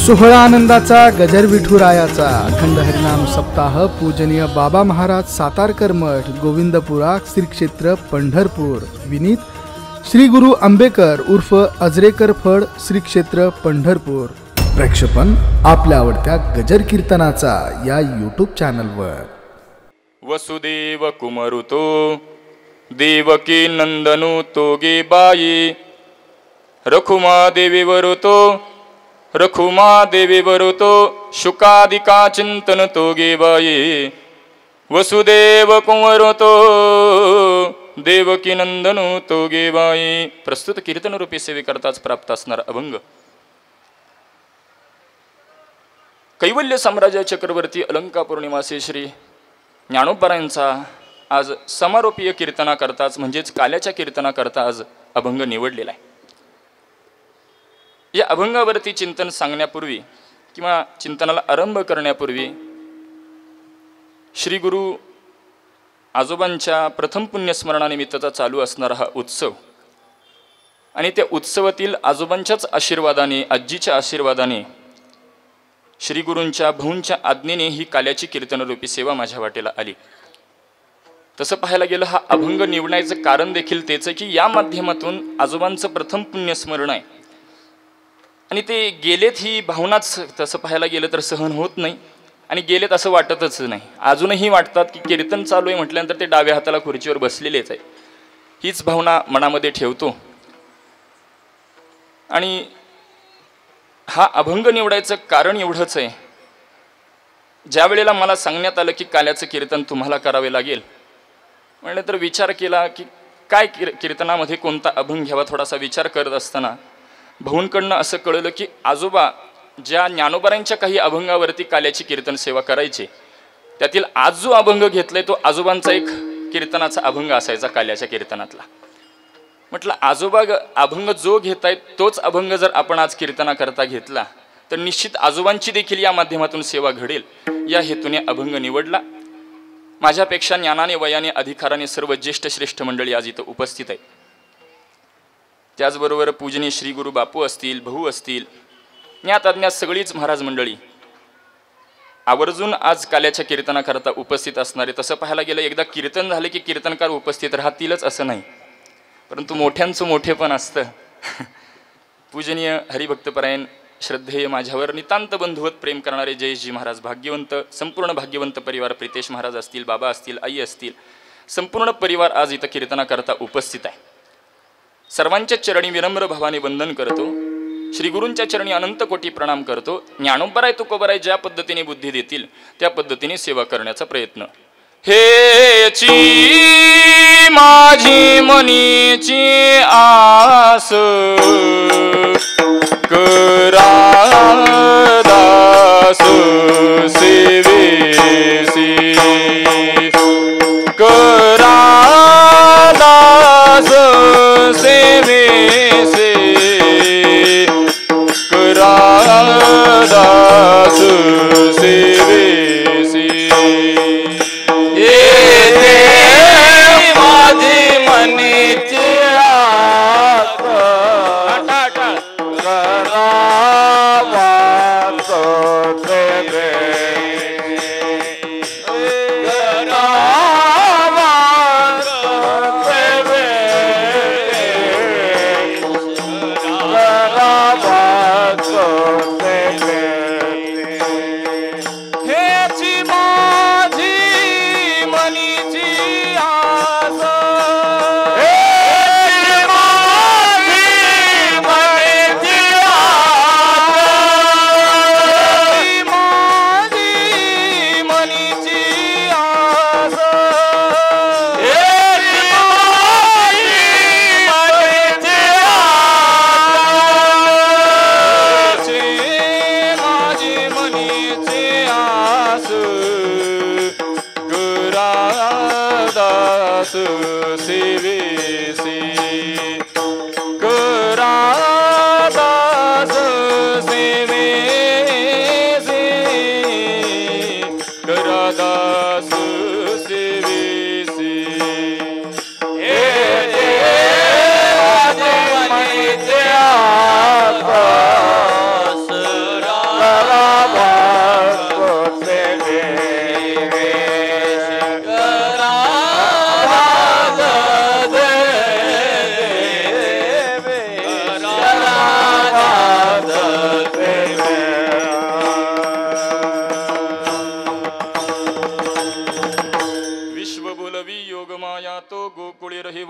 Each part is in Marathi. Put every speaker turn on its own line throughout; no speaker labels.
सोहळा आनंदाचा गजर विठुरायाचा अखंड हरिनाम सप्ताह पूजनीय बाबा महाराज सातारकर मठ गोविंदपुरा श्री क्षेत्र पंढरपूर विनीत श्री गुरु आंबेकर उर्फ अजरेकर फड श्री क्षेत्र पंढरपूर प्रक्षेपण आपल्या आवडत्या गजर कीर्तनाचा या यूट्यूब चॅनलवर।
वसुदेव कुमरुतो देवकी नंदनु तोगे बाई रखुमा देवी वरुतो रखुमा देवी वरुतो शुकादिका चिंतन तोगे बाई वसुदेव कुमरुतो देवकी नंदनु तोगे बाई। प्रस्तुत कीर्तन रूपी सेवेकरताच प्राप्त असणार अभंग कैवल्य साम्राज्य चक्रवर्ती अलंकापूर निवासी श्री ज्ञानोबारायांचा आज समारोपीय कीर्तनाकरताच म्हणजेच काल्याच्या कीर्तनाकरता आज अभंग निवडलेला आहे। या अभंगावरती चिंतन सांगण्यापूर्वी किंवा चिंतनाला आरंभ करण्यापूर्वी श्री गुरु आजोबांच्या प्रथम पुण्यस्मरणानिमित्तचा चालू असणारा हा उत्सव आणि त्या उत्सवातील आजोबांच्याच आशीर्वादाने आजीच्या आशीर्वादाने श्री गुरूंच्या भाऊंच्या आज्ञेने ही काल्याची कीर्तनरूपी सेवा माझ्या वाटेला आली। तसं पाहायला गेलं हा अभंग निवडण्याचं कारण देखील तेच आहे की या माध्यमातून आजोबांचं प्रथम पुण्यस्मरण आहे आणि ते गेलेत ही भावनाच तसं पाहायला गेलं तर सहन होत नाही आणि गेलेत असं वाटतच नाही। अजूनही वाटतात की कीर्तन चालू आहे म्हटल्यानंतर ते डाव्या हाताला खुर्चीवर बसलेलेच आहे हीच भावना मनामध्ये ठेवतो आणि हा अभंग निवडायचं कारण एवढंच आहे। ज्या वेळेला मला सांगण्यात आलं की काल्याचं कीर्तन तुम्हाला करावे लागेल म्हणलं तर विचार केला की काय कीर्तनामध्ये कोणता अभंग घ्यावा थोडासा विचार करत असताना भाऊंकडनं असं कळलं की आजोबा ज्या ज्ञानोबारांच्या काही अभंगावरती काल्याची कीर्तन सेवा करायची त्यातील आज जो अभंग घेतलाय तो आजोबांचा एक कीर्तनाचा अभंग असायचा काल्याच्या कीर्तनातला। म्हटलं आजोबा अभंग जो घेतायत तोच अभंग जर आपण आज कीर्तनाकरता घेतला तर निश्चित आजोबांची देखील या माध्यमातून सेवा घडेल या हेतूने अभंग निवडला। माझ्यापेक्षा ज्ञानाने वयाने अधिकाराने सर्व ज्येष्ठ श्रेष्ठ मंडळी आज इथं उपस्थित आहे। त्याचबरोबर पूजनीय श्री गुरु बापू असतील भाऊ असतील ज्ञात अज्ञात सगळीच महाराज मंडळी आवर्जून आज काल्याच्या कीर्तनाकरता उपस्थित असणारे। तसं पाहायला गेलं एकदा कीर्तन झाले की कीर्तनकार उपस्थित राहतीलच असं नाही परंतु मोठ्यांचं मोठेपण असतं। पूजनीय हरिभक्तपरायण श्रद्धेय माझ्यावर नितांत बंधुवत प्रेम करणारे जयेशजी महाराज भाग्यवंत संपूर्ण भाग्यवंत परिवार प्रितेश महाराज असतील बाबा असतील आई असतील संपूर्ण परिवार आज इथं कीर्तनाकरता उपस्थित आहे। सर्वांच्या चरणी विनम्र भावाने वंदन करतो श्री गुरूंच्या चरणी अनंत कोटी प्रणाम करतो। ज्ञानोबाराय तुकोबाराय ज्या पद्धतीने बुद्धी देतील त्या पद्धतीने सेवा करण्याचा प्रयत्न हेची माझी मनीची आस करा दास सेवेसी करा दास सेवेसी करा दास सेवेसी
मनीची आस करा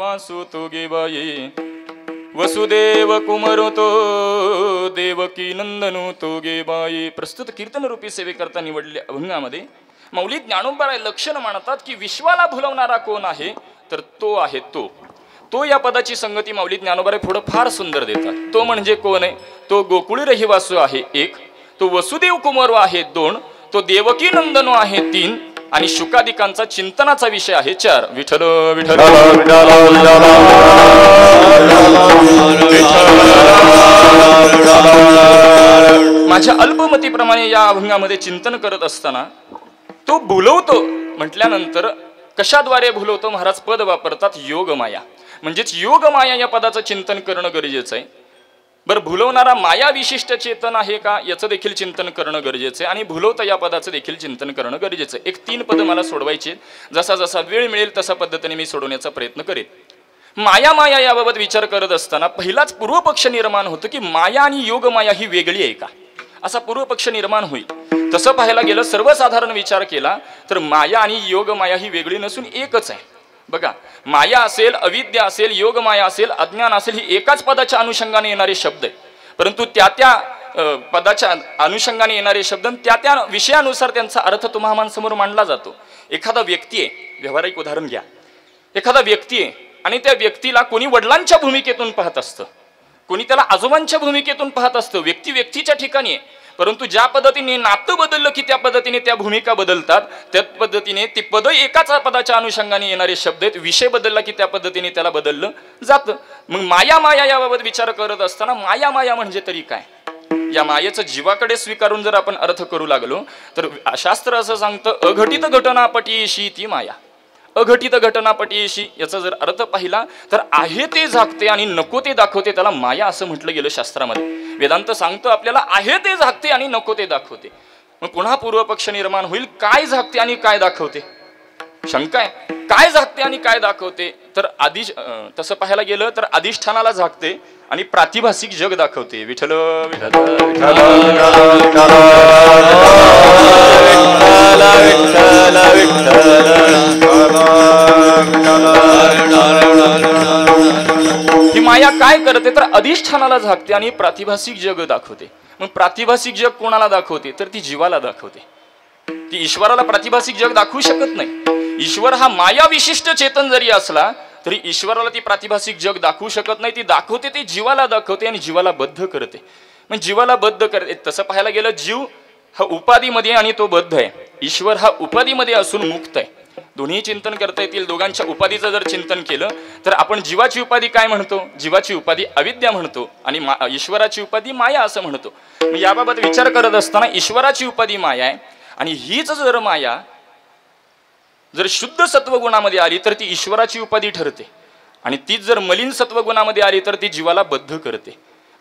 वासु तो गे बाई वसुदेव कुमारो तो देवकी नंदनो तो गे बाई. प्रस्तुत कीर्तन रूपी सेवेकरता निवडलेल्या अभंगामध्ये माऊली ज्ञानोबा लक्षण मानतात की विश्वाला भुलवणारा कोण आहे तर तो आहे तो या पदाची संगती माऊली ज्ञानोबा पुढे फार सुंदर देतात. तो म्हणजे कोण आहे? तो गोकुळी रहिवासू आहे 1, तो वसुदेव कुमार आहे 2, तो देवकी नंदनो आहे 3 आणि शुकादिकांचा चिंतनाचा विषय आहे 4. विठ्ठल विठ्ठल माझ्या अल्पमतीप्रमाणे या अभंगामध्ये चिंतन करत असताना तो भुलवतो म्हटल्यानंतर कशाद्वारे भुलवतो? महाराज पद वापरतात योगमाया. म्हणजेच योगमाया या पदाचं चिंतन करणं गरजेचं आहे. बरं, भुलवणारा माया विशिष्ट चेतन आहे का याचं देखील चिंतन करणं गरजेचं आहे आणि भुलवता या पदाचं देखील चिंतन करणं गरजेचं आहे. 3 पद मला सोडवायचे, जसा जसा वेळ मिळेल तसा पद्धतीने मी सोडवण्याचा प्रयत्न करेन. माया याबाबत विचार करत असताना पहिलाच पूर्वपक्ष निर्माण होतो की माया आणि योगमाया ही वेगळी आहे का, असा पूर्वपक्ष निर्माण होईल. तसं पाहायला गेलं सर्वसाधारण विचार केला तर माया आणि योगमाया ही वेगळी नसून एकच आहे. बघा, माया असेल, अविद्या असेल, योगमाया असेल, अज्ञान असेल, ही एकाच पदाच्या अनुषंगाने येणारे शब्द आहे. परंतु त्या पदाच्या अनुषंगाने येणारे शब्द त्या विषयानुसार त्यांचा अर्थ तुम्हामांसमोर मांडला जातो. एखादा व्यक्ती आहे, व्यावहारिक उदाहरण घ्या, एखादा व्यक्ती आहे आणि त्या व्यक्तीला कोणी वडिलांच्या भूमिकेतून पाहत असतं, कोणी त्याला आजोबांच्या भूमिकेतून पाहत असतं. व्यक्तीच्या ठिकाणी आहे, परंतु ज्या पद्धतीने नातं बदललं की त्या पद्धतीने त्या भूमिका बदलतात. त्या पद्धतीने ती पद एकाच पदाच्या अनुषंगाने येणारे शब्द आहेत. विषय बदलला की त्या पद्धतीने त्याला बदललं जातं. मग माया याबाबत विचार करत असताना माया म्हणजे तरी काय? या मायेचं जीवाकडे स्वीकारून जर आपण अर्थ करू लागलो तर शास्त्र असं सांगतं, अघटित घटनापटीशी ती माया. अघटित घटनापटीशी याचा जर अर्थ पाहिला तर आहे ते झाकते आणि नको ते दाखवते, त्याला माया असं म्हटलं गेलं शास्त्रामध्ये. वेदांत सांगतो आपल्याला आहे ते झाकते आणि नको ते दाखवते. मग पुन्हा पूर्वपक्ष निर्माण होईल, काय झाकते आणि काय दाखवते? शंका आहे, काय झाकते आणि काय दाखवते? तर तसं पाहायला गेलं तर अधिष्ठानाला झाकते आणि प्रातिभासिक जग दाखवते. विठ्ठल ही माया काय करते तर अधिष्ठानाला झाकते आणि प्रातिभासिक जग दाखवते. मग प्रातिभासिक जग कोणाला दाखवते तर ती जीवाला दाखवते. ती ईश्वराला प्रातिभासिक जग दाखवू शकत नाही. ईश्वर हा माया विशिष्ट चेतन जरी असला तरी ईश्वराला ती प्रातिभासिक जग दाखवू शकत नाही. ती दाखवते ते जीवाला दाखवते आणि जीवाला बद्ध करते. मग जीवाला बद्ध करते. तसं पाहायला गेलं जीव हा उपाधीमध्ये आणि तो बद्ध आहे, ईश्वर हा उपाधीमध्ये असून मुक्त आहे. दोन्ही चिंतन करता येतील. दोघांच्या उपाधीचं जर चिंतन केलं तर आपण जीवाची उपाधी काय म्हणतो? जीवाची उपाधी अविद्या म्हणतो आणि ईश्वराची उपाधी माया असं म्हणतो. मग याबाबत विचार करत असताना ईश्वराची उपाधी माया आहे आणि हीच जर माया जर शुद्ध सत्वगुणामध्ये आली तर ती ईश्वराची उपाधी ठरते आणि तीच जर मलिन सत्वगुणामध्ये आली तर ती जीवाला बद्ध करते.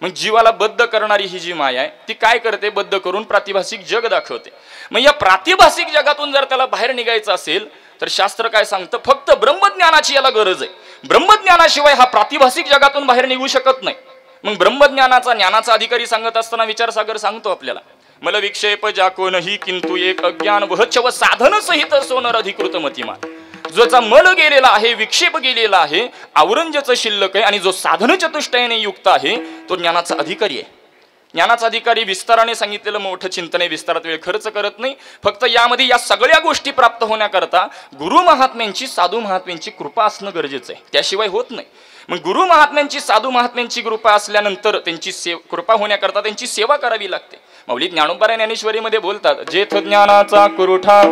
मग जीवाला बद्ध करणारी ही जी माया आहे ती काय करते? बद्ध करून प्रातिभासिक जग दाखवते. मग या प्रातिभासिक जगातून जर त्याला बाहेर निघायचं असेल तर शास्त्र काय सांगतं? फक्त ब्रह्मज्ञानाची याला गरज आहे. ब्रह्मज्ञानाशिवाय हा प्रातिभासिक जगातून बाहेर निघू शकत नाही. मग ज्ञानाचा अधिकारी सांगत असताना विचारसागर सांगतो आपल्याला, मला विक्षेप जाको नाही किंतु एक अज्ञान वहचव साधन सहित सोनर अधिकृत मतिमान. जोचा मल गेलेला आहे, विक्षेप गेलेला आहे, आवरंजच शिल्लक आहे आणि जो साधन चतुष्टयाने युक्त आहे तो ज्ञानाचा अधिकारी आहे. ज्ञानाचा अधिकारी विस्ताराने सांगितलेलं मोठं चिंतन आहे. विस्तारात वेळ खर्च करत नाही. फक्त यामध्ये या सगळ्या गोष्टी प्राप्त होण्याकरता गुरु महात्म्यांची, साधू महात्म्यांची कृपा असणं गरजेचं आहे, त्याशिवाय होत नाही. मग गुरु महात्म्यांची, साधू महात्म्यांची कृपा असल्यानंतर त्यांची कृपा होण्याकरता त्यांची सेवा करावी लागते. माऊली ज्ञानोबा ज्ञानेश्वरीमध्ये बोलतात, जेथ ज्ञानाचा कुरुठा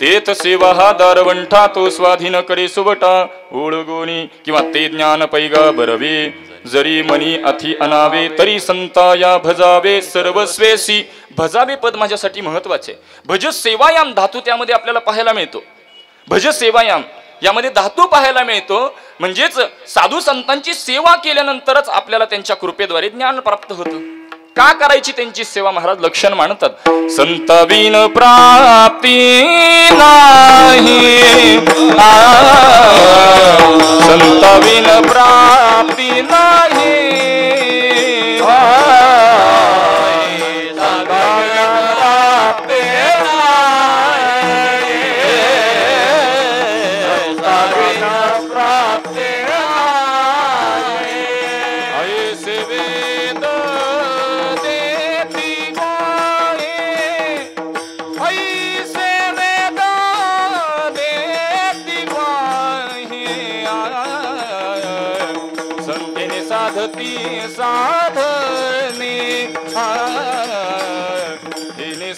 तेथ सेवा हा दारवंठा, तो स्वाधीन करे सुवटा ओळगोनी किंवा ते ज्ञान पैगा बरवे, जरी मनी अति अनावे तरी संताया भजावे सर्वस्वेसी. भजावे पद माझ्यासाठी महत्वाचे. भज सेवायाम धातू त्यामध्ये आपल्याला पाहायला मिळतो. भज सेवायाम यामध्ये धातू पाहायला मिळतो. म्हणजेच साधू संतांची सेवा केल्यानंतरच आपल्याला त्यांच्या कृपेद्वारे ज्ञान प्राप्त होतं. का करायची त्यांची सेवा? महाराज लक्षण मानतात, संतविन प्राप्ती नाही, संतविन प्राप्ती नाही, प्राप्ती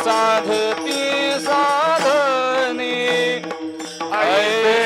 साधती साधने ऐसे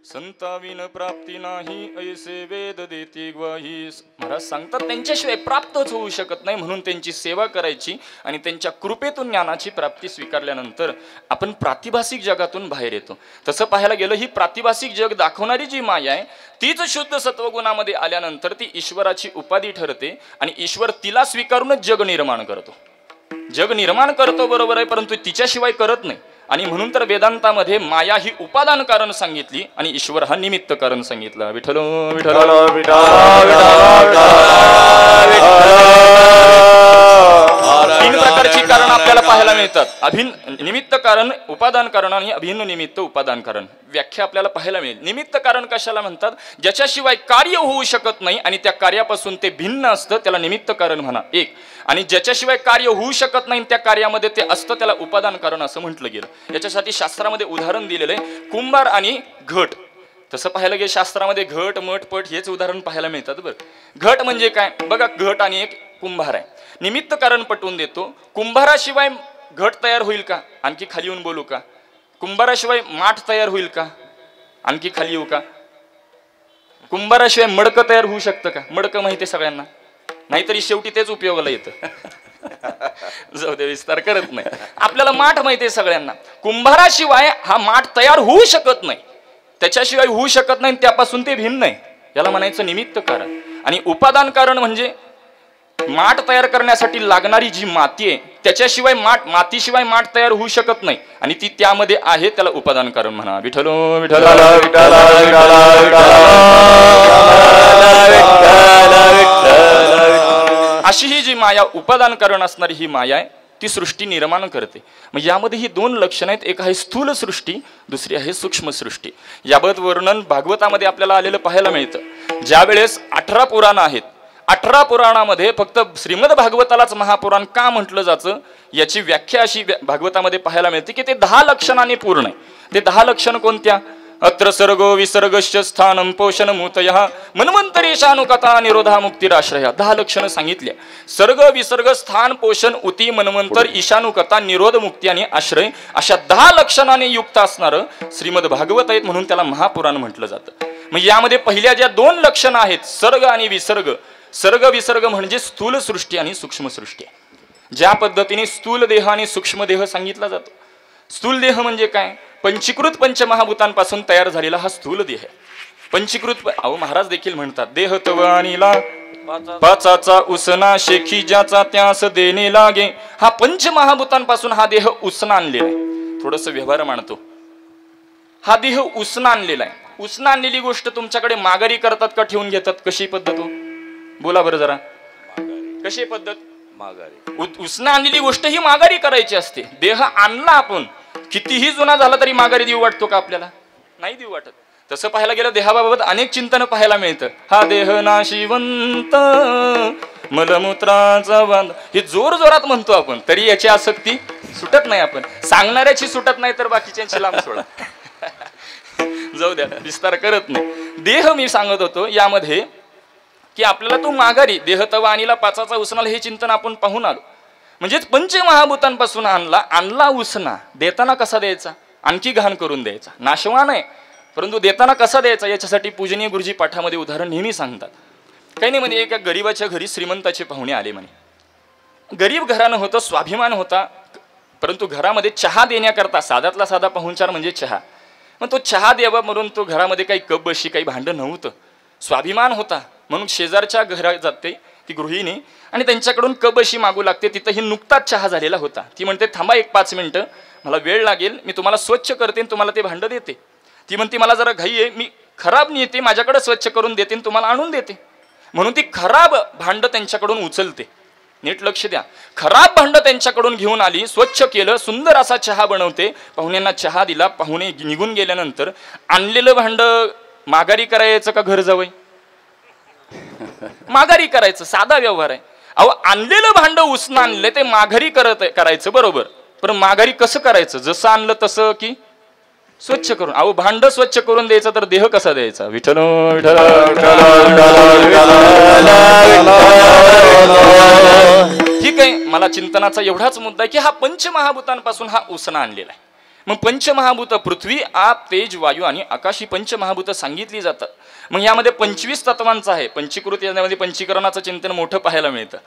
संताविन प्राप्ती नाही ऐसे वेद देती ग्वाही. महाराज सांगतात त्यांच्याशिवाय प्राप्तच होऊ शकत नाही, म्हणून त्यांची सेवा करायची आणि त्यांच्या कृपेतून ज्ञानाची प्राप्ती स्वीकारल्यानंतर आपण प्रातिभासिक जगातून बाहेर येतो. तसं पाहायला गेलं ही प्रातिभासिक जग दाखवणारी जी माया आहे तीच शुद्ध सत्वगुणामध्ये आल्यानंतर ती ईश्वराची उपाधी ठरते आणि ईश्वर तिला स्वीकारूनच जग निर्माण करतो. जग निर्माण करतो बरोबर आहे, परंतु तिच्याशिवाय करत नाही. आणि म्हणून तर वेदांतामध्ये माया ही उपादान कारण सांगितली आणि ईश्वर हा निमित्त कारण सांगितला. विठ्ठल विठ्ठल तीन प्रकारची कारण आपल्याला पाहायला मिळतात. निमित्त कारण, उपादान कारण आणि अभिन्न निमित्त उपादान कारण. व्याख्या आपल्याला पाहायला मिळेल. निमित्त कारण कशाला म्हणतात? ज्याच्याशिवाय कार्य होऊ शकत नाही आणि त्या कार्यापासून ते भिन्न असतं त्याला निमित्त कारण म्हणा एक. आणि ज्याच्याशिवाय कार्य होऊ शकत नाही त्या कार्यामध्ये ते असतं त्याला उपादान कारण असं म्हटलं गेलं. याच्यासाठी शास्त्रामध्ये उदाहरण दिलेलं आहे कुंभार आणि घट. तसं पाहायला गेलं शास्त्रामध्ये घट मठ पट हेच उदाहरण पाहायला मिळतात. बरं घट म्हणजे काय बघा, घट आणि एक कुंभार आहे. निमित्त कारण पटवून देतो. कुंभाराशिवाय घट तयार होईल का? आणखी खाली येऊन बोलू का? कुंभाराशिवाय माठ तयार होईल का? आणखी खाली येऊ का? कुंभाराशिवाय मडकं तयार होऊ शकतं का? मडकं माहिती आहे सगळ्यांना, नाहीतरी शेवटी तेच उपयोगाला येतं. जाऊ दे, विस्तार करत नाही. आपल्याला माठ माहिती आहे सगळ्यांना. कुंभाराशिवाय हा माठ तयार होऊ शकत नाही, त्याच्याशिवाय होऊ शकत नाही, त्यापासून ते भिन्न आहे. याला म्हणायचं निमित्त कारण. आणि उपादान कारण म्हणजे माठ तयार करण्यासाठी लागणारी जी माती आहे त्याच्याशिवाय मातीशिवाय माठ तयार होऊ शकत नाही आणि ती त्यामध्ये आहे, त्याला उपादान कारण म्हणा. विठ्ठल विठ्ठल अशी ही जी माया उपादान कारण असणारी ही माया आहे ती सृष्टी निर्माण करते. मग यामध्ये ही दोन लक्षणं आहेत. एक आहे स्थूल सृष्टी, दुसरी आहे सूक्ष्म सृष्टी. याबाबत वर्णन भागवतामध्ये आपल्याला आलेलं पाहायला मिळतं. ज्या वेळेस 18 पुराण आहेत, 18 पुराणामध्ये फक्त श्रीमद भागवतालाच महापुराण का म्हटलं जातं याची व्याख्या अशी भागवतामध्ये पाहायला मिळते की ते 10 लक्षणांनी पूर्ण आहे. ते 10 लक्षण कोणत्या? अत्र सर्गो विसर्गश्च स्थानं पोषण मूतयः मन्वंतरेशानुकथा निरोधा मुक्तिराश्रय. 10 लक्षणं सांगितल्या. सर्ग विसर्ग स्थान पोषण उती मन्वंतर ईशानुकथा निरोध मुक्ती आणि आश्रय अशा 10 लक्षणाने युक्त असणारं श्रीमद भागवत आहेत, म्हणून त्याला महापुराण म्हटलं जातं. मग यामध्ये पहिल्या ज्या 2 लक्षणं आहेत सर्ग आणि विसर्ग, सर्ग विसर्ग म्हणजे स्थूल सृष्टी आणि सूक्ष्म सृष्टी. ज्या पद्धतीने स्थूल देह आणि सूक्ष्म देह सांगितला जातो. स्थूल देह म्हणजे काय? पंचीकृत पंचमहाभूतांपासून तयार झालेला हा स्थूल देह. पंचीकृत महाराज देखील म्हणतात देह तव आणिला पाचाचा उसना शेखी ज्याचा त्यास देणे लागे. हा पंचमहाभूतांपासून हा देह उसना आणलेला आहे. थोडस व्यवहार मानतो. हा देह उसना आणलेला आहे. उसना आणलेली गोष्ट तुमच्याकडे माघारी करतात का ठेवून घेतात? कशी पद्धत हो? बोला बरं जरा. कशी पद्धत? माघारी. उसना आणलेली गोष्ट ही माघारी करायची असते. देह आणला आपण, कितीही जुना झाला तरी माघारी देऊ वाटतो का आपल्याला? नाही देऊ वाटत. तसं पाहायला गेलं देहाबाबत अनेक चिंतन पाहायला मिळतं. हा देह नाशिवंत मलमूत्राचा बांध, हे जोर जोरात म्हणतो आपण, तरी याची आसक्ती सुटत नाही. आपण सांगणाऱ्याची सुटत नाही तर बाकीच्यांची लांब सोडा. जाऊ द्या, विस्तार करत नाही. देह मी सांगत होतो यामध्ये की आपल्याला तो माघारी देह तवा आणला पाचाचा उसनाला हे चिंतन आपण पाहून आलो. म्हणजेच पंचमहाभूतांपासून आणला उसना. देताना कसा द्यायचा? आणखी घाण करून द्यायचा. नाशवान आहे परंतु देताना कसा द्यायचा याच्यासाठी पूजनीय गुरुजी पाठामध्ये उदाहरण नेहमी सांगतात. काही नाही म्हणे एका गरीबाच्या घरी श्रीमंताचे पाहुणे आले म्हणे. गरीब घरानं होतं, स्वाभिमान होता, परंतु घरामध्ये चहा देण्याकरता साध्यातला साधा पाहुणचार म्हणजे चहा. मग तो चहा द्यावा म्हणून तो घरामध्ये काही कप बशी काही भांडं नव्हतं. स्वाभिमान होता म्हणून शेजारच्या घरात जाते ती गृहिणी आणि त्यांच्याकडून कप बशी मागू लागते. तिथंही नुकताच चहा झालेला होता. ती म्हणते थांबा 1-5 मिनिटं, मला वेळ लागेल, मी तुम्हाला स्वच्छ करते आणि तुम्हाला ते भांडं देते. ती म्हणते मला जरा घाई आहे, मी खराब नेते माझ्याकडे स्वच्छ करून देते आणि तुम्हाला आणून देते. म्हणून ती खराब भांडं त्यांच्याकडून उचलते. नीट लक्ष द्या. खराब भांडं त्यांच्याकडून घेऊन आली, स्वच्छ केलं, सुंदर असा चहा बनवते, पाहुण्यांना चहा दिला. पाहुणे निघून गेल्यानंतर आणलेलं भांडं माघारी करायचं का घर जावई? माघारी करायचं, साधा व्यवहार आहे. अहो आणलेलं भांडं उसनं आणलं ते माघारी करायचं बरोबर, पण माघारी कसं करायचं? जसं आणलं तसं की स्वच्छ करून. अहो भांडं स्वच्छ करून द्यायचं तर देह कसा द्यायचा? विठ्ठल विठ्ठल. ठीक आहे, मला चिंतनाचा एवढाच मुद्दा आहे की हा पंचमहाभूतांपासून हा उसना आणलेला आहे. मग पंचमहाभूत पृथ्वी, आप, तेज, वायू आणि आकाश ही पंचमहाभूत सांगितली जातात. मग यामध्ये 25 तत्वांचं आहे. पंचीकृत यामध्ये पंचीकरणाचं चिंतन मोठं पाहायला मिळतं.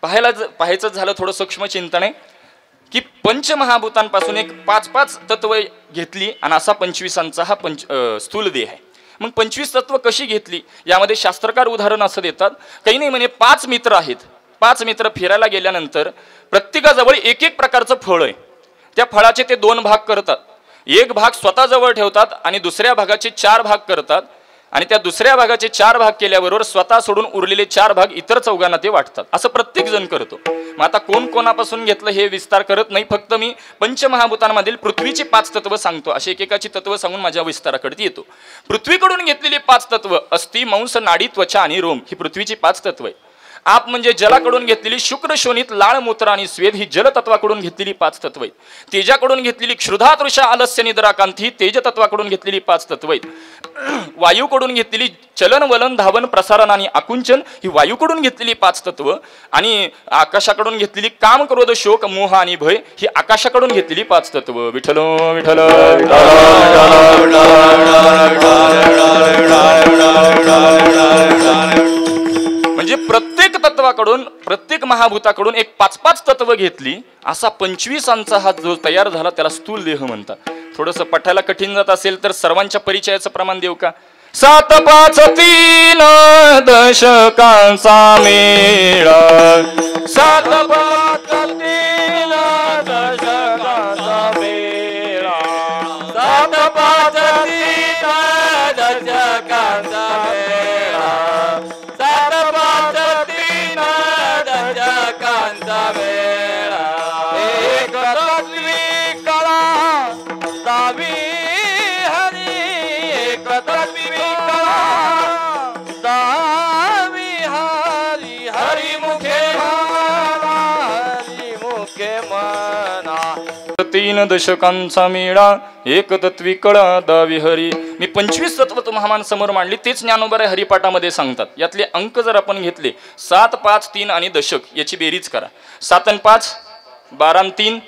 पाहायचं झालं थोडं सूक्ष्म चिंतन आहे की पंचमहाभूतांपासून एक 5-5 तत्व घेतली आणि असा 25 हा स्थूल देह आहे. मग 25 तत्व कशी घेतली यामध्ये शास्त्रकार उदाहरण असं देतात. काही नाही म्हणे 5 मित्र आहेत. 5 मित्र फिरायला गेल्यानंतर प्रत्येकाजवळ एक प्रकारचं फळ आहे. त्या फळाचे ते 2 भाग करतात. एक भाग स्वतःजवळ ठेवतात आणि दुसऱ्या भागाचे 4 भाग करतात आणि त्या दुसऱ्या भागाचे 4 भाग केल्याबरोबर स्वतः सोडून उरलेले 4 भाग इतर चौघांना ते वाटतात. असं प्रत्येक जण करतो. मग आता कोण कोणापासून घेतलं हे विस्तार करत नाही, फक्त मी पंचमहाभूतांमधील पृथ्वीची 5 तत्व सांगतो. अशी एकेकाची तत्व सांगून माझ्या विस्ताराकडे येतो. पृथ्वीकडून घेतलेली 5 तत्व अस्थि, मांस, नाडी, त्वचा आणि रोम ही पृथ्वीची 5 तत्व आहे. आप म्हणजे जलाकडून घेतलेली शुक्र, शोणित, लाळ, मूत्र आणि स्वेद ही जलतत्वाकडून घेतलेली 5 तत्व आहेत. तेजाकडून घेतलेली क्षुधा, तृषा, आलस्य, निद्रा, कांती ही तेज तत्वाकडून घेतलेली 5 तत्व आहेत. वायूकडून घेतलेली चलन, वलन, धावन, प्रसारण आणि आकुंचन ही वायूकडून घेतलेली 5 तत्व आणि आकाशाकडून घेतलेली काम, क्रोध, शोक, मोह आणि भय ही आकाशाकडून घेतलेली 5 तत्व. विठ्ठल विठ्ठल. म्हणजे प्रत्येक तत्वाकडून प्रत्येक महाभूताकडून एक 5-5 तत्व घेतली. असा 25 हा जो तयार झाला त्याला स्थूल देह म्हणतात. थोडंसं पठायला कठीण जात असेल तर सर्वांच्या परिचयाचं प्रमाण देऊ का? 7, 5, 3 दशकांचा मेळा. 7, 5, 3 दशकांचा मेळा. 7, 5, 3 दशकांचा मेळा. 7, 5, 3 दशकांचा मेळा. एक तत्वी कळा दावी हरी. एक तत्वी कळा दावी हरी. हरी मुखे म्हणा, हरी मुखे म्हणा. 3 दशकांचा मेळा एक तत्वी कळा दावी हरी. मी 25 तत्व तुम्हाला समोर मांडली. तेच ज्ञानोबा हरिपाठामध्ये सांगतात. यातले अंक जर आपण घेतले 7, 5, 3 आणि दशक याची बेरीज करा. 7 आणि 5 12 आणि 3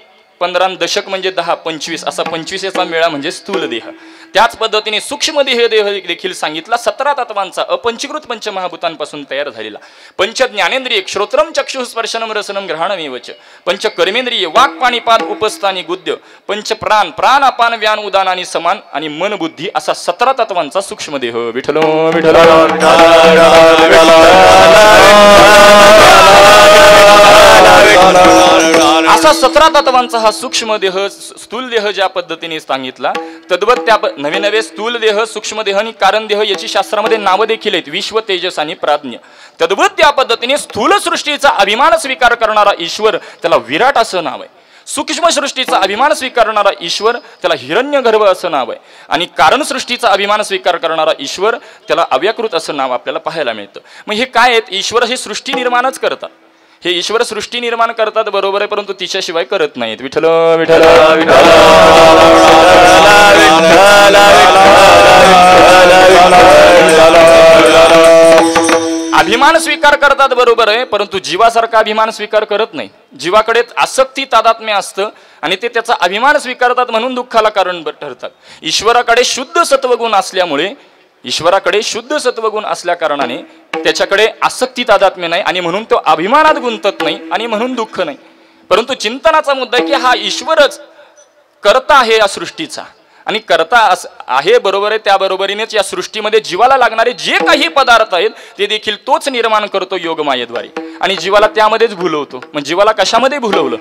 15 दशक म्हणजे 10 25 असा 25 याचा मेळा म्हणजे स्थूल देह. त्याच पद्धतीने सूक्ष्म देह देखील सांगितला. 17 तत्वांचा अपंचीकृत पंचमहाभूतांपासून तयार झालेला. पंच ज्ञानेंद्रिय श्रोत्रम चक्षुः स्पर्शनम रसनम ग्रहणमेवच. पंच कर्मेंद्रिय वाक पाणी पाद उपस्थानी गुद्य. पंच प्राण प्राण अपान व्यान उदान आणि समान आणि मन बुद्धी असा 17 तत्वांचा सूक्ष्म देह. विठ्ठल विठ्ठल. असा 17 तत्वांचा हा सूक्ष्म देह स्थूल देह ज्या पद्धतीने सांगितला तद्वत त्या नवे स्थूल देह, सूक्ष्म देह आणि कारण देह याची शास्त्रामध्ये नावं देखील आहेत. विश्व, तेजस आणि प्राज्ञ. तद्वत त्या पद्धतीने स्थूल सृष्टीचा अभिमान स्वीकार करणारा ईश्वर त्याला विराट असं नाव आहे. सूक्ष्म सृष्टीचा अभिमान स्वीकारणारा ईश्वर त्याला हिरण्यगर्भ असं नाव आहे. आणि कारण सृष्टीचा अभिमान स्वीकार करणारा ईश्वर त्याला अव्याकृत असं नाव आपल्याला पाहायला मिळतं. मग हे काय आहेत? ईश्वर हे सृष्टी निर्माणच करतात. हे ईश्वर सृष्टी निर्माण करतात बरोबर आहे, परंतु तिच्याशिवाय करत नाहीत. विठ्ठल विठ्ठल विठ्ठल. अभिमान स्वीकार करतात बरोबर आहे, परंतु जीवासारखा अभिमान स्वीकार करत नाही. जीवाकडे आसक्ती तादात्म्य असतं आणि ते त्याचा अभिमान स्वीकारतात म्हणून दुःखाला कारण ठरतात. ईश्वराकडे शुद्ध सत्वगुण असल्या कारणाने त्याच्याकडे आसक्ती तादात्म्य नाही आणि म्हणून तो अभिमानात गुंतत नाही आणि म्हणून दुःख नाही. परंतु चिंतनाचा मुद्दा आहे की हा ईश्वरच कर्ता आहे या सृष्टीचा आणि करता आहे बरोबर आहे, त्या बरोबरीनेच या सृष्टीमध्ये जीवाला लागणारे जे काही पदार्थ आहेत ते देखील तोच निर्माण करतो योगमायेद्वारे आणि जीवाला त्यामध्येच भुलवतो. मग जीवाला कशामध्ये भुलवलं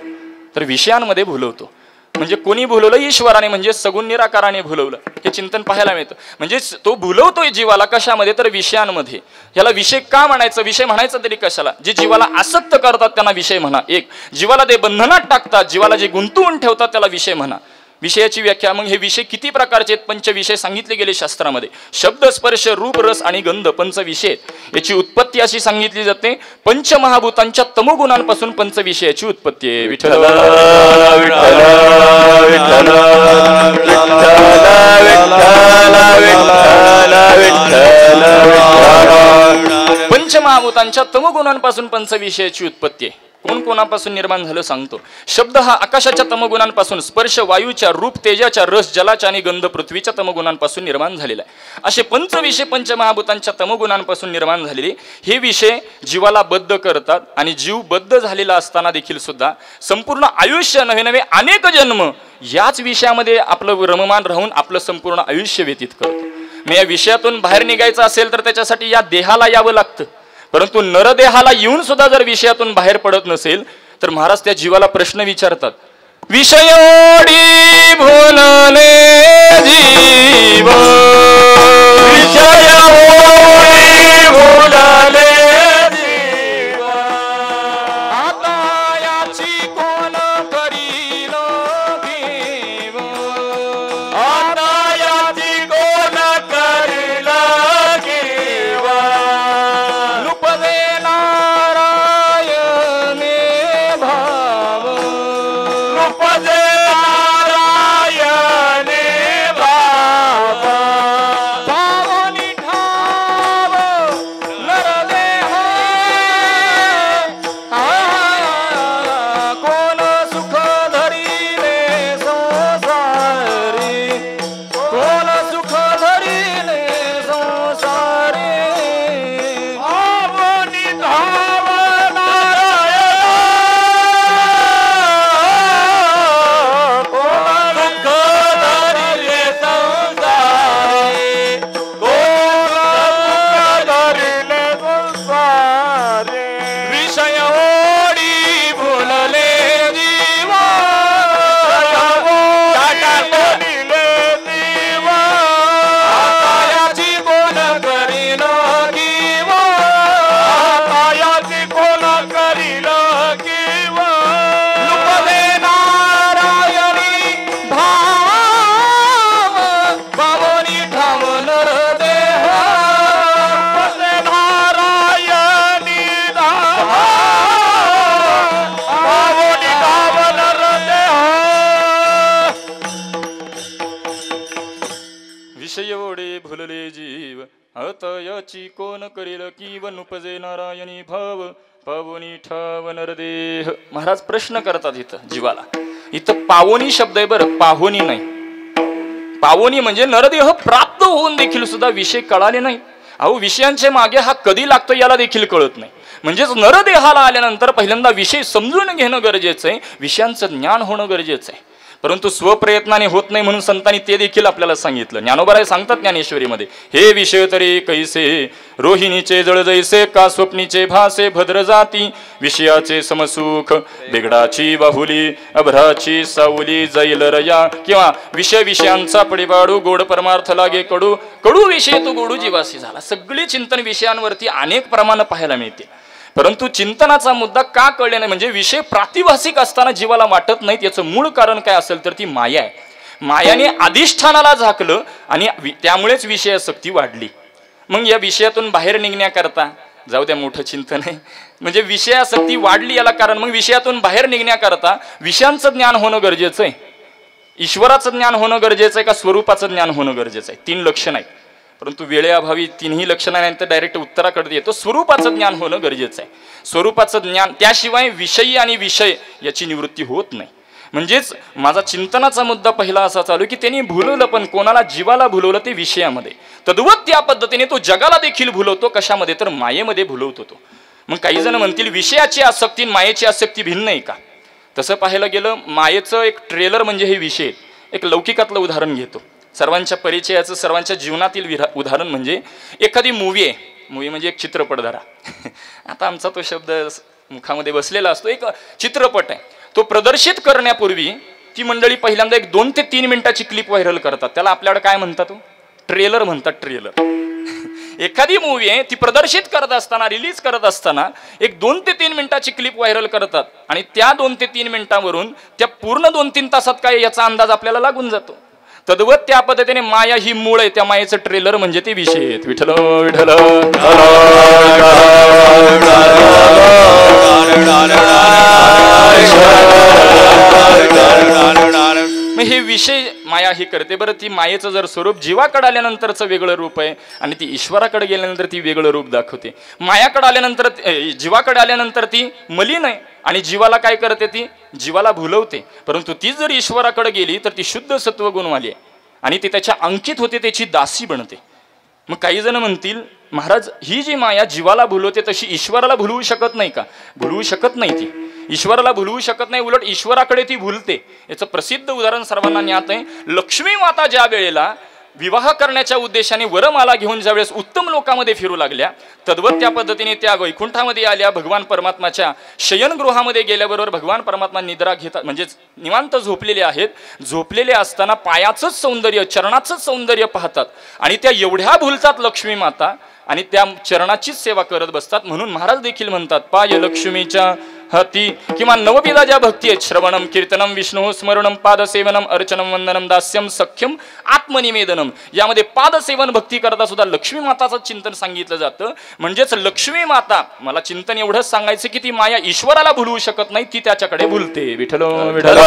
तर विषयांमध्ये भुलवतो. म्हणजे कोणी भुलवलं? ईश्वराने, म्हणजे सगुण निराकाराने भुलवलं. हे चिंतन पाहायला मिळतं. म्हणजे तो भुलवतोय जीवाला कशामध्ये तर विषयांमध्ये. याला विषय का म्हणायचं? विषय म्हणायचं तरी कशाला? जे जीवाला आसक्त करतात त्यांना विषय म्हणा. एक जीवाला ते बंधनात टाकतात, जीवाला जे गुंतवून ठेवतात त्याला विषय म्हणा. विषयाची व्याख्या मग हे विषय किती प्रकारचे आहेत? पंचविषय सांगितले गेले शास्त्रामध्ये. शब्द, स्पर्श, रूप, रस आणि गंध पंचविषय. याची उत्पत्ती अशी सांगितली जाते, पंचमहाभूतांच्या तमोगुणांपासून पंचविषयाची उत्पत्ती आहे. विठ्ठल पंचमहाभूतांच्या तमोगुणांपासून पंचविषयाची उत्पत्ती आहे. कोण कोणापासून निर्माण झालं सांगतो. शब्द हा आकाशाच्या तमगुणांपासून, स्पर्श वायूच्या, रूप तेजाच्या, रस जलाच्या आणि गंध पृथ्वीच्या तमगुणांपासून निर्माण झालेला आहे. असे पंचविषय पंचमहाभूतांच्या तमगुणांपासून निर्माण झालेले हे विषय जीवाला बद्ध करतात आणि जीव बद्ध झालेला असताना देखील सुद्धा संपूर्ण आयुष्य नवे नवे अनेक जन्म याच विषयामध्ये आपलं रममान राहून आपलं संपूर्ण आयुष्य व्यतीत करतो. मग या विषयातून बाहेर निघायचं असेल तर त्याच्यासाठी या देहाला यावं लागतं. परंतु नरदेहाला येऊन सुद्धा जर विषयातून बाहेर पडत नसेल तर महाराज त्या जीवाला प्रश्न विचारतात. विषयोडी भुलले जीव, विषयोडी भुलले जीव, आता याची कोण करील घेव, आता याची कोण करील घेव, लुपदे नारायणे भाव, लुपदे नारायणे भाव, पावनी ठाव नरदेह, कोण सुख धरिले संसारी, कोण सुख धरिले संसारी, पावनी ठाव नारायण, कोण सुख धरिले संसारी, कोण सुख धरिले संसारी, विषय ओढी भुलले जीवा, टाटा बोलिले जीवा, आकायाची कोण करील किवा, आकायाची कोण करील किवा, लुपदे नारायणी भाव, पावनी ठाव नरदेह, लुपदे नारायणी भाव, पावनी ठाव नरदेह. विषय ओढे भुलले जीव, आता याची कोण करील किव, नुपजे नारायणी भाव, पावनी ठाव नरदेह. महाराज प्रश्न करतात इथं जीवाला. इथं पावनी शब्द आहे बरं, पाहोनी नाही. पावनी म्हणजे नरदेह प्राप्त होऊन देखील सुद्धा विषय कळाले नाही. अहो विषयांचे मागे हा कधी लागतो याला देखील कळत नाही. म्हणजेच नरदेहाला आल्यानंतर पहिल्यांदा विषय समजून घेणं गरजेचं आहे, विषयांचं ज्ञान होणं गरजेचं आहे. परंतु स्वप्रयत्नाने होत नाही म्हणून संतांनी ते देखील आपल्याला सांगितलं. ज्ञानोबाराय सांगतात ज्ञानेश्वरीमध्ये, हे विषय तरी कैसे रोहिणीचे जळ जैसे, का स्वप्नीचे भासे भद्र जाती, विषयाचे समसुख बिगडाची बाहुली, अभ्राची सावली जाईल रया, किंवा विषयांचा पडिबाडू, गोड परमार्थ लागे कडू, कडू विषय तो गोडू जीवासी झाला. सगळे चिंतन विषयांवरती अनेक प्रमाण पाहायला मिळते. परंतु चिंतनाचा मुद्दा का कळले नाही, म्हणजे विषय प्रातिभासिक असताना जीवाला वाटत नाहीत. याचं मूळ कारण काय असेल तर ती माया आहे. मायाने अधिष्ठानाला झाकलं आणि त्यामुळेच विषयासक्ती वाढली. मग या विषयातून बाहेर निघण्याकरता, जाऊ द्या मोठं चिंतन आहे, म्हणजे विषयासक्ती वाढली याला कारण, मग विषयातून बाहेर निघण्याकरता विषयांचं ज्ञान होणं गरजेचं आहे, ईश्वराचं ज्ञान होणं गरजेचं आहे का स्वरूपाचं ज्ञान होणं गरजेचं आहे. तीन लक्षण आहेत. परंतु वेळेअभावी तिन्ही लक्षणांनंतर डायरेक्ट उत्तराकडे येतो. स्वरूपाचं ज्ञान होणं गरजेचं आहे. स्वरूपाचं ज्ञान, त्याशिवाय विषयी आणि विषय याची निवृत्ती होत नाही. म्हणजेच माझा चिंतनाचा मुद्दा पहिला असा चालू की त्यांनी भुलवलं, पण कोणाला? जीवाला भुलवलं ते विषयामध्ये. तद्वत त्या पद्धतीने तो जगाला देखील भुलवतो. कशामध्ये? तर मायेमध्ये भुलवतो तो. मग काही जण म्हणतील विषयाची आसक्ती आणि मायेची आसक्ती भिन्न आहे का? तसं पाहायला गेलं मायेचं एक ट्रेलर म्हणजे हे विषय. एक लौकिकातलं उदाहरण घेतो, सर्वांच्या परिचयाचं, सर्वांच्या जीवनातील उदाहरण म्हणजे एखादी मूवी आहे. मूवी म्हणजे एक चित्रपट धरा. आता आमचा तो शब्द मुखामध्ये बसलेला असतो. एक चित्रपट आहे, तो प्रदर्शित करण्यापूर्वी ती मंडळी पहिल्यांदा एक 2 ते 3 मिनिटाची क्लिप व्हायरल करतात. त्याला आपल्याकडे काय म्हणतात? ट्रेलर म्हणतात. ट्रेलर. एखादी मूवी आहे ती प्रदर्शित करत असताना, रिलीज करत असताना एक 2 ते 3 मिनिटाची क्लिप व्हायरल करतात आणि त्या 2 ते 3 मिनिटांवरून त्या पूर्ण 2-3 तासात काय याचा अंदाज आपल्याला लागून जातो. तद्वत त्या पद्धतीने माया ही मूळ आहे, त्या मायेचं ट्रेलर म्हणजे ते विषय आहेत. विठ्ठल विठ्ठल. मग हे विषय माया ही करते. बरं, ती मायेचं जर स्वरूप जीवाकडे आल्यानंतरचं वेगळं रूप आहे आणि ती ईश्वराकडे गेल्यानंतर ती वेगळं रूप दाखवते. मायाकडे आल्यानंतर, जीवाकडे आल्यानंतर ती मलिन आहे आणि जीवाला काय करते? ती जीवाला भुलवते. परंतु ती जर ईश्वराकडे गेली तर ती शुद्ध सत्वगुणवाली आहे आणि ती त्याच्या अंकित होते, त्याची दासी बनते. मग काही जण म्हणतील महाराज ही जी माया जीवाला भुलवते तशी ईश्वराला भुलवू शकत नाही का? भुलवू शकत नाही. ती ईश्वराला भुलवू शकत नाही, उलट ईश्वराकडे ती भुलते. याचं प्रसिद्ध उदाहरण सर्वांना ज्ञात आहे. लक्ष्मी माता ज्या वेळेला विवाह करण्याच्या उद्देशाने वरमाला घेऊन ज्यावेळेस उत्तम लोकांमध्ये फिरू लागल्या, तद्वत त्या पद्धतीने त्या वैकुंठामध्ये आल्या. भगवान परमात्माच्या शयनगृहामध्ये गेल्याबरोबर भगवान परमात्मा निद्रा घेतात, म्हणजेच निवांत झोपलेले आहेत. झोपलेले असताना पायाचंच सौंदर्य, चरणाचंच सौंदर्य पाहतात आणि त्या एवढ्या भुलतात लक्ष्मी माता आणि त्या चरणाचीच सेवा करत बसतात. म्हणून महाराज देखील म्हणतात पाय लक्ष्मीच्या हाती. किंवा नवविधा ज्या भक्ती आहेत, श्रवणम कीर्तनम विष्णू स्मरणम पादसेवनम अर्चनम वंदनम दास्यम सख्यम आत्मनिवेदनम, यामध्ये पादसेवन भक्ती करता सुद्धा लक्ष्मी माताचं चिंतन सांगितलं जातं. म्हणजेच लक्ष्मी माता, मला चिंतन एवढंच सांगायचं की ती माया ईश्वराला भुलवू शकत नाही, ती त्याच्याकडे भुलते. विठ्ठल विठ्ठल.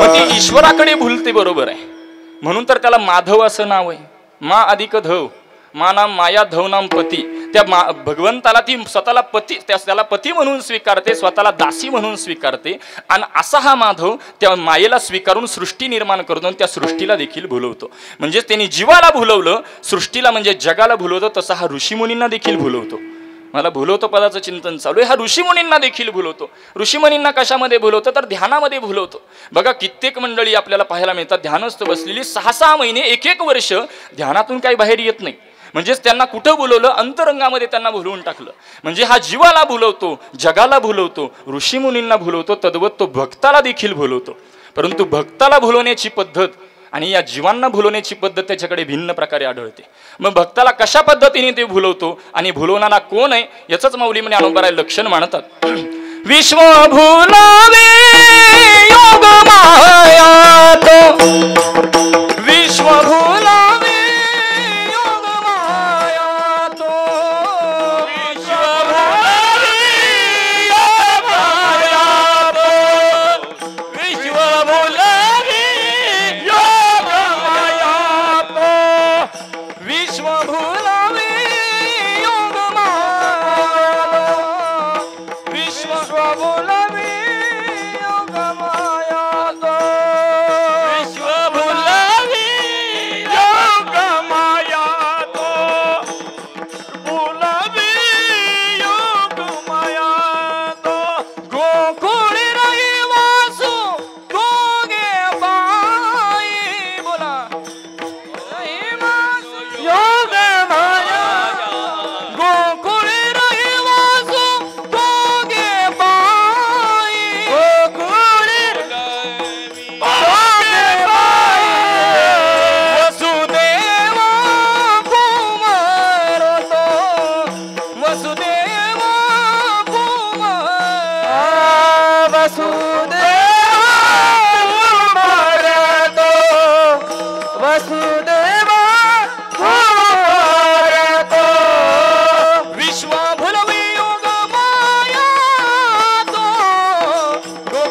ती ईश्वराकडे भुलते, बरोबर आहे. म्हणून तर त्याला माधव असं नाव आहे. मा अधिक धव, मा नाम माया धव नाम पती. त्या भगवंताला ती स्वतःला पती, त्याला पती म्हणून स्वीकारते, स्वतःला दासी म्हणून स्वीकारते. आणि असा हा माधव त्या मायेला स्वीकारून सृष्टी निर्माण करतो, त्या सृष्टीला देखील भुलवतो. म्हणजे त्यांनी जीवाला भुलवलं, सृष्टीला म्हणजे जगाला भुलवतो. तसा हा ऋषीमुनींना देखील भुलवतो. मला भुलवतो पदाचं चिंतन चालू आहे. हा ऋषीमुनींना देखील भुलवतो. ऋषीमुनींना कशामध्ये भुलवतो? तर ध्यानामध्ये भुलवतो. बघा, कित्येक मंडळी आपल्याला पाहायला मिळतात ध्यानस्थ बसलेली 6-6 महिने, 1-1 वर्ष ध्यानातून काही बाहेर येत नाही. म्हणजेच त्यांना कुठं भुलवलं? अंतरंगामध्ये त्यांना भुलवून टाकलं. म्हणजे हा जीवाला भुलवतो, जगाला भुलवतो, ऋषीमुनींना भुलवतो. तद्वत तो भक्ताला देखील भुलवतो. परंतु भक्ताला भुलवण्याची पद्धत आणि या जीवांना भुलवण्याची पद्धत त्याच्याकडे भिन्न प्रकारे आढळते. मग भक्ताला कशा पद्धतीने ते भुलवतो आणि भुलवणारा कोण आहे याचंच माऊली म्हणे अनोबराय लक्षण मानतात. विश्व भुलावे योग माया तो, विश्व भुलावे योग माया तो, विश्व भुलावे योग माया तो, विश्व भुलावे योग माया तो, विश्व भुलावे योग माया तो, विश्व भुलावे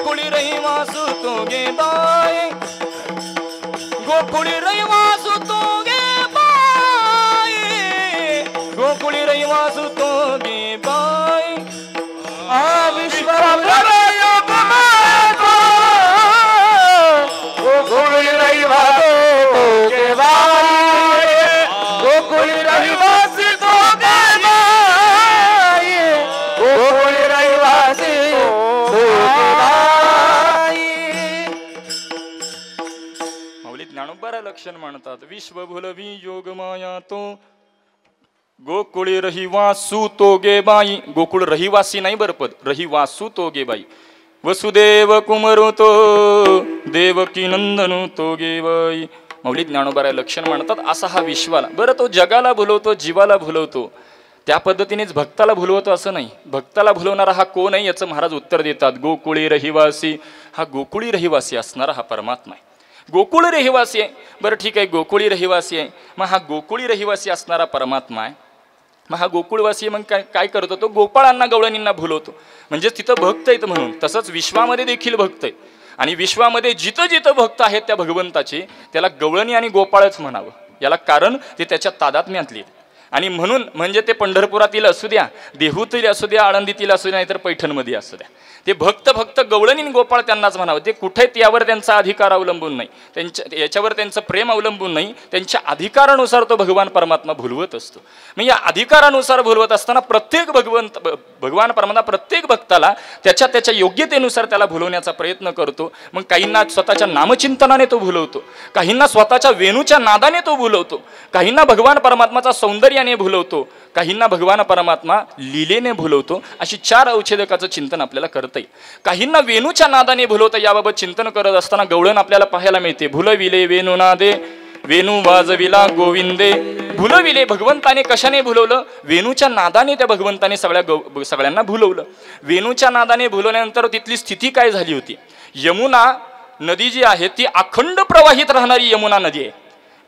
गोकुळी रहिवासू तो गे बाई, गोकुळी रहिवासू तो गे बाई, गोकुळी रहिवासू तो गे बाई.
गोकुळी रहिवासू तो गे बाई, गोकुळी रहिवासी तो गे बाई, गोकुळी रहिवासी तो गे बाई.
माऊली ज्ञानोबारा लक्षण म्हणतात, विश्व भुलवी योग माया तो गोकुळी रहिवासू तो गे बाई. गोकुळ रहिवासी नाही बरपद, रहिवासू तो गे बाई. वसुदेव कुमरो तो देवकी नंदनू तो गे बाई. माऊली ज्ञानोबारा लक्षण म्हणतात, असा हा विश्वाला, बरं तो जगाला भुलवतो, जीवाला भुलवतो, त्या पद्धतीनेच भक्ताला भुलवतो असं नाही. भक्ताला भुलवणारा हा कोण आहे याचं महाराज उत्तर देतात, गोकुळी रहिवासी. हा गोकुळी रहिवासी असणारा हा परमात्मा आहे. गोकुळ रहिवासी आहे, बरं ठीक आहे, गोकुळी रहिवासी आहे, मग हा गोकुळी रहिवासी असणारा परमात्मा आहे. मग हा गोकुळवासी मग काय करतो, तो गोपाळांना गवळणींना भुलवतो, म्हणजेच तिथं भक्त आहेत म्हणून. तसंच विश्वामध्ये देखील भक्त आहेत, आणि विश्वामध्ये जिथं जिथं भक्त आहेत त्या भगवंताचे, त्याला गवळणी आणि गोपाळच म्हणावं. याला कारण ते त्याच्या तादात्म्यातले. आणि म्हणून म्हणजे ते पंढरपुरातील असू द्या, देहूतील असू द्या, आळंदीतील असू द्या, नाहीतर पैठणमध्ये असू द्या, ते भक्त फक्त गवळणी आणि गोपाळ त्यांनाच म्हणावं. ते कुठेच यावर त्यांचा अधिकार अवलंबून नाही, याच्यावर त्यांचं प्रेम अवलंबून नाही, त्यांच्या अधिकारानुसार तो भगवान परमात्मा भुलवत असतो. मग या अधिकारानुसार भुलवत असताना प्रत्येक भगवान परमात्मा प्रत्येक भक्ताला त्याच्या त्याच्या योग्यतेनुसार त्याला भुलवण्याचा प्रयत्न करतो. मग काहींना स्वतःच्या नामचिंतनाने तो भुलवतो, काहींना स्वतःच्या वेणूच्या नादाने तो भुलवतो, काहींना भगवान परमात्माचा सौंदर्याने भुलवतो, काहींना भगवान परमात्मा लीलेने भुलवतो. अशी 4 अवच्छेदकाचं चिंतन आपल्याला करता येईल. काहींना वेणूच्या नादाने भुलवतं, याबाबत चिंतन करत असताना गवळण आपल्याला पाहायला मिळते. भुलविले वेणुनादे वेणू वाजविला गोविंदे. भुलविले, भगवंताने कशाने भुलवलं? वेणूच्या नादाने त्या भगवंताने सगळ्यांना भुलवलं. वेणूच्या नादाने भुलवल्यानंतर तिथली स्थिती काय झाली होती? यमुना नदी जी आहे ती अखंड प्रवाहित राहणारी यमुना नदी आहे,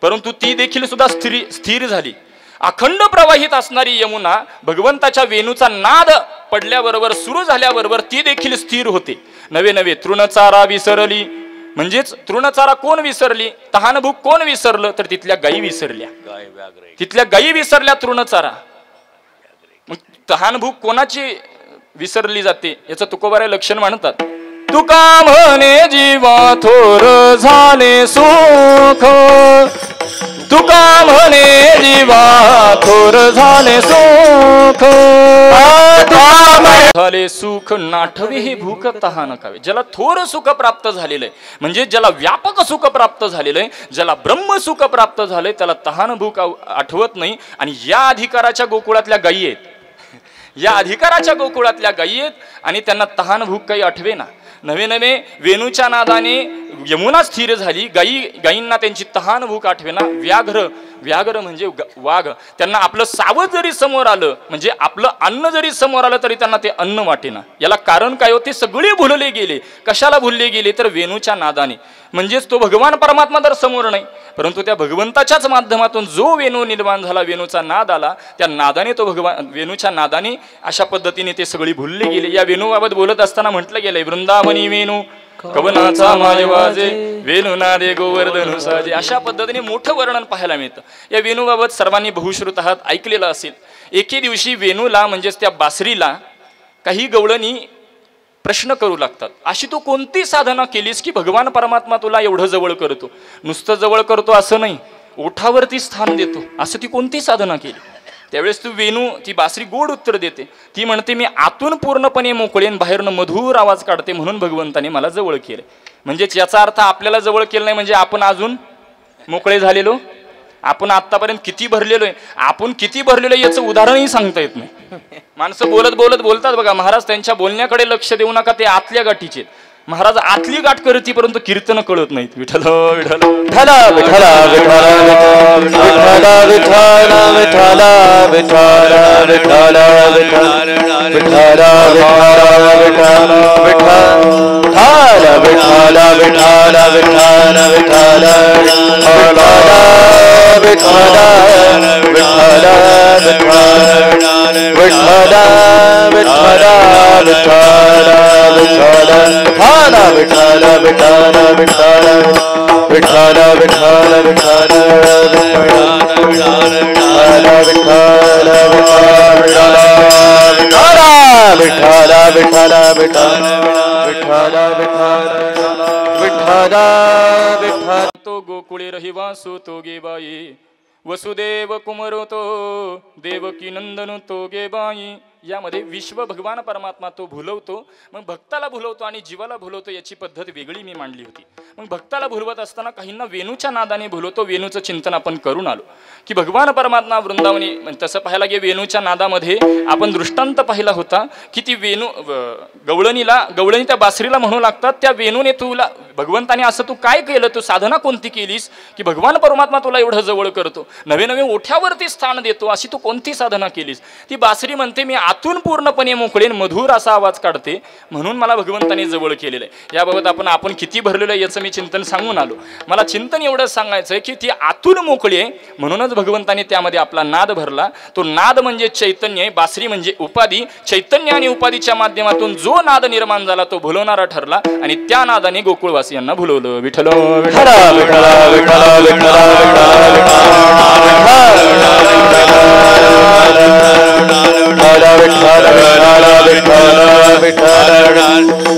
परंतु ती देखील सुद्धा स्थिर झाली. अखंड प्रवाहित असणारी यमुना भगवंताच्या वेणूचा नाद पडल्याबरोबर, सुरू झाल्याबरोबर ती देखील स्थिर होते. नवे नवे तृणचारा विसरली, म्हणजेच तृणचारा कोण विसरली? तहानभूक कोण विसरलं? तर तिथल्या गायी विसरल्या. तिथल्या गायी विसरल्या तृणचारा. मग तहानभूक कोणाची विसरली जाते याचं तुकोबारे लक्षण म्हणतात. तुका म्हणे जीवा थोर झाले सुख, तुका म्हणे जीवा थोर झाले सुख, झाले सुख नाठवे हे भूक तहा नकावे. ज्याला थोर सुख प्राप्त झालेलं आहे, म्हणजे ज्याला व्यापक सुख प्राप्त झालेलं आहे, ज्याला ब्रह्म सुख प्राप्त झालंय, त्याला तहान भूक आठवत नाही. आणि या अधिकाराच्या गोकुळातल्या गायी आहेत, या अधिकाराच्या गोकुळातल्या गायी आहेत, आणि त्यांना तहान भूक काही आठवे ना. नवे नवे वेणूच्या नादाने यमुना स्थिर झाली, गायींना त्यांची तहान भूक आठवेना. व्याघ्र म्हणजे वाघ, त्यांना आपलं सावध जरी समोर आलं, म्हणजे आपलं अन्न जरी समोर आलं तरी त्यांना ते अन्न वाटेना. याला कारण काय होते? सगळे भुलले गेले. कशाला भुलले गेले? तर वेणूच्या नादाने. म्हणजेच तो भगवान परमात्मा तर समोर नाही, परंतु त्या भगवंताच्याच माध्यमातून जो वेणू निर्माण झाला, वेणूचा नाद आला, त्या नादाने तो वेणूच्या नादाने अशा पद्धतीने ते सगळी भुलले गेले. या वेणूबाबत बोलत असताना म्हटलं गेलंय, वृंदावनी वेणू कवनाचा माय वाजे, वेणू नादे गोवर्धन साजे. अशा पद्धतीने मोठं वर्णन पाहायला मिळतं. या वेणूबाबत सर्वांनी बहुश्रुत आहात, ऐकलेलं असेल. एके दिवशी वेणूला म्हणजेच त्या बासरीला काही गवळणी प्रश्न करू लागतात, अशी तू कोणती साधना केलीस की भगवान परमात्मा तुला एवढं जवळ करतो? नुसतं जवळ करतो असं नाही, ओठावरती स्थान देतो, असं ती कोणती साधना केली? त्यावेळेस तू वेणू, ती बासरी गोड उत्तर देते. ती म्हणते, मी आतून पूर्णपणे मोकळेन, बाहेरनं मधुर आवाज काढते, म्हणून भगवंताने मला जवळ केलं. म्हणजेच याचा अर्थ आपल्याला जवळ केलं नाही म्हणजे आपण अजून मोकळे झालेलो, आपण आतापर्यंत किती भरलेलो आहे, आपण किती भरलेलो आहे याचं उदाहरणही सांगता येत नाही. माणसं बोलतात बघा, महाराज त्यांच्या बोलण्याकडे लक्ष देऊ नका, ते आतल्या गाठीचे. महाराज आतली गाठ करती परंतु कीर्तन कळत नाहीत. विठ्ठल विठ्ठल
विठ्ठल विठ्ठल विठ्ठल विठ्ठल विठ्ठल विठ्ठल विठ्ठल विठ्ठल विठ्ठल विठ्ठल विठ्ठल विठ्ठल विठ्ठल विठ्ठल विठ्ठल विठ्ठल विठ्ठल
तो गोकुळे रहिवासू तो गे बाई वसुदेव कुमरो तो देवकी नंदन तो गे बाई. यामध्ये विश्व भगवान परमात्मा तो भुलवतो, मग भक्ताला भुलवतो आणि जीवाला भुलवतो. याची पद्धत वेगळी मी मांडली होती. मग भक्ताला भुलवत असताना काहींना वेणूच्या नादाने भुलवतो. वेणूचं चिंतन आपण करून आलो की भगवान परमात्मा वृंदावनी. तसं पाहायला गे वेणूच्या नादामध्ये आपण दृष्टांत पाहिला होता की ती वेणू गवळणी त्या बासरीला म्हणू लागतात, त्या वेणूने तुला भगवंताने असं तू काय केलं, तू साधना कोणती केलीस की भगवान परमात्मा तुला एवढं जवळ करतो, नवे नवे ओठ्यावरती स्थान देतो, अशी तू कोणती साधना केलीस. ती बासरी म्हणते मी आतून पूर्णपणे मोकळेन मधुर असा आवाज काढते, म्हणून मला भगवंताने जवळ केलेलं आहे. याबाबत आपण किती भरलेलं आहे याचं मी चिंतन सांगून आलो. मला चिंतन एवढंच सांगायचं आहे की ती आतून मोकळी आहे, म्हणूनच भगवंताने त्यामध्ये आपला नाद भरला. तो नाद म्हणजे चैतन्य आहे, बासरी म्हणजे उपाधी. चैतन्य आणि उपाधीच्या माध्यमातून जो नाद निर्माण झाला तो भुलवणारा ठरला आणि त्या नादाने गोकुळवासियांना भुलवलं. विठ्ठल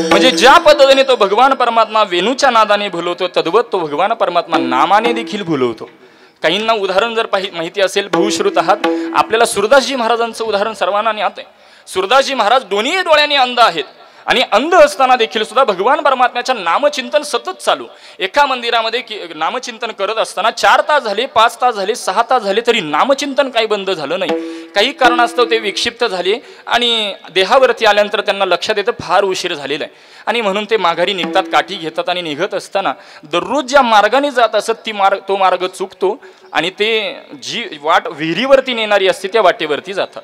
म्हणजे ज्या पद्धतीने तो भगवान परमात्मा वेणूच्या नादाने भुलवतो, तद्वत तो भगवान परमात्मा नामाने देखील भुलवतो. काहींना उदाहरण जर माहिती असेल, बहुश्रुत आहात, आपल्याला सुरदासजी महाराजांचं उदाहरण सर्वांना ज्ञात आहे. सुरदासजी महाराज दोन्ही डोळ्यांनी अंध आहेत आणि अंध असताना देखील सुद्धा भगवान परमात्म्याच्या नामचिंतन सतत चालू. एका मंदिरामध्ये नामचिंतन करत असताना 4 तास झाले, 5 तास झाले, 6 तास झाले, तरी नामचिंतन काही बंद झालं नाही. काही कारणास्तव ते विक्षिप्त झाले आणि देहावरती आल्यानंतर त्यांना लक्षात येतं फार उशीर झालेला आहे आणि म्हणून ते माघारी निघतात, काठी घेतात आणि निघत असताना दररोज ज्या मार्गाने जात असत तो मार्ग चुकतो आणि ते जी वाट विहिरीवरती नेणारी असते त्या वाटेवरती जातात.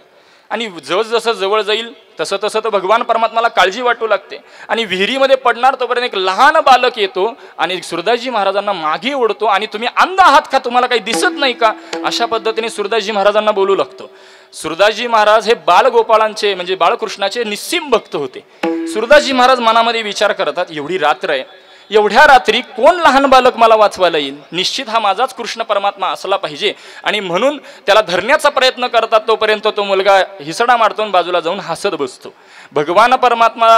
आणि जसं जवळ जाईल तसं तसं तर भगवान परमात्माला काळजी वाटू लागते आणि विहिरीमध्ये पडणार तोपर्यंत एक लहान बालक येतो आणि सुरदासजी महाराजांना मागे ओढतो आणि तुम्ही अंध आहात का, तुम्हाला काही दिसत नाही का, अशा पद्धतीने सुरदासजी महाराजांना बोलू लागतो. सुरदासजी महाराज हे बालगोपाळांचे म्हणजे बाळकृष्णाचे निस्सीम भक्त होते. सुरदासजी महाराज मनामध्ये विचार करतात, एवढी रात्र आहे, एवढ्या रात्री कोण लहान बालक मला वाचवायला येईल, निश्चित हा माझाच कृष्ण परमात्मा असला पाहिजे. आणि म्हणून त्याला धरण्याचा प्रयत्न करतात. तोपर्यंत तो मुलगा हिसडा मारतो आणि बाजूला जाऊन हसत बसतो. भगवान परमात्मा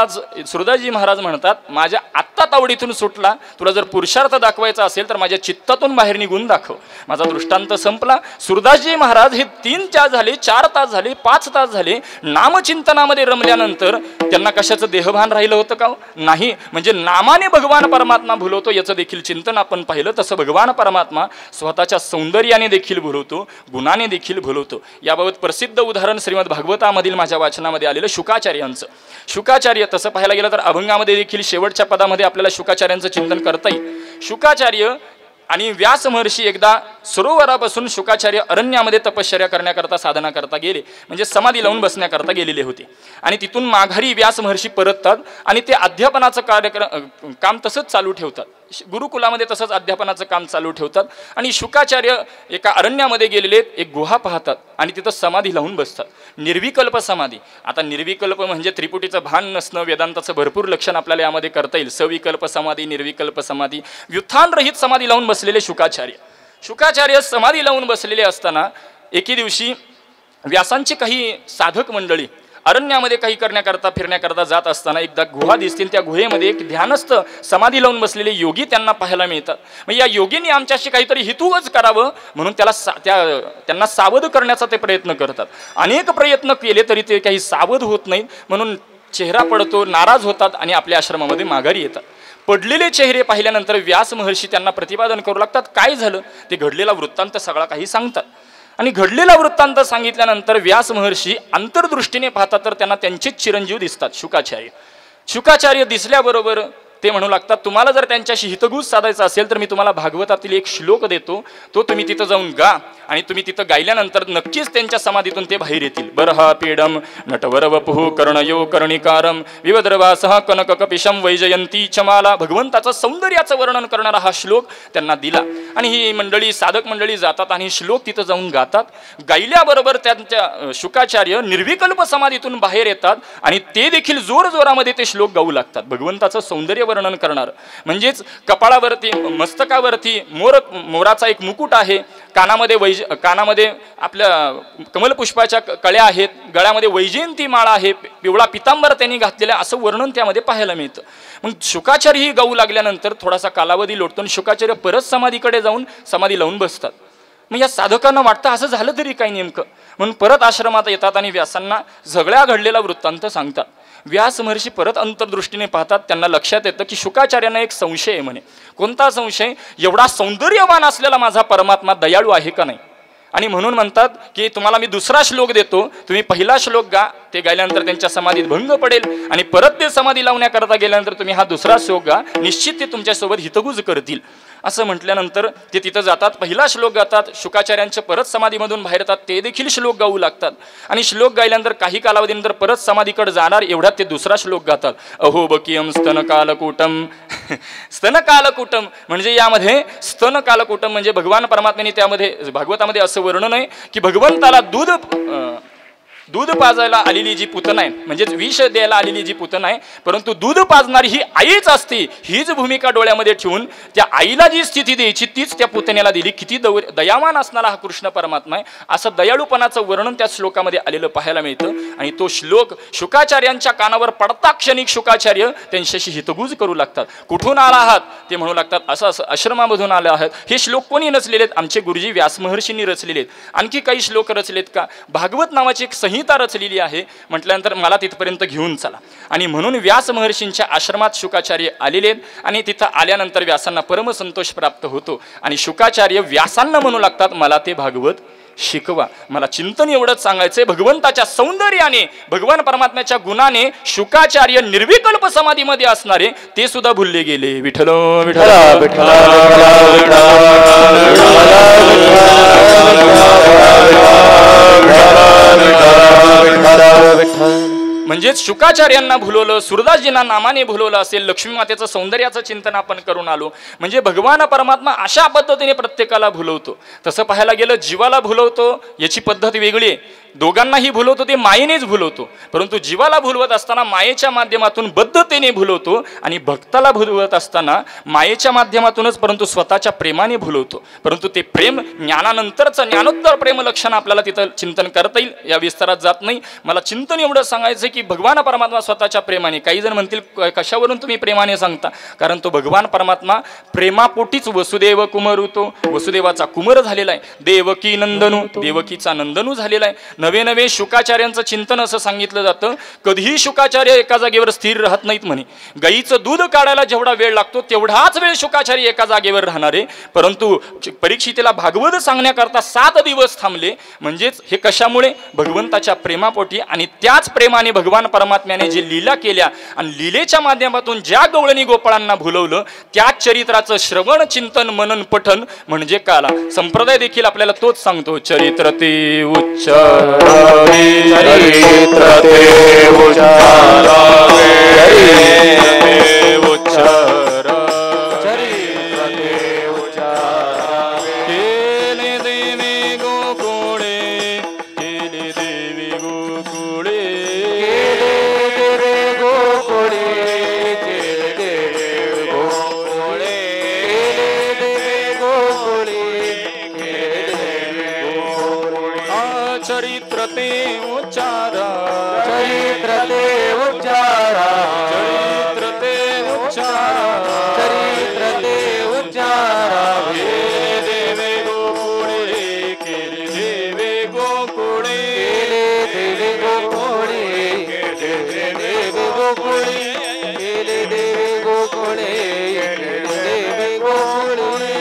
सुरदासजी महाराज म्हणतात, माझ्या आत्ता तावडीतून सुटला, तुला जर पुरुषार्थ दाखवायचा असेल तर माझ्या चित्तातून बाहेर निघून दाखव. माझा दृष्टांत संपला. सुरदासजी महाराज हे 3 तास झाले, 4 तास झाले, 5 तास झाले नामचिंतनामध्ये रमल्यानंतर त्यांना कशाचं देहभान राहिलं होतं का? नाही. म्हणजे नामाने भगवान परमात्मा भुलवतो याचं देखील चिंतन आपण पाहिलं. तसं भगवान परमात्मा स्वतःच्या सौंदर्याने देखील भुलवतो, गुणाने देखील भुलवतो. याबाबत प्रसिद्ध उदाहरण श्रीमद भागवतामधील माझ्या वाचनामध्ये आलेलं शुकाचार्यांचं. शुकाचार्य तसं पाहायला गेलं तर अभंगामध्ये देखील शेवटच्या पदामध्ये आपल्याला शुकाचार्यांचं चिंतन करता येईल. शुकाचार्य आणि व्यास महर्षी एकदा सरोवरापासून शुकाचार्य अरण्यामध्ये तपश्चर्या करण्याकरता साधना करता गेले, म्हणजे समाधी लावून बसण्याकरता गेलेले होते. आणि तिथून माघारी व्यास महर्षी परततात आणि ते अध्यापनाचं काम तसंच चालू ठेवतात. गुरुकुलामध्ये तसंच अध्यापनाचं काम चालू ठेवतात. आणि शुकाचार्य एका अरण्यामध्ये गेलेले एक गुहा पाहतात आणि तिथं समाधी लावून बसतात. निर्विकल्प समाधी. आता निर्विकल्प म्हणजे त्रिपुटीचं भान नसणं, वेदांताचं भरपूर लक्षण आपल्याला यामध्ये करता येईल. सविकल्प समाधी, निर्विकल्प समाधी, व्युत्थानरहित समाधी लावून बसलेले शुकाचार्य समाधी लावून बसलेले असताना एके दिवशी व्यासांची काही साधक मंडळी अरण्यामध्ये काही फिरण्याकरता जात असताना एकदा गुहा दिसतील. त्या गुहेमध्ये एक ध्यानस्थ समाधी लावून बसलेले योगी त्यांना पाहायला मिळतात. मग या योगींनी आमच्याशी काहीतरी हितूच करावं म्हणून त्यांना सावध करण्याचा ते प्रयत्न करतात. अनेक प्रयत्न केले तरी ते काही सावध होत नाहीत. म्हणून चेहरा पडतो, नाराज होतात आणि आपल्या आश्रमामध्ये माघारी येतात. पडलेले चेहरे पाहिल्यानंतर व्यास महर्षी त्यांना प्रतिपादन करू लागतात. काय झालं ते घडलेला वृत्तांत सगळा काही सांगतात. आणि घडलेला वृत्तांत सांगितल्यानंतर व्यास महर्षी अंतर्दृष्टीने पाहतात तर त्यांना त्यांचेच चिरंजीव दिसतात, शुकाचार्य दिसल्याबरोबर ते म्हणू लागतात, तुम्हाला जर त्यांच्याशी हितगुज साधायचा असेल तर मी तुम्हाला भागवतातील एक श्लोक देतो, तो तुम्ही तिथं जाऊन गा आणि तुम्ही तिथं गायल्यानंतर नक्कीच त्यांच्या समाधीतून ते बाहेर येतील. बरहा पीडम नटवर वपुः कर्णयो कर्णिकारम विवद्रवासः कनक कपिशम वैजयंती चमाला. भगवंताचं सौंदर्याचं वर्णन करणारा हा श्लोक त्यांना दिला आणि ही मंडळी, साधक मंडळी जातात आणि श्लोक तिथं जाऊन गातात. गायल्याबरोबर त्यांच्या शुकाचार्य निर्विकल्प समाधीतून बाहेर येतात आणि ते देखील जोरामध्ये ते श्लोक गाऊ लागतात. भगवंताचं सौंदर्य वर्णन करणार म्हणजेच कपाळावरती, मस्तकावरती मोराचा एक मुकुट आहे, कानामध्ये आपल्या कमलपुष्पाच्या कळ्या आहेत, गळ्यामध्ये वैजयंती माळा आहे, पिवळा पितांबर त्यांनी घातलेला, असं वर्णन त्यामध्ये पाहायला मिळतं. मग शुकाचार्य ही गाऊ लागल्यानंतर थोडासा कालावधी लोटतो आणि शुकाचार्य परत समाधीकडे जाऊन समाधी लावून बसतात. मग या साधकांना वाटतं असं झालं तरी काय नेमकं, म्हणून परत आश्रमात येतात आणि व्यासांना सगळ्या घडलेला वृत्तांत सांगतात. व्यास महर्षी परत अंतर्दृष्टीने पाहतात, त्यांना लक्षात येतं की शुकाचार्यांना एक संशय आहे म्हणे. कोणता संशय? एवढा सौंदर्यवान असलेला माझा परमात्मा दयाळू आहे का नाही? आणि म्हणून म्हणतात की तुम्हाला मी दुसरा श्लोक देतो, तुम्ही पहिला श्लोक गा. ते गायल्यानंतर त्यांच्या समाधीत भंग पडेल आणि परत ते समाधी लावण्याकरता गेल्यानंतर तुम्ही हा दुसरा श्लोक गा, निश्चित ते तुमच्यासोबत हितगुज करतील. असं म्हटल्यानंतर ते तिथं जातात, पहिला श्लोक गातात. शुकाचार्यांच्या परत समाधीमधून बाहेर येतात, ते देखील श्लोक गाऊ लागतात आणि श्लोक गायल्यानंतर काही कालावधीनंतर परत समाधीकडे जाणार एवढ्यात ते दुसरा श्लोक गातात. अहो बकियम स्तनकालकूटम. स्तनकालकूटम म्हणजे यामध्ये स्तनकालकूटम म्हणजे भगवान परमात्म्याने त्यामध्ये भागवतामध्ये असं वर्णन आहे की भगवंताला दूध पाजायला आलेली जी पुतना आहे, म्हणजेच विष द्यायला आलेली जी पुतना आहे, परंतु दूध पाजणारी ही आईच असते. हीच भूमिका डोळ्यामध्ये ठेवून त्या आईला जी स्थिती द्यायची तीच त्या पुतण्याला दिली. किती दयावान असणारा हा कृष्ण परमात्मा आहे, असं दयाळूपणाचं वर्णन त्या श्लोकामध्ये आलेलं पाहायला मिळतं. आणि तो श्लोक शुकाचार्यांच्या कानावर पडता क्षणिक शुकाचार्य त्यांच्याशी हितगुज करू लागतात. कुठून आला आहात? ते म्हणू लागतात असं आश्रमामधून आले आहात. हे श्लोक कोणी रचलेले आहेत? आमचे गुरुजी व्यास महर्षींनी रचलेले आहेत. आणखी काही श्लोक रचलेत का? भागवत नावाची एक संहिता रचलेली आहे. म्हटल्यानंतर मला तिथपर्यंत घेऊन चला. आणि म्हणून व्यास महर्षींच्या आश्रमात शुकाचार्य आलेले आहेत आणि तिथं आल्यानंतर व्यासांना परमसंतोष प्राप्त होतो आणि शुकाचार्य व्यासांना म्हणू लागतात मला ते भागवत शिकवा. मला चिंतन एवढंच सांगायचंय, भगवंताच्या सौंदर्याने, भगवान परमात्म्याच्या गुणाने शुकाचार्य निर्विकल्प समाधीमध्ये असणारे ते सुद्धा भुलले गेले. विठ्ठल विठ्ठल विठ्ठल. म्हणजेच शुकाचार्यांना भुलवलं, सुरदासजींना नामाने भुलवलं असेल. लक्ष्मी मातेचं सौंदर्याचं चिंतन आपण करून आलो. म्हणजे भगवान परमात्मा अशा पद्धतीने प्रत्येकाला भुलवतो. तसं पाहायला गेलं जीवाला भुलवतो याची पद्धत वेगळी आहे. दोघांनाही भुलवतो, ते मायेनेच भुलवतो. परंतु जीवाला भुलवत असताना मायेच्या माध्यमातून बद्धतेने भुलवतो आणि भक्ताला भुलवत असताना मायेच्या माध्यमातूनच परंतु स्वतःच्या प्रेमाने भुलवतो. परंतु ते प्रेम ज्ञानानंतरचं ज्ञानोत्तर प्रेम लक्षण आपल्याला तिथं चिंतन करता येईल, या विस्तारात जात नाही. मला चिंतन एवढं सांगायचं की भगवान परमात्मा स्वतःच्या प्रेमाने, काही जण म्हणतील कशावरून तुम्ही प्रेमाने सांगता? कारण तो भगवान परमात्मा प्रेमापोटीच वसुदेव कुमरुतो, वसुदेवाचा कुमर झालेला आहे. देवकी नंदनू, देवकीचा नंदनू झालेला आहे. नवे शुकाचार्यांचं चिंतन असं सांगितलं जातं, कधीही शुकाचार्य एका जागेवर स्थिर राहत नाहीत म्हणे. गाईचं दूध काढायला जेवढा वेळ लागतो तेवढाच वेळ शुकाचार्य एका जागेवर राहणारे. परंतु परीक्षितेला भागवत सांगण्याकरता 7 दिवस थांबले. म्हणजेच हे कशामुळे? भगवंताच्या प्रेमापोटी. आणि त्याच प्रेमाने भगवान परमात्म्याने जे लीला केल्या आणि लीलेच्या माध्यमातून ज्या गवळणी गोपाळांना भुलवलं, त्याच चरित्राचं श्रवण, चिंतन, मनन, पठन म्हणजे काला. संप्रदाय देखील आपल्याला तोच सांगतो, चरित्र ते उच्चारावे, चरित्र ते उच्चारावे, चरित्र उच्चारावे, चरित्र ते उच्चारावे. केले देवी गोकुळे, केले देवी गोकुळे, केले देवी गोकुळे, केले देवी गोकुळे, केले देवी गोकुळे, केले देवी गोकुळे. चरित्र ते उच्चारा, चरित्र ते उच्चारा, चरित्र ते उच्चारा, चरित्र ते उच्चारा. केले देवे गोकुळे, केले देवे गोकुळे, केले देवे गोकुळे, केले देवे गोकुळे, केले देवे गोकुळे, केले देवे गोकुळे.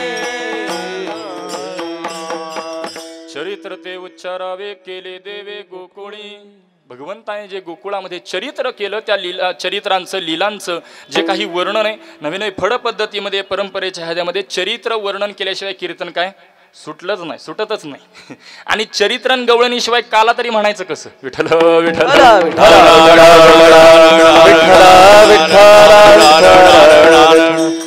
चरित्र ते उच्चारावे, केले देवे गोकुळी, भगवंताने जे गोकुळामध्ये चरित्र केलं त्या चरित्रांचं लीलांचं जे काही वर्णन आहे, नवीन फड पद्धतीमध्ये परंपरेच्या ह्याच्यामध्ये चरित्र वर्णन केल्याशिवाय कीर्तन काय सुटलंच नाही, सुटतच नाही. आणि चरित्रन गवळणीशिवाय काला तरी म्हणायचं कसं? विठ्ठल विठ्ठल.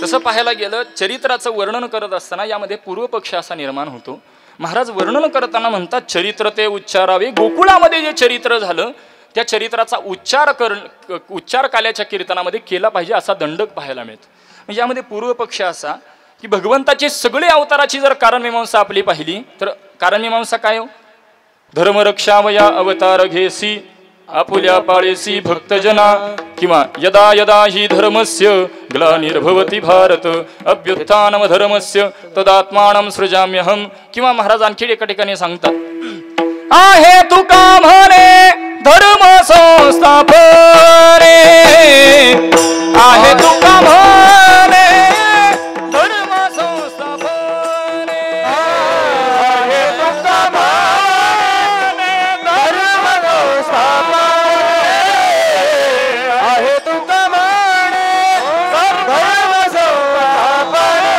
तसं पाहायला गेलं चरित्राचं वर्णन करत असताना यामध्ये पूर्वपक्ष असा निर्माण होतो. महाराज वर्णन करताना म्हणतात चरित्र ते उच्चारावे. गोकुळामध्ये जे चरित्र झालं त्या चरित्राचा उच्चार काल्याच्या कीर्तनामध्ये केला पाहिजे असा दंडक पाहायला मिळतो. म्हणजे यामध्ये पूर्वपक्ष असा की भगवंताचे सगळे अवताराची जर कारणमीमांसा आपली पाहिली तर कारणमीमांसा काय हो? धर्मरक्षावया अवतार घेसी आपुल्या पाळेसी भक्तजना किंवा यदा यदा हि धर्मस्य ग्लानिर्भवति भारत अभ्युत्थानम धर्मस्य तदात्मानं सृजाम्यहम. किंवा महाराज आणखी एका ठिकाणी सांगतात आहे तुका म्हणे धर्म संस्थापने आहे तुका म्हणे धर्म संस्थापने आहे तुका म्हणे धर्म संस्थापने आहे तुका म्हणे धर्म संस्थापने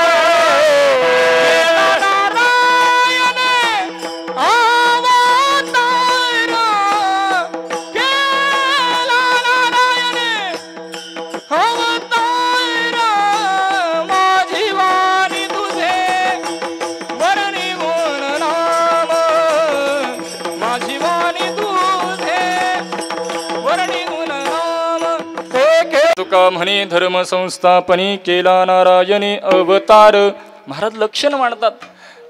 तुका म्हणे धर्म संस्थापनी केला नारायणे अवतार. महाराज लक्षण मांडतात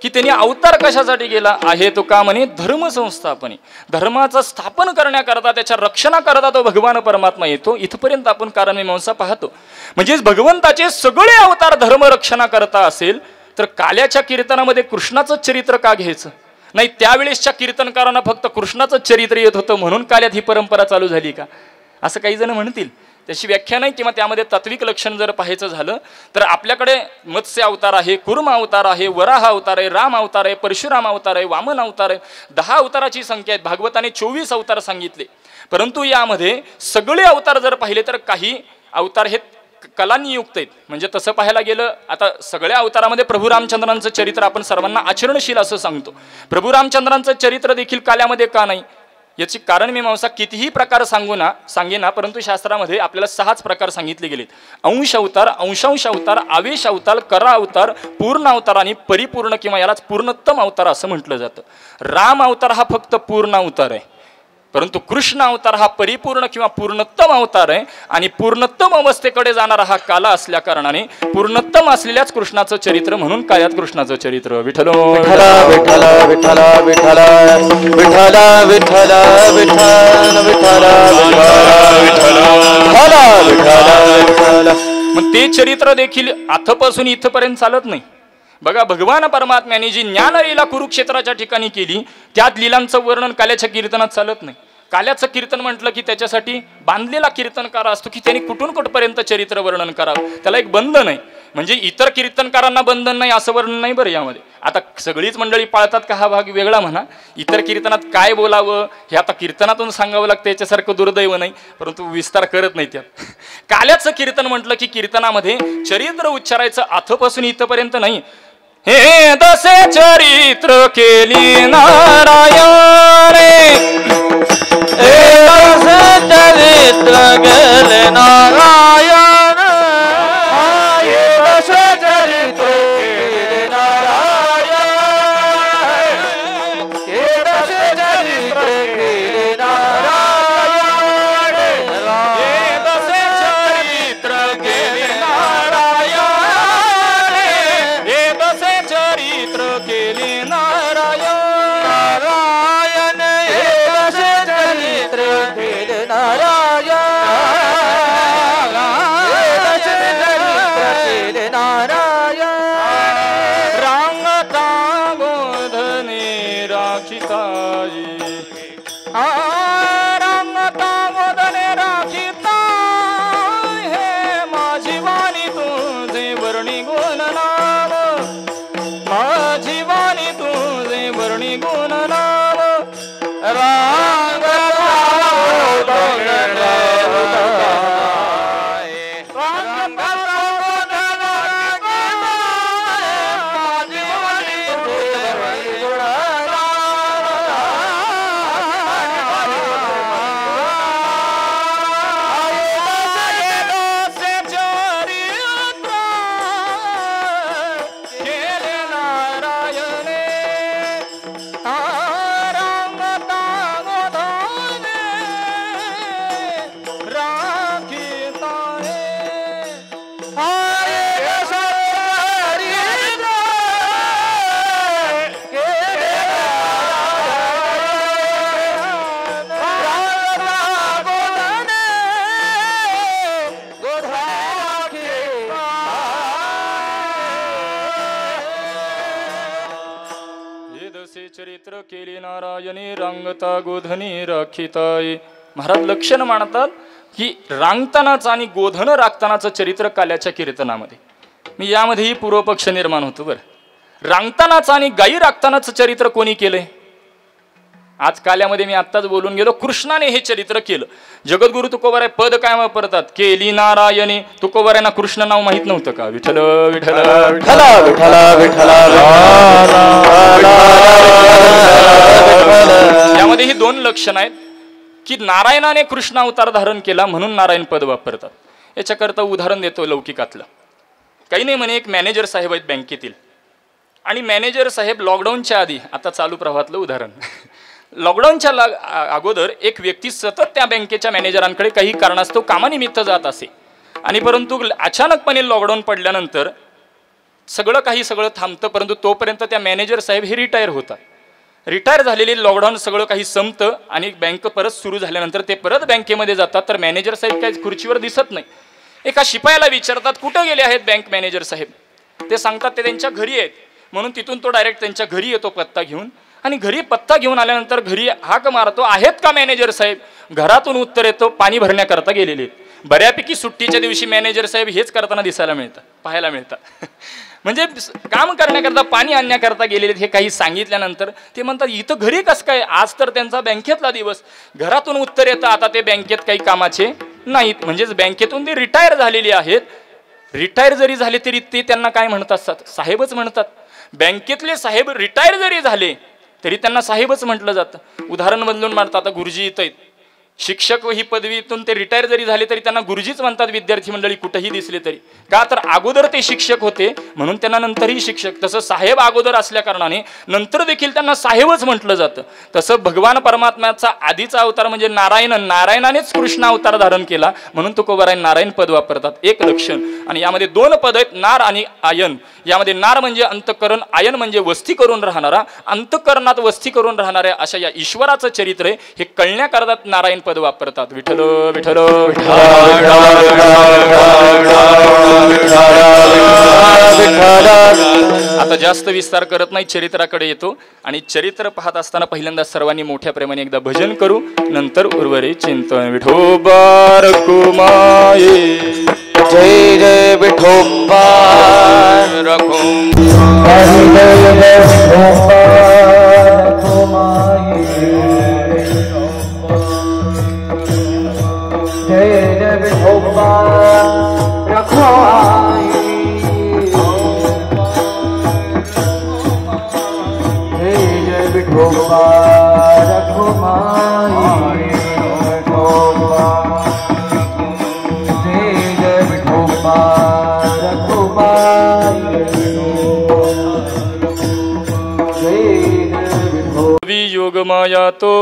की त्यांनी अवतार कशासाठी केला? आहे तुका म्हणे धर्म संस्थापनी, धर्माचं स्थापन करण्याकरता त्याच्या रक्षणाकरता तो भगवान परमात्मा येतो. इथपर्यंत आपण कारणमीमांसा पाहतो. म्हणजेच भगवंताचे सगळे अवतार धर्म रक्षणाकरता असेल तर काल्याच्या कीर्तनामध्ये कृष्णाचं चरित्र का घ्यायचं? नाही, त्यावेळेसच्या कीर्तनकारांना फक्त कृष्णाचं चरित्र येत होतं म्हणून काल्यात ही परंपरा चालू झाली का असं काही जण म्हणतील. त्याची व्याख्या नाही. किंवा त्यामध्ये तात्विक लक्षण जर पाहायचं झालं तर आपल्याकडे मत्स्य अवतार आहे, कुर्म अवतार आहे, वराह अवतार आहे, राम अवतार आहे, परशुराम अवतार आहे, वामन अवतार आहे. 10 अवताराची संख्या आहे. भागवताने 24 अवतार सांगितले. परंतु यामध्ये सगळे अवतार जर पाहिले तर काही अवतार हे कलांनी युक्त आहेत. म्हणजे तसं पाहायला गेलं आता सगळ्या अवतारामध्ये प्रभू रामचंद्रांचं चरित्र आपण सर्वांना आचरणशील असं सांगतो. प्रभू रामचंद्रांचं चरित्र देखील काल्यामध्ये का नाही याची कारणमीमांसा कितीही प्रकार सांगेना परंतु शास्त्रामध्ये आपल्याला 6च प्रकार सांगितले गेलेत. अंश अवतार, अंशांश अवतार, आवेश अवतार, करा अवतार, पूर्ण अवतार आणि परिपूर्ण किंवा यालाच पूर्णोत्तम अवतार असं म्हटलं जातं. राम अवतार हा फक्त पूर्ण अवतार आहे, परंतु कृष्ण अवतार हा परिपूर्ण किंवा पूर्णोत्तम अवतार आहे. आणि पूर्णोत्तम अवस्थेकडे जाणारा हा काला असल्या कारणाने पूर्णोत्तम असलेल्याच कृष्णाचं चरित्र म्हणून कायात कृष्णाचं चरित्र. विठ्ठल
विठ्ठल विठ्ठल विठ्ठल विठ्ठल विठ्ठल विठ्ठल विठ्ठल विठ्ठल.
मग ते चरित्र देखील आथपासून इथपर्यंत चालत नाही. बघा भगवान परमात्म्याने जी ज्ञानलीला कुरुक्षेत्राच्या ठिकाणी केली त्यात लीलांचं वर्णन काल्याच्या कीर्तनात चालत नाही. काल्याचं कीर्तन म्हटलं की त्याच्यासाठी बांधलेला कीर्तनकार असतो की त्यांनी कुठून कुठपर्यंत चरित्र वर्णन करावं, त्याला एक बंधन आहे. म्हणजे इतर कीर्तनकारांना बंधन नाही असं वर्णन नाही बरं यामध्ये. आता सगळीच मंडळी पाळतात का हा भाग वेगळा म्हणा. इतर कीर्तनात काय बोलावं हे आता कीर्तनातून सांगावं लागतं याच्यासारखं दुर्दैव नाही, परंतु विस्तार करत नाही त्यात. काल्याचं कीर्तन म्हटलं की कीर्तनामध्ये चरित्र उच्चारायचं आथपासून इथपर्यंत नाही. हे दसे चरित्र केली नारायणे,
हे दसे चरित्र केली नारायण, हे दसे चरित्र केली नारायण, हे दसे चरित्र केली नारायण,
हे दसे चरित्र केली नारायण, हे दसे चरित्र केली नारायण,
नारायण हे दसे चरित्र केली नारायण, हे दसे चरित्र केली नारायण.
रांगता गोधने राखिताई, रांगता गोधने राखिताई, हे माझी वाणी तुझे वर्णी गुण नाम, माझी वाणी तुझे वर्णी गुण नाम. रांगता चरित्र केले नारायणी रांगता गोधनी राखिताय. महाराज लक्षण मानतात की रांगतानाचं आणि गोधन राखतानाचं चरित्र काल्याच्या कीर्तनामध्ये. मी यामध्येही पूर्वपक्ष निर्माण होतो. बरं, रांगतानाचं आणि गायी राखतानाचं चरित्र कोणी केलंय? आज काल्यामध्ये मी आत्ताच बोलून गेलो, कृष्णाने हे चरित्र केलं. जगद्गुरु तुकोबाराय पद काय वापरतात? केली नारायणी. तुकोबारायांना कृष्ण नाव माहित नव्हतं का? विठ्ठल विठ्ठल विठ्ठल विठ्ठल विठ्ठल. यामध्ये ही दोन लक्षण आहेत की नारायणाने कृष्ण अवतार धारण केला म्हणून नारायण पद वापरतात. याच्याकरता उदाहरण देतो लौकिकातलं. काही नाही म्हणे, एक मॅनेजर साहेब आहेत बँकेतील, आणि मॅनेजर साहेब लॉकडाऊनच्या आधी, आता चालू प्रवाहातलं उदाहरण, लॉकडाऊनच्या अगोदर एक व्यक्ती सतत त्या बँकेच्या मॅनेजरांकडे काही कारणास्तव कामानिमित्त जात असे, आणि परंतु अचानकपणे लॉकडाऊन पडल्यानंतर सगळं थांबतं, परंतु तोपर्यंत त्या मॅनेजर साहेब हे रिटायर होतात. रिटायर झालेले लॉकडाऊन सगळं काही संपतं आणि बँक परत सुरू झाल्यानंतर ते परत बँकेमध्ये जातात, तर मॅनेजर साहेब काही खुर्चीवर दिसत नाही. एका शिपायाला विचारतात, कुठं गेले आहेत बँक मॅनेजर साहेब? ते सांगतात ते त्यांच्या घरी आहेत. म्हणून तिथून तो डायरेक्ट त्यांच्या घरी येतो पत्ता घेऊन, आणि घरी पत्ता घेऊन आल्यानंतर घरी हाक मारतो, आहेत का मॅनेजर साहेब? घरातून उत्तर येतो, पाणी भरण्याकरता गेलेले आहेत. बऱ्यापैकी सुट्टीच्या दिवशी मॅनेजर साहेब हेच करताना पाहायला मिळतात. म्हणजे काम करण्याकरता, पाणी आणण्याकरता गेलेले हे काही सांगितल्यानंतर ते म्हणतात, इथं घरी कसं काय? आज तर त्यांचा बँकेतला दिवस. घरातून उत्तर येतं, आता ते बँकेत काही कामाचे नाहीत. म्हणजेच बँकेतून ते रिटायर झालेली आहेत. रिटायर जरी झाले तरी ते त्यांना काय म्हणतात? साहेबच म्हणतात. बँकेतले साहेब रिटायर जरी झाले तरी त्यांना साहेबच म्हटलं जातं. उदाहरण बदलून मारतात, आता गुरुजी इथं आहेत, शिक्षक ही पदवीतून ते रिटायर जरी झाले तरी त्यांना गुरुजीच म्हणतात विद्यार्थी मंडळी कुठेही दिसले तरी. का तर अगोदर ते शिक्षक होते म्हणून त्यांना नंतरही शिक्षक. तसं साहेब अगोदर असल्या कारणाने नंतर देखील त्यांना साहेबच म्हटलं जातं. तसं भगवान परमात्म्याचा आधीचा अवतार म्हणजे नारायणानेच कृष्ण अवतार धारण केला म्हणून तुकोबाराय नारायण पद वापरतात. एक लक्षण. आणि यामध्ये दोन पद आहेत, नार आणि आयन. यामध्ये नार म्हणजे अंतःकरण, आयन म्हणजे वस्ती करून राहणारा. अंतःकरणात वस्ती करून राहणाऱ्या अशा या ईश्वराचं चरित्र आहे हे कळण्याकरता नारायण पद वापरतात. विठ्ठल विठ्ठल. आता जास्त विस्तार करत नाही, चरित्राकडे येतो. आणि चरित्र पाहत असताना पहिल्यांदा सर्वांनी मोठ्या प्रेमाने एकदा भजन करू, नंतर उर्वरित चिंतन. विठोबा रखुमाये,
जय जय विठोबा रखुमाये. जय जय विठोबा रखुमाये. जय जय विठोबा रखुमाये. जय जय विठोबा रखुमाये.
योगमाया तो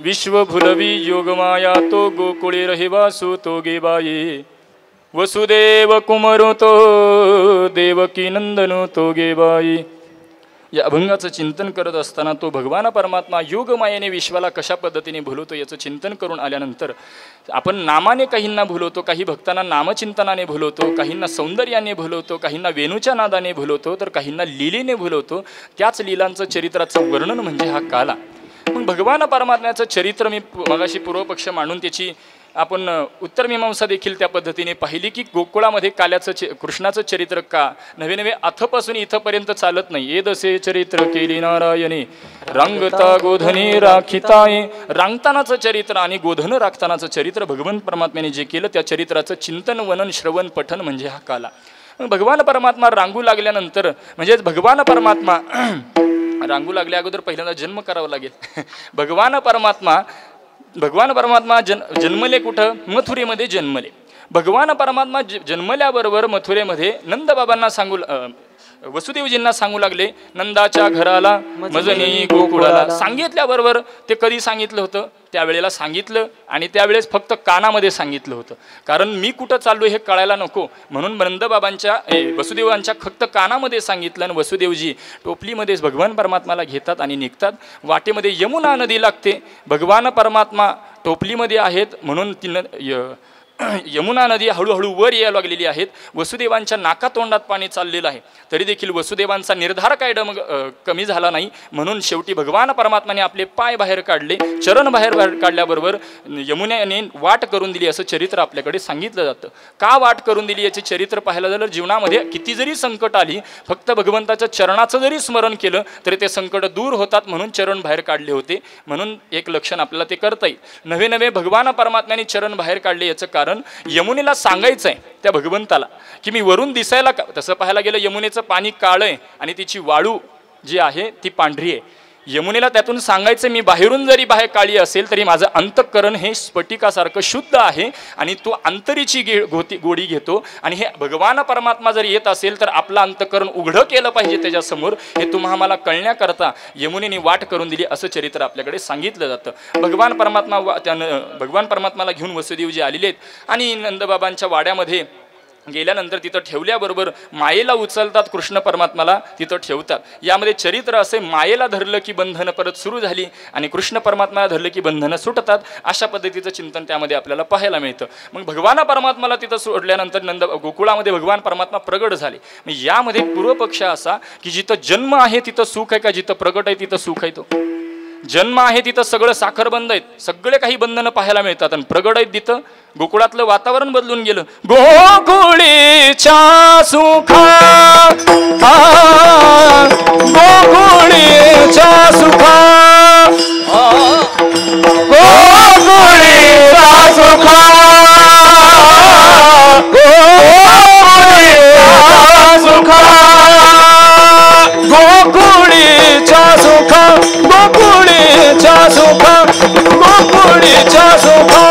विश्वभुलवी योगमाया तो गोकुळे रहिवासु तो गेबाये. वसुदेव कुमारो तो देवकी नंदनो तो गेबाई. या अभंगाचं चिंतन करत असताना तो भगवान परमात्मा योगमायेने विश्वाला कशा पद्धतीने भुलवतो याचं चिंतन करून आल्यानंतर आपण नामाने काहींना भुलवतो, काही भक्तांना नामचिंतनाने भुलवतो, काहींना सौंदर्याने भुलवतो, काहींना वेणूच्या नादाने भुलवतो, तर काहींना लीलेने भुलवतो. त्याच लीलांचं चरित्राचं वर्णन म्हणजे हा काला. मग भगवान परमात्म्याचं चरित्र मी मगाशी पूर्वपक्ष मांडून त्याची आपण उत्तरमीमांसा देखील त्या पद्धतीने पाहिली की गोकुळामध्ये काल्याचं कृष्णाचं चरित्र का नवे नवे अथपासून इथपर्यंत चालत नाही. येदसे चरित्र केली नारायणे रांगता गोधनी राखिताये. रांगतानाचं चरित्र आणि गोधन राखतानाचं चरित्र भगवान परमात्म्याने जे केलं त्या चरित्राचं चिंतन वनन श्रवण पठन म्हणजे हा काला. भगवान परमात्मा रांगू लागल्यानंतर म्हणजेच भगवान परमात्मा रांगू लागल्या अगोदर पहिल्यांदा जन्म करावा लागेल. भगवान परमात्मा जन्मले कुठं? मथुरेमध्ये जन्मले. भगवान परमात्मा जन्मल्याबरोबर मथुरेमध्ये नंदबाबांना वसुदेवजींना सांगू लागले, नंदाच्या घराला मजनी गोकुळाला. सांगितल्याबरोबर ते कधी सांगितलं होतं? त्यावेळेला सांगितलं आणि त्यावेळेस फक्त कानामध्ये सांगितलं होतं. कारण मी कुठं चाललो हे कळायला नको म्हणून वसुदेवांच्या फक्त कानामध्ये सांगितलं. आणि वसुदेवजी टोपलीमध्येच भगवान परमात्माला घेतात आणि निघतात. वाटेमध्ये यमुना नदी लागते. भगवान परमात्मा टोपलीमध्ये आहेत म्हणून यमुना नदी हळूहळू वर यायला लागलेली आहेत. वसुदेवांच्या नाकातोंडात पाणी चाललेलं आहे. तरी देखील वसुदेवांचा निर्धार काय कमी झाला नाही. म्हणून शेवटी भगवान परमात्माने आपले पाय बाहेर काढले, चरण बाहेर काढल्याबरोबर यमुनेने वाट करून दिली असं चरित्र आपल्याकडे सांगितलं जातं. का वाट करून दिली याचे चरित्र पाहायला झालं, जीवनामध्ये किती जरी संकट आली, फक्त भगवंताच्या चरणाचं जरी स्मरण केलं तरी ते संकट दूर होतात, म्हणून चरण बाहेर काढले होते. म्हणून एक लक्षण आपल्याला ते करता येईल. नवे नवे भगवान परमात्म्याने चरण बाहेर काढले याचं कारण यमुनेला सांगायचं आहे त्या भगवंताला की मी वरून दिसायला तसं पाहायला गेलं यमुनेचं पाणी काळं आहे आणि तिची वाळू जी आहे ती पांढरी आहे. यमुनेला त्यातून सांगायचं मी बाहेरून जरी बाहेर काळी असेल तरी माझं अंतःकरण हे स्फटिकासारखं शुद्ध आहे आणि तो अंतरीची गोडी घेतो. आणि हे भगवान परमात्मा जर येत असेल तर आपलं अंतःकरण उघडं केलं पाहिजे त्याच्यासमोर, हे तुम्हा मला कळण्याकरता यमुनेने वाट करून दिली असं चरित्र आपल्याकडे सांगितलं जातं. भगवान परमात्माला घेऊन वसुदेव जे आलेले आहेत आणि नंदबाबांच्या वाड्यामध्ये गेल्यानंतर तिथं ठेवल्याबरोबर मायेला उचलतात, कृष्ण परमात्माला तिथं ठेवतात. यामध्ये चरित्र असे, मायेला धरलं की बंधनं परत सुरू झाली आणि कृष्ण परमात्माला धरलं की बंधनं सुटतात. अशा पद्धतीचं चिंतन त्यामध्ये आपल्याला पाहायला मिळतं. मग भगवान परमात्माला तिथं सोडल्यानंतर गोकुळामध्ये भगवान परमात्मा प्रगट झाले. मग यामध्ये पूर्वपक्ष असा की जिथं जन्म आहे तिथं सुख आहे का, जिथं प्रगट आहे तिथं सुख आहे? तो जन्म आहे तिथं सगळं साखर बंद आहेत, सगळे काही बंधनं पाहायला मिळतात. आणि प्रगट आहेत तिथं गोकुळातलं वातावरण बदलून गेलं. गोकुळीच्या सुखा, गोकुळीच्या सुखा, गोकुळीच्या सुखा, गोकुळीच्या सुखा, गोकुळीच्या सुखा, गोकुळीच्या सुखा, गोकुळीच्या सुखा,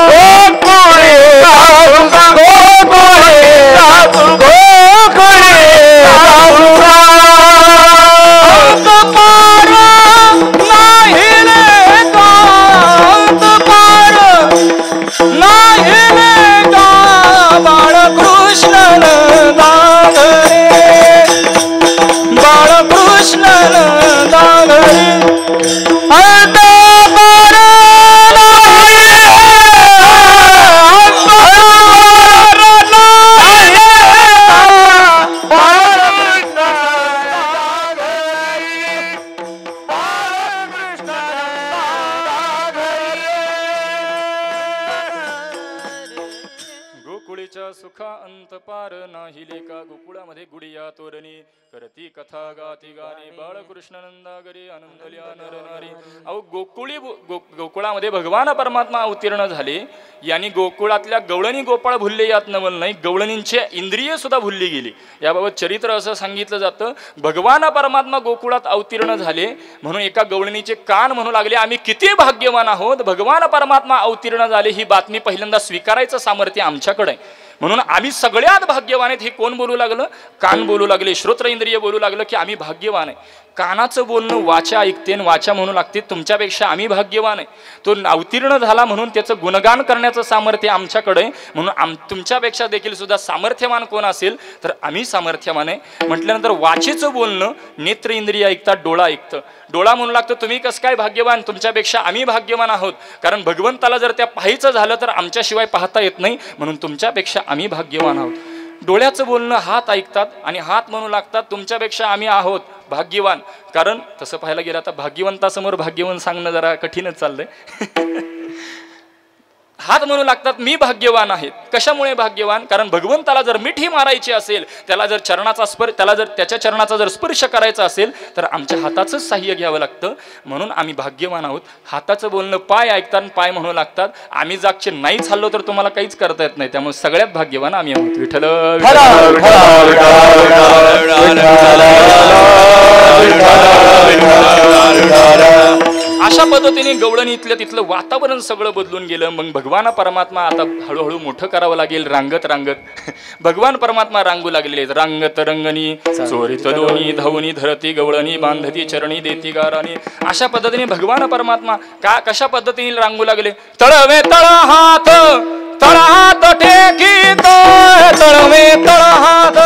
सुखा अंत पार नाही लेका. गोकुळामध्ये गुडिया तोरणी करती कथा गाती गाणी, बाळकृष्ण नंदागरी आनंदल्या नर नारी. अहो गोकुळामध्ये भगवान परमात्मा अवतीर्ण झाले. यांनी गोकुळातल्या गवळणी गोपाळ भुलले यात नवल नाही, गवळणींचे इंद्रिय सुद्धा भुलली गेली. याबाबत चरित्र असं सांगितलं जातं, भगवान परमात्मा गोकुळात अवतीर्ण झाले म्हणून एका गवळणीचे कान म्हणू लागले आम्ही किती भाग्यवान आहोत, भगवान परमात्मा अवतीर्ण झाले ही बातमी पहिल्यांदा स्वीकारायचं सामर्थ्य आमच्याकडे आहे, म्हणून आम्ही सगळ्यात भाग्यवान आहेत. हे कोण बोलू लागलं? कान बोलू लागले, श्रोत्र इंद्रिय बोलू लागलं की आम्ही भाग्यवान आहे. कानाचं बोलणं वाचा ऐकते आणि वाचा म्हणू लागते तुमच्यापेक्षा आम्ही भाग्यवान आहे. तो अवतीर्ण झाला म्हणून त्याचं गुणगान करण्याचं सामर्थ्य आमच्याकडे आहे, म्हणून तुमच्यापेक्षा देखील सुद्धा सामर्थ्यवान कोण असेल तर आम्ही सामर्थ्यवान आहे. म्हटल्यानंतर वाचेचं बोलणं नेत्र इंद्रिय ऐकतात, डोळा ऐकतं. डोळा म्हणू लागतं तुम्ही कसं काय भाग्यवान, तुमच्यापेक्षा आम्ही भाग्यवान आहोत, कारण भगवंताला जर त्या पाहायचं झालं तर आमच्याशिवाय पाहता येत नाही, म्हणून तुमच्यापेक्षा आम्ही भाग्यवान आहोत. डोळ्याचं बोलणं हात ऐकतात आणि हात म्हणू लागतात तुमच्यापेक्षा आम्ही आहोत भाग्यवान, कारण तसं पाहायला गेलं आता भाग्यवंतासमोर भाग्यवान सांगणं जरा कठीणच चाललंय. हात म्हणू लागतात मी भाग्यवान आहेत. कशामुळे भाग्यवान? कारण भगवंताला जर मिठी मारायची असेल, त्याला जर त्याच्या चरणाचा जर स्पर्श करायचा असेल तर आमच्या हाताचंच साह्य घ्यावं लागतं, म्हणून आम्ही भाग्यवान आहोत. हाताचं बोलणं पाय ऐकतात, पाय म्हणू लागतात आम्ही जागचे नाही चाललो तर तुम्हाला काहीच करता येत नाही, त्यामुळे सगळ्यात भाग्यवान आम्ही आहोत. विठ्ठल अशा पद्धतीने गवळणीतलं तिथलं वातावरण सगळं बदलून गेलं. मग भगवान परमात्मा आता हळूहळू मोठं करावं लागेल. रांगत रांगत भगवान परमात्मा रांगू लागलेले. रांगत रंगणी चोरीत दोन्ही धावणी धरती गवळणी बांधती चरणी देती गाराणी. अशा पद्धतीने भगवान परमात्मा कशा पद्धतीने रांगू लागले. तळवे तळ हात टेकी तळवे तळ हात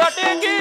टेकी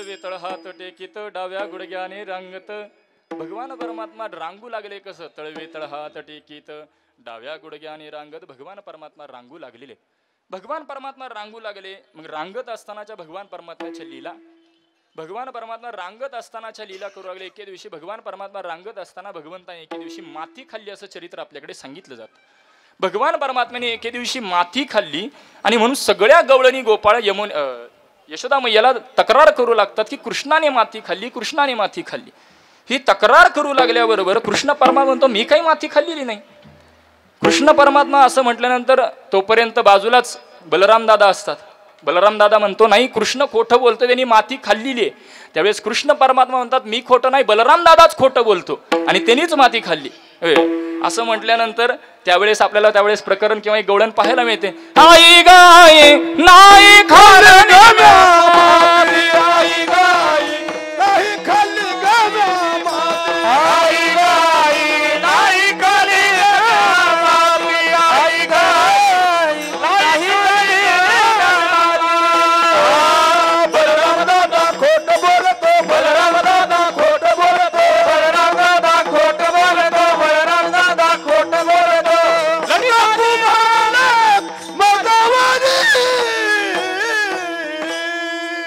तळवे तळ हात टेकीत डाव्या गुडघ्याने रांगत. भगवान परमात्मा रांगू लागले कसं? तळवे तळ हात टेकीत डाव्या गुडघ्याने रांगत भगवान परमात्मा रांगू लागलेले. भगवान परमात्मा रांगू लागले. मग रांगत असतानाच्या भगवान परमात्म्याच्या लीला, भगवान परमात्मा रांगत असतानाच्या लीला करू लागले. एके दिवशी भगवान परमात्मा रांगत असताना भगवंताने एके दिवशी माती खाल्ली असं चरित्र आपल्याकडे सांगितलं जातं. भगवान परमात्म्याने एके दिवशी माती खाल्ली आणि म्हणून सगळ्या गवळणी गोपाळ यशोदा मैयाला तक्रार करू लागतात की कृष्णाने माती खाल्ली, कृष्णाने माती खाल्ली. ही तक्रार करू लागल्याबरोबर कृष्ण परमात्मा म्हणतो मी काही माती खाल्लेली नाही. कृष्ण परमात्मा असं म्हटल्यानंतर तोपर्यंत बाजूलाच बलराम दादा असतात. बलराम दादा म्हणतो नाही कृष्ण खोटं बोलतो, त्यांनी माती खाल्लेली आहे. त्यावेळेस कृष्ण परमात्मा म्हणतात मी खोटं नाही, बलराम दादाच खोटं बोलतो आणि त्यांनीच माती खाल्ली असं म्हटल्यानंतर त्यावेळेस आपल्याला त्यावेळेस प्रकरण किंवा एक गवळण पाहायला मिळते. आई गाय नाही खाल्लं गव्यामाती, आई गाय नाही खाल्ली गव्यामाती, आई गाय नाही खाल्ली गव्यामाती, आई गाय नाही खाल्ली गव्यामाती. बलराम दादा खोटं बोलतो, बलराम दादा खोटं बोलतो, बलराम दादा खोटं बोलतो, बलराम दादा खोटं बोलतो.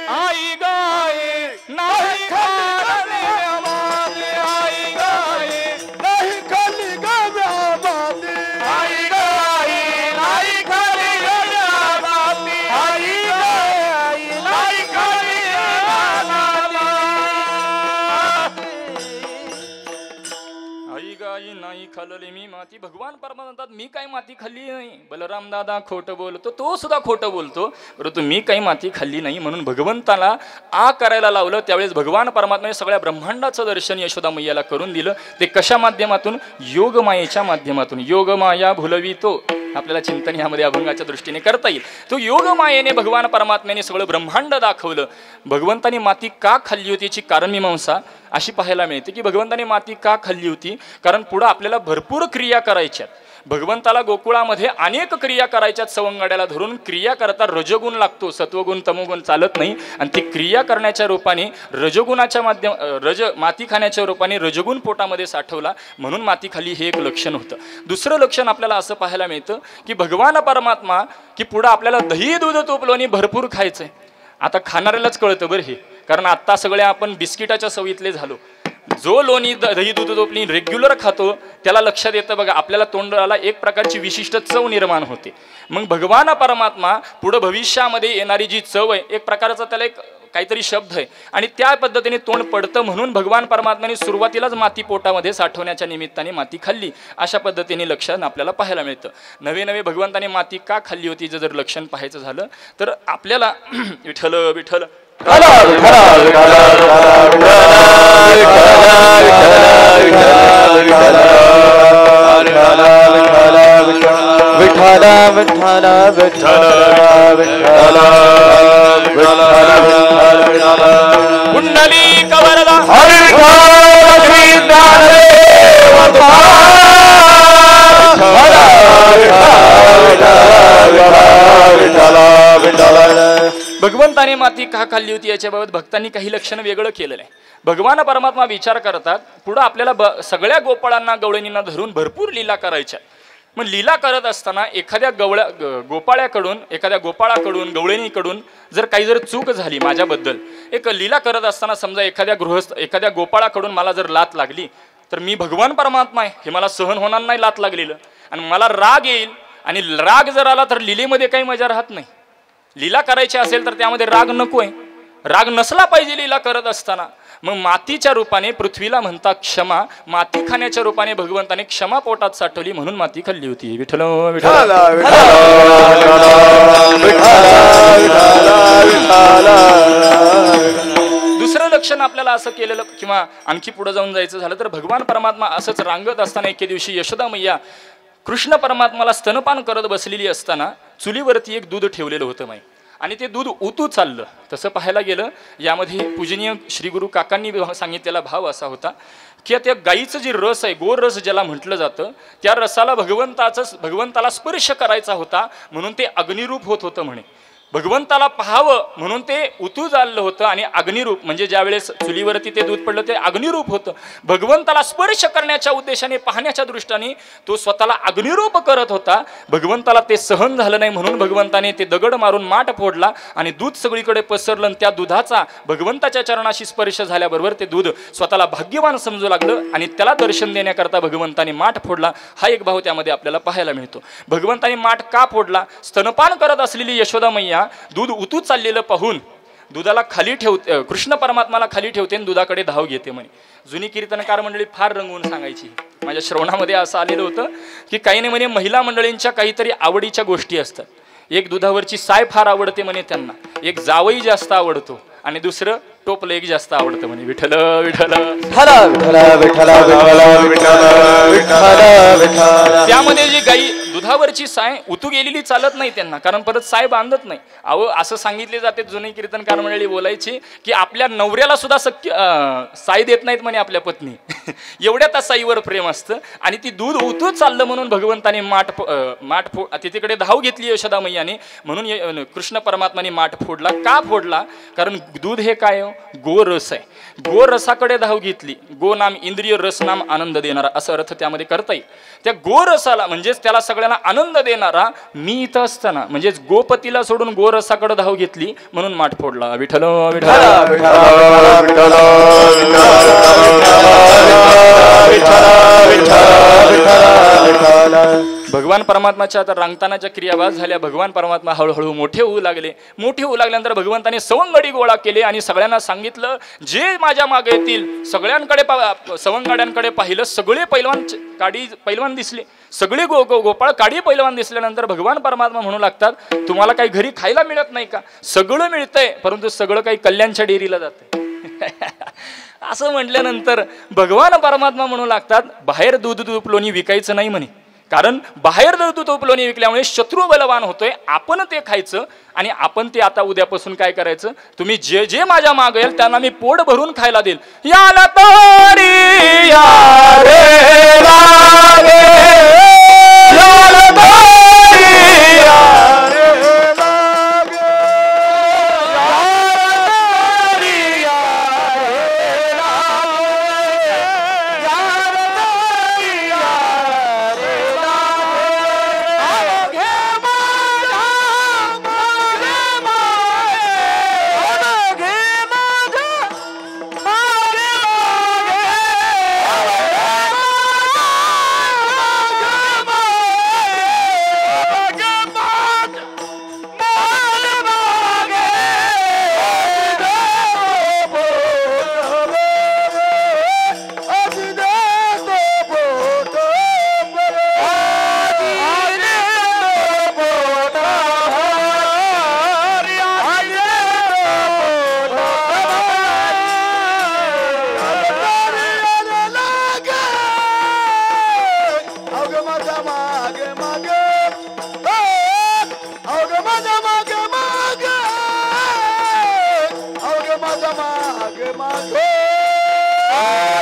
आई गाय नाही खाल्ली गव्यामाती, आई गाय नाही खाल्ली गव्यामाती, आई गाय नाही खाल्ली गव्यामाती, आई गाय नाही खाल्ली गव्यामाती. आई गाई नाही खाल्ली मी माती. भगवान परमात्मा म्हणतात मी काही माती खाल्ली नाही. बलराम दादा खोटं बोलतो, तो सुद्धा खोटं बोलतो, परंतु मी काही माती खाल्ली नाही. म्हणून भगवंताला आ करायला लावलं. त्यावेळेस भगवान परमात्म्याने सगळ्या ब्रह्मांडाचं दर्शन यशोदा मैयाला करून दिलं. ते कशा माध्यमातून? योगमायेच्या माध्यमातून. योगमाया भुलवितो आपल्याला चिंतन यामध्ये अभंगाच्या दृष्टीने करता येईल. तो योगमायेने भगवान परमात्म्याने सगळं ब्रह्मांड दाखवलं. भगवंतानी माती का खाल्ली होती याची कारणमीमांसा अशी पाहायला मिळते की भगवंताने माती का खाल्ली होती, कारण पुढं आपल्याला भरपूर क्रिया करायच्यात. भगवंताला गोकुळामध्ये अनेक क्रिया करायच्यात. सवंगड्याला धरून क्रिया करता रजगुण लागतो, सत्वगुण तमोगुण चालत नाही. आणि ती क्रिया करण्याच्या रूपाने रजगुणाच्या माती खाण्याच्या रूपाने रजगुण पोटामध्ये साठवला, म्हणून माती खाली हे एक लक्षण होतं. दुसरं लक्षण आपल्याला असं पाहायला मिळतं की भगवान परमात्मा की पुढं आपल्याला दही दूध तूप लोणी भरपूर खायचंय. आता खाणाऱ्यालाच कळतं बरं हे, कारण आत्ता सगळे आपण बिस्किटाच्या सवयीतले झालो. जो लोणी दही दूध तूप रेग्युलर खातो त्याला लक्षात येतं बघा, आपल्याला तोंडाला एक प्रकारची विशिष्ट चव निर्माण होते. मग भगवान परमात्मा पुढं भविष्यामध्ये येणारी जी चव आहे, एक प्रकारचा त्याला एक काहीतरी शब्द आहे आणि त्या पद्धतीने तोंड पडतं. म्हणून भगवान परमात्म्याने सुरुवातीलाच माती पोटामध्ये साठवण्याच्या निमित्ताने माती खाल्ली, अशा पद्धतीने लक्षण आपल्याला पाहायला मिळतं. नवे नवे भगवंताने माती का खाल्ली होती जर लक्षण पाहायचं झालं तर आपल्याला विठ्ठल विठ्ठल कुंडली कवरदा भगवंताने माती का खाल्ली होती याच्याबाबत भक्तांनी काही लक्षण वेगळं केलेलं आहे. भगवान परमात्मा विचार करतात पुढं आपल्याला सगळ्या गोपाळांना गवळणींना धरून भरपूर लीला करायच्या. मग लीला करत असताना एखाद्या गोपाळ्याकडून एखाद्या गोपाळाकडून गवळणीकडून जर काही जर चूक झाली माझ्याबद्दल, एक लीला करत असताना समजा एखाद्या गोपाळाकडून मला जर लात लागली तर मी भगवान परमात्मा आहे हे मला सहन होणार नाही लात लागलेलं, आणि मला राग येईल. आणि राग जर आला तर लीलेमध्ये काही मजा राहत नाही. लीला करायची असेल तर त्यामध्ये राग नकोय, राग नसला पाहिजे लीला करत असताना. मग मातीच्या रूपाने पृथ्वीला म्हणतात क्षमा, माती खाण्याच्या रूपाने भगवंताने क्षमा पोटात साठवली म्हणून माती खाल्ली होती. विठ्ठल विठ्ठल. दुसरं लक्षण आपल्याला असं केलेलं किंवा आणखी पुढे जाऊन जायचं झालं तर भगवान परमात्मा असंच रांगत असताना एके दिवशी यशोदा मैया कृष्ण परमात्माला स्तनपान करत बसलेली असताना चुलीवरती एक दूध ठेवलेलं होतं माई, आणि ते दूध उतू चाललं. तसं पाहायला गेलं यामध्ये पूजनीय श्री गुरु काकांनी सांगितलेला भाव असा होता की त्या गाईचं जे रस आहे, गोर रस ज्याला म्हटलं जातं, त्या रसाला भगवंताला स्पर्श करायचा होता म्हणून ते अग्निरूप होत होतं म्हणे. भगवंताला पाहावं म्हणून ते उतू चाललं होतं आणि अग्निरूप म्हणजे ज्या वेळेस चुलीवरती ते दूध पडलं ते अग्निरूप होतं. भगवंताला स्पर्श करण्याच्या उद्देशाने पाहण्याच्या दृष्टीने तो स्वतःला अग्निरूप करत होता. भगवंताला ते सहन झालं नाही म्हणून भगवंताने ते दगड मारून माठ फोडला आणि दूध सगळीकडे पसरलं. त्या दुधाचा भगवंताच्या चरणाशी स्पर्श झाल्याबरोबर ते दूध स्वतःला भाग्यवान समजू लागलं आणि त्याला दर्शन देण्याकरता भगवंताने माठ फोडला. हा एक भाव त्यामध्ये आपल्याला पाहायला मिळतो. भगवंताने माठ का फोडला? स्तनपान करत असलेली यशोदा मैया दूध उतू चाललेलं पाहून दुधाला खाली ठेवते, कृष्ण परमात्माला खाली ठेवते आणि दुधाकडे धाव घेते म्हणे. जुनी कीर्तनकार मंडळी फार रंगवून सांगायची. माझ्या श्रवणामध्ये असं आलेलं होतं की काही नाही म्हणे महिला मंडळींच्या काहीतरी आवडीच्या गोष्टी असतात. एक दुधावरची साय फार आवडते म्हणे त्यांना, एक जावई जास्त आवडतो आणि दुसरं टोपलं एक जास्त आवडतं म्हणे. विठ्ठल विठ्ठल त्यामध्ये जी गाई दुधावरची साय उतू गेलेली चालत नाही त्यांना, कारण परत साय बांधत नाही. अहो असं सांगितले जाते, जुनी कीर्तनकार मंडळी बोलायची की आपल्या नवऱ्याला सुद्धा साय देत नाहीत म्हणे आपल्या पत्नी. एवढ्या त्या साईवर प्रेम असतं. आणि ती दूध उतू चाललं म्हणून भगवंताने माठ तिकडे धाव घेतली यशोदा मैयाने, म्हणून कृष्ण परमात्माने माठ फोडला. का फोडला? कारण दूध हे काय? गो रस आहे. गो रसाकडे धाव घेतली. गो नाम इंद्रिय, रस नाम आनंद देणारा, असं अर्थ त्यामध्ये करता येईल. त्या गो रसाला म्हणजेच त्याला सगळ्यांना आनंद देणारा मी इथं असताना म्हणजेच गोपतीला सोडून गो रसाकडे धाव घेतली म्हणून माठ फोडला. विठ्ठल भगवान परमात्माच्या आता रांगतानाच्या क्रियावास झाल्या. भगवान परमात्मा हळूहळू मोठे होऊ लागले. मोठे होऊ लागल्यानंतर भगवंताने सवंगडी गोळा केले आणि सगळ्यांना सांगितलं जे माझ्या मागे येतील सगळ्यांकडे सवंगड्यांकडे पाहिलं. सगळे पैलवान दिसले. सगळे गोपाळ काडी पैलवान दिसल्यानंतर भगवान परमात्मा म्हणू लागतात तुम्हाला काही घरी खायला मिळत नाही का? सगळं मिळतंय परंतु सगळं काही कल्याणच्या डेअरीला जातंय. असं म्हटल्यानंतर भगवान परमात्मा म्हणू लागतात बाहेर दूध तुपलोणी विकायचं नाही म्हणे, कारण बाहेर दूध तुपलोणी विकल्यामुळे शत्रू बलवान होतोय. आपण ते खायचं आणि आपण ते आता उद्यापासून काय करायचं, तुम्ही जे जे माझ्या मागे येईल त्यांना मी पोट भरून खायला देईल. याला तरी या रे लागे, याला तरी या रे लागे, याला तरी या रे लागे, याला तरी या रे लागे. घे माझा मागे मागे, घे माझा मागे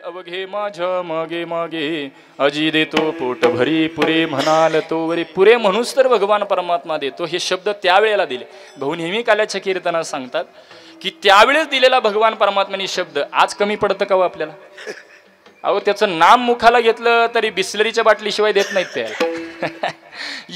अवघे माझ्या मागे मागे अजी देतो पोट भरी पुरे म्हणाल तो वरी. पुरे म्हणूच तर भगवान परमात्मा देतो. हे शब्द त्यावेळेला दिले. भाऊ नेहमी काल्याच्या कीर्तनात सांगतात की त्यावेळेस दिलेला भगवान परमात्म्याने शब्द आज कमी पडतं का हो आपल्याला? अहो त्याचं नाम मुखाला घेतलं तरी बिस्लरीच्या बाटलीशिवाय देत नाहीत त्याला.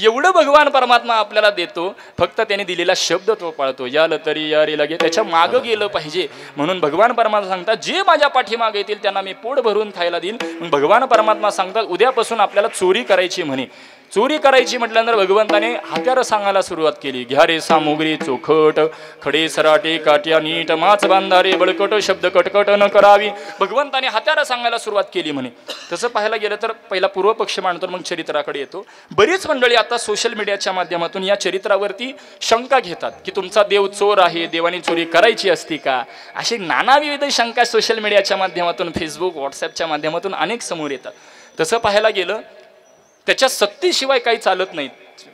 एवढं भगवान परमात्मा आपल्याला देतो, फक्त त्याने दिलेला शब्द तो पाळतो. याल तरी या रे लागे, त्याच्या मागं गेलं पाहिजे. म्हणून भगवान परमात्मा सांगतात जे माझ्या पाठीमागे येतील त्यांना मी पोट भरून खायला देईन. भगवान परमात्मा सांगतात उद्यापासून आपल्याला चोरी करायची म्हणे. चोरी करायची म्हटल्यानंतर भगवंताने हत्यारं सांगायला सुरुवात केली. घ्या रे सामुग्री चोखट, खडे सराटे काट्या नीट, माच बांधारे बळकट, शब्द कटकट न करावी. भगवंताने हत्यारं सांगायला सुरुवात केली म्हणे. तसं पाहायला गेलं तर पहिला पूर्व पक्ष मांडतो, मग चरित्राकडे येतो. बरीच मंडळी आता सोशल मीडियाच्या माध्यमातून या चरित्रावरती शंका घेतात की तुमचा देव चोर आहे, देवाने चोरी करायची असती का, अशी नानाविध शंका सोशल मीडियाच्या माध्यमातून, फेसबुक व्हॉट्सअपच्या माध्यमातून अनेक समोर येतात. तसं पाहायला गेलं त्याच्या सत्तेशिवाय काही चालत नाही.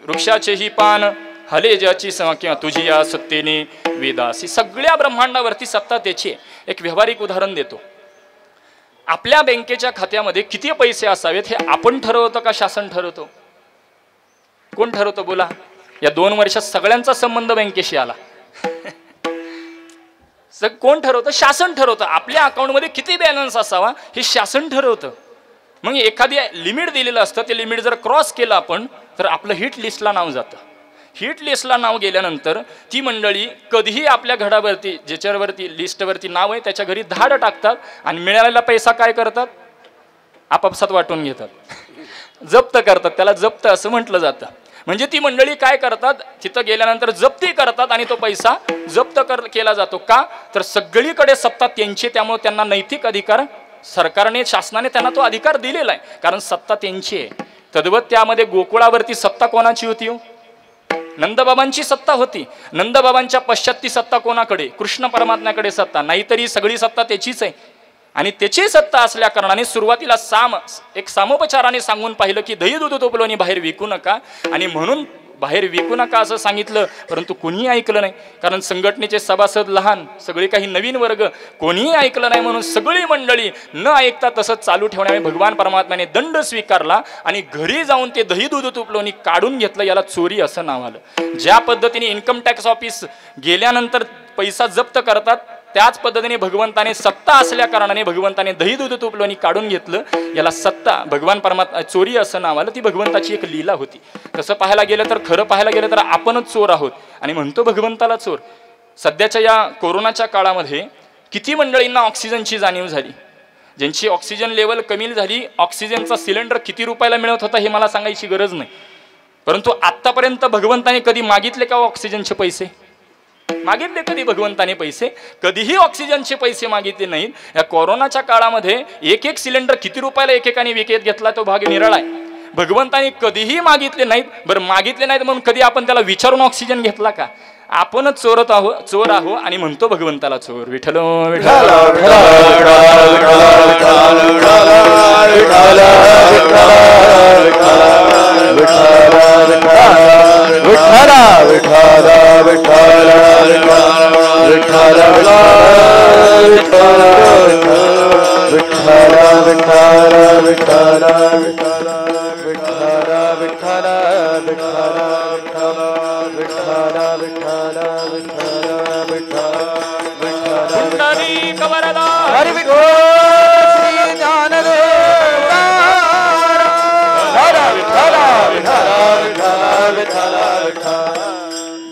वृक्षाचेही पान हले ज्याची किंवा तुझी या सत्तेने वेदासी. सगळ्या ब्रह्मांडावरती सत्ता त्याची आहे. एक व्यावहारिक उदाहरण देतो. आपल्या बँकेच्या खात्यामध्ये किती पैसे असावेत हे आपण ठरवतो का शासन ठरवतो? कोण ठरवतो बोला? या 2 वर्षात सगळ्यांचा संबंध बँकेशी आला. कोण ठरवतं? शासन ठरवतं. आपल्या अकाउंटमध्ये किती बॅलन्स असावा हे शासन ठरवतं. मग एखादी लिमिट दिलेलं असतं, ते लिमिट जर क्रॉस केलं आपण तर आपलं हिट लिस्टला नाव जातं. हिट लिस्टला नाव गेल्यानंतर ती मंडळी कधीही आपल्या घरावरती ज्याच्यावरती लिस्टवरती नाव आहे त्याच्या घरी धाड टाकतात आणि मिळालेला पैसा काय करतात? आपापसात वाटून घेतात, जप्त करतात. त्याला जप्त असं म्हटलं जातं. म्हणजे ती मंडळी काय करतात? तिथं गेल्यानंतर जप्ती करतात आणि तो पैसा जप्त केला जातो. का? तर सगळीकडे सत्ता त्यांची, त्यामुळे त्यांना नैतिक अधिकार सरकारने शासनाने त्यांना तो अधिकार दिलेला आहे, कारण सत्ता त्यांची आहे. तद्वत त्यामध्ये गोकुळावरती सत्ता कोणाची होती? नंदबाबांची सत्ता होती. नंदबाबांच्या पश्चात ती सत्ता कोणाकडे? कृष्ण परमात्म्याकडे सत्ता. नाहीतरी सगळी सत्ता त्याचीच आहे. आणि त्याची सत्ता असल्या कारणाने सुरुवातीला एक सामोपचाराने सांगून पाहिलं की दही दूध तोपलोनी बाहेर विकू नका, आणि म्हणून बाहेर विकू नका असं सांगितलं. परंतु कोणीही ऐकलं नाही, कारण संघटनेचे सभासद लहान, सगळे काही नवीन वर्ग, कोणीही ऐकलं नाही. म्हणून सगळी मंडळी न ऐकता तसंच चालू ठेवण्याने भगवान परमात्म्याने दंड स्वीकारला आणि घरी जाऊन ते दही दूध तुपलोनी काढून घेतलं. याला चोरी असं नाव आलं. ज्या पद्धतीने इन्कम टॅक्स ऑफिस गेल्यानंतर पैसा जप्त करतात, त्याच पद्धतीने भगवंताने सत्ता असल्या कारणाने भगवंताने दही दूध तुपलोनी काढून घेतलं. याला सत्ता भगवान परमात्मा चोरी असं नाव आलं. ती भगवंताची एक लीला होती. तसं पाहायला गेलं तर, खरं पाहायला गेलं तर आपणच चोर आहोत आणि म्हणतो भगवंताला चोर. सध्याच्या या कोरोनाच्या काळामध्ये किती मंडळींना ऑक्सिजनची जाणीव झाली? ज्यांची ऑक्सिजन लेवल कमी झाली, ऑक्सिजनचा सिलेंडर किती रुपयाला मिळत होता हे मला सांगायची गरज नाही. परंतु आतापर्यंत भगवंताने कधी मागितले का ऑक्सिजनचे पैसे? मागितले कधी भगवंताने पैसे? कधीही ऑक्सिजनचे पैसे मागितले नाहीत. या कोरोनाच्या काळामध्ये एक सिलेंडर किती रुपयाला एकेकाने विकत घेतला तो भाग निराळा आहे. भगवंताने कधीही मागितले नाहीत. बरं, मागितले नाहीत म्हणून कधी आपण त्याला विचारून ऑक्सिजन घेतला का? आपणच चोर आहो आणि म्हणतो भगवंताला चोर. विठ्ठल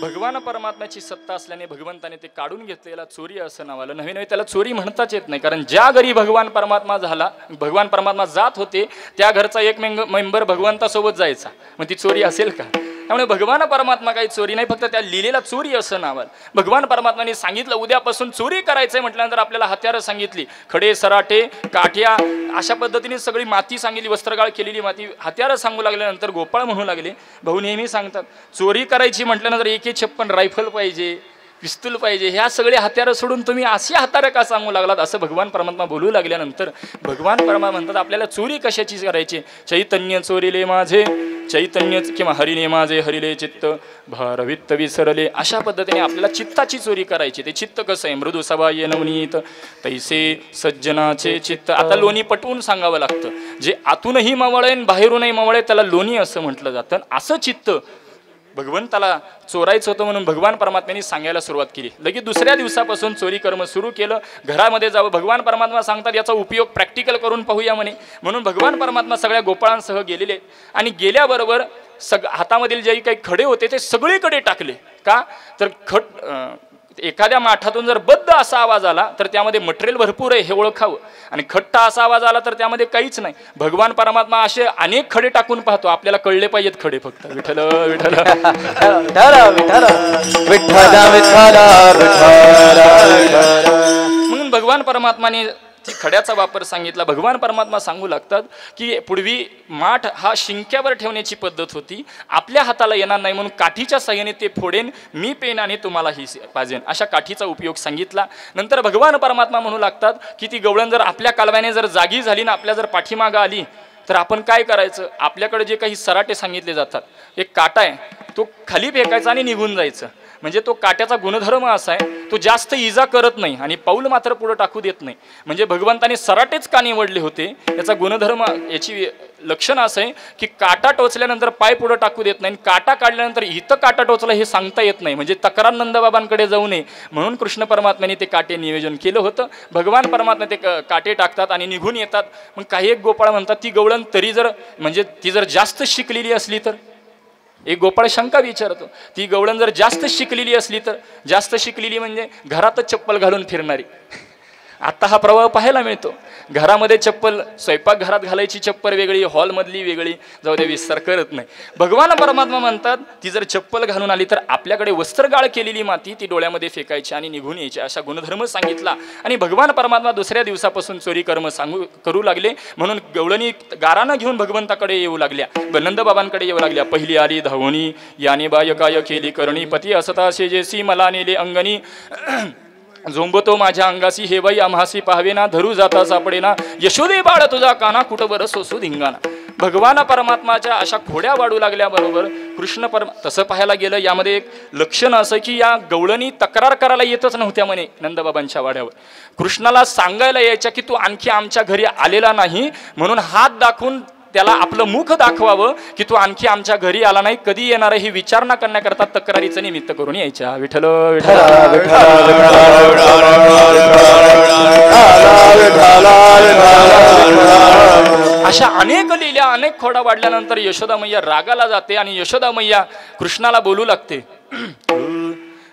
भगवान परमात्म्याची सत्ता असल्याने भगवंताने ते काढून घेतलेला चोरी असं नाव आलं. नव्हे त्याला चोरी म्हणताच येत नाही, कारण ज्या घरी भगवान परमात्मा जात होते त्या घरचा एक मेंबर भगवंतासोबत जायचा. मग ती चोरी असेल का? त्यामुळे भगवान परमात्मा काही चोरी नाही, फक्त त्या लिलेला चोरी असं नाव आलं. भगवान परमात्माने सांगितलं उद्यापासून चोरी करायचंय म्हटल्यानंतर आपल्याला हत्यारं सांगितली, खडे, सराटे, काठ्या, अशा पद्धतीने सगळी माती सांगितली, वस्त्रगाळ केलेली माती, हत्यारं सांगू लागल्यानंतर गोपाळ म्हणू लागले. भाऊ नेहमी सांगतात चोरी करायची म्हटल्यानंतर AK-56 रायफल पाहिजे, पिस्तूल पाहिजे, ह्या सगळे हत्यारं सोडून तुम्ही अशी हत्यारं का सांगू लागलात? असं भगवान परमात्मा बोलू लागल्यानंतर भगवान परमात्मा म्हणतात आपल्याला चोरी कशाची करायची? चैतन्य चोरीले माझे चैतन्य किंवा हरिने माझे हरिले चित्त भारवित्त विसरले. अशा पद्धतीने आपल्याला चित्ताची चोरी करायची. ते चित्त कसं आहे? मृदू सवाय नवनीत तैसे सज्जनाचे चित्त. आता लोणी पटवून सांगावं लागतं. जे आतूनही मवळे बाहेरूनही मवळे त्याला लोणी असं म्हटलं जातं. असं चित्त भगवंताला चोरायचं होतं म्हणून भगवान परमात्म्याने सांगायला सुरुवात केली. लगेच दुसऱ्या दिवसापासून चोरी कर्म सुरू केलं. घरामध्ये जावं. भगवान परमात्मा सांगतात याचा उपयोग प्रॅक्टिकल करून पाहूया म्हणे. म्हणून भगवान परमात्मा सगळ्या गोपाळांसह गेलेले आणि गेल्याबरोबर हातामधील जे काही खडे होते ते सगळीकडे टाकले. का? तर एखाद्या माठातून जर बद्ध असा आवाज आला तर त्यामध्ये मटेरियल भरपूर आहे हे ओळखावं, आणि खट्टा असा आवाज आला तर त्यामध्ये काहीच नाही. भगवान परमात्मा असे अनेक खडे टाकून पाहतो. आपल्याला कळले पाहिजेत खडे फक्त. विठ्ठल विठ्ठल म्हणून भगवान परमात्माने खड्याचा वापर सांगितला. भगवान परमात्मा सांगू लागतात की पूर्वी माठ हा शिंक्यावर ठेवण्याची पद्धत होती. आपल्या हाताला येणार नाही म्हणून काठीच्या साह्याने ते फोडेन मी पेनाने तुम्हाला ही पाजेन, अशा काठीचा उपयोग सांगितला. नंतर भगवान परमात्मा म्हणू लागतात की ती गवळण जर आपल्या कालव्याने जर जागी झाली ना आपल्या जर पाठीमागं आली तर आपण काय करायचं, आपल्याकडे जे काही सराटे सांगितले जातात, एक काटा आहे तो खाली फेकायचा आणि निघून जायचं, म्हणजे तो काट्याचा गुणधर्म असा आहे तो जास्त इजा करत नाही आणि पाऊल मात्र पुढे टाकू देत नाही. म्हणजे भगवंताने सराटेच का निवडले होते, याचा गुणधर्म, याची लक्षण असं आहे की काटा टोचल्यानंतर पाय पुढे टाकू देत नाही, काटा काढल्यानंतर इथं काटा टोचला हे सांगता येत नाही, म्हणजे तक्रार नंदबाबांकडे जाऊ नये म्हणून कृष्ण परमात्म्याने ते काटे नियोजन केलं होतं. भगवान परमात्मा ते काटे टाकतात आणि निघून येतात. मग काही एक गोपाळ म्हणतात ती गवळण तरी जर म्हणजे ती जर जास्त शिकलेली असली तर, एक गोपाळ शंका विचारतो, ती गवळण जर जास्त शिकलेली असली तर, जास्त शिकलेली म्हणजे घरातच चप्पल घालून फिरणारी. आता हा प्रवाह पाहायला मिळतो, घरामध्ये चप्पल, स्वयंपाकघरात घालायची चप्पल वेगळी, हॉलमधली वेगळी, जाऊ दे विस्तार करत नाही. भगवान परमात्मा म्हणतात ती जर चप्पल घालून आली तर आपल्याकडे वस्त्रगाळ केलेली माती ती डोळ्यामध्ये फेकायची आणि निघून यायची, अशा गुणधर्म सांगितला. आणि भगवान परमात्मा दुसऱ्या दिवसापासून चोरी कर्म करू लागले, म्हणून गवळणी गारानं घेऊन भगवंताकडे येऊ लागल्या, नंदबाबांकडे येऊ लागल्या. पहिली आली धावणी, याने बाय काय केली करणी, पती असता शेजेसी मला नेले अंगणी, झोंबतो माझ्या अंगासी, हे बाई आम्हासी पाहावेना, धरू जाता सापडेना, यशोदे बाळ तुझा काना, कुठं बरं सोसू धिंगाणा. भगवान परमात्माच्या अशा खोड्या वाढू लागल्याबरोबर कृष्ण तसं पाहायला गेलं यामध्ये एक लक्षण असं की या गवळणी तक्रार करायला येतच नव्हत्या म्हणे नंदबाबांच्या वाड्यावर. कृष्णाला सांगायला यायच्या की तू आणखी आमच्या घरी आलेला नाही, म्हणून हात दाखवून त्याला आपलं मुख दाखवावं की तू आणखी आमच्या घरी आला नाही, कधी येणार ही विचारणा करण्याकरता तक्रारीचं निमित्त करून यायच्या. विठ्ठल अशा अनेक लीला, अनेक खोडा वाढल्यानंतर यशोदा मैया रागाला जाते आणि यशोदा मैया कृष्णाला बोलू लागते,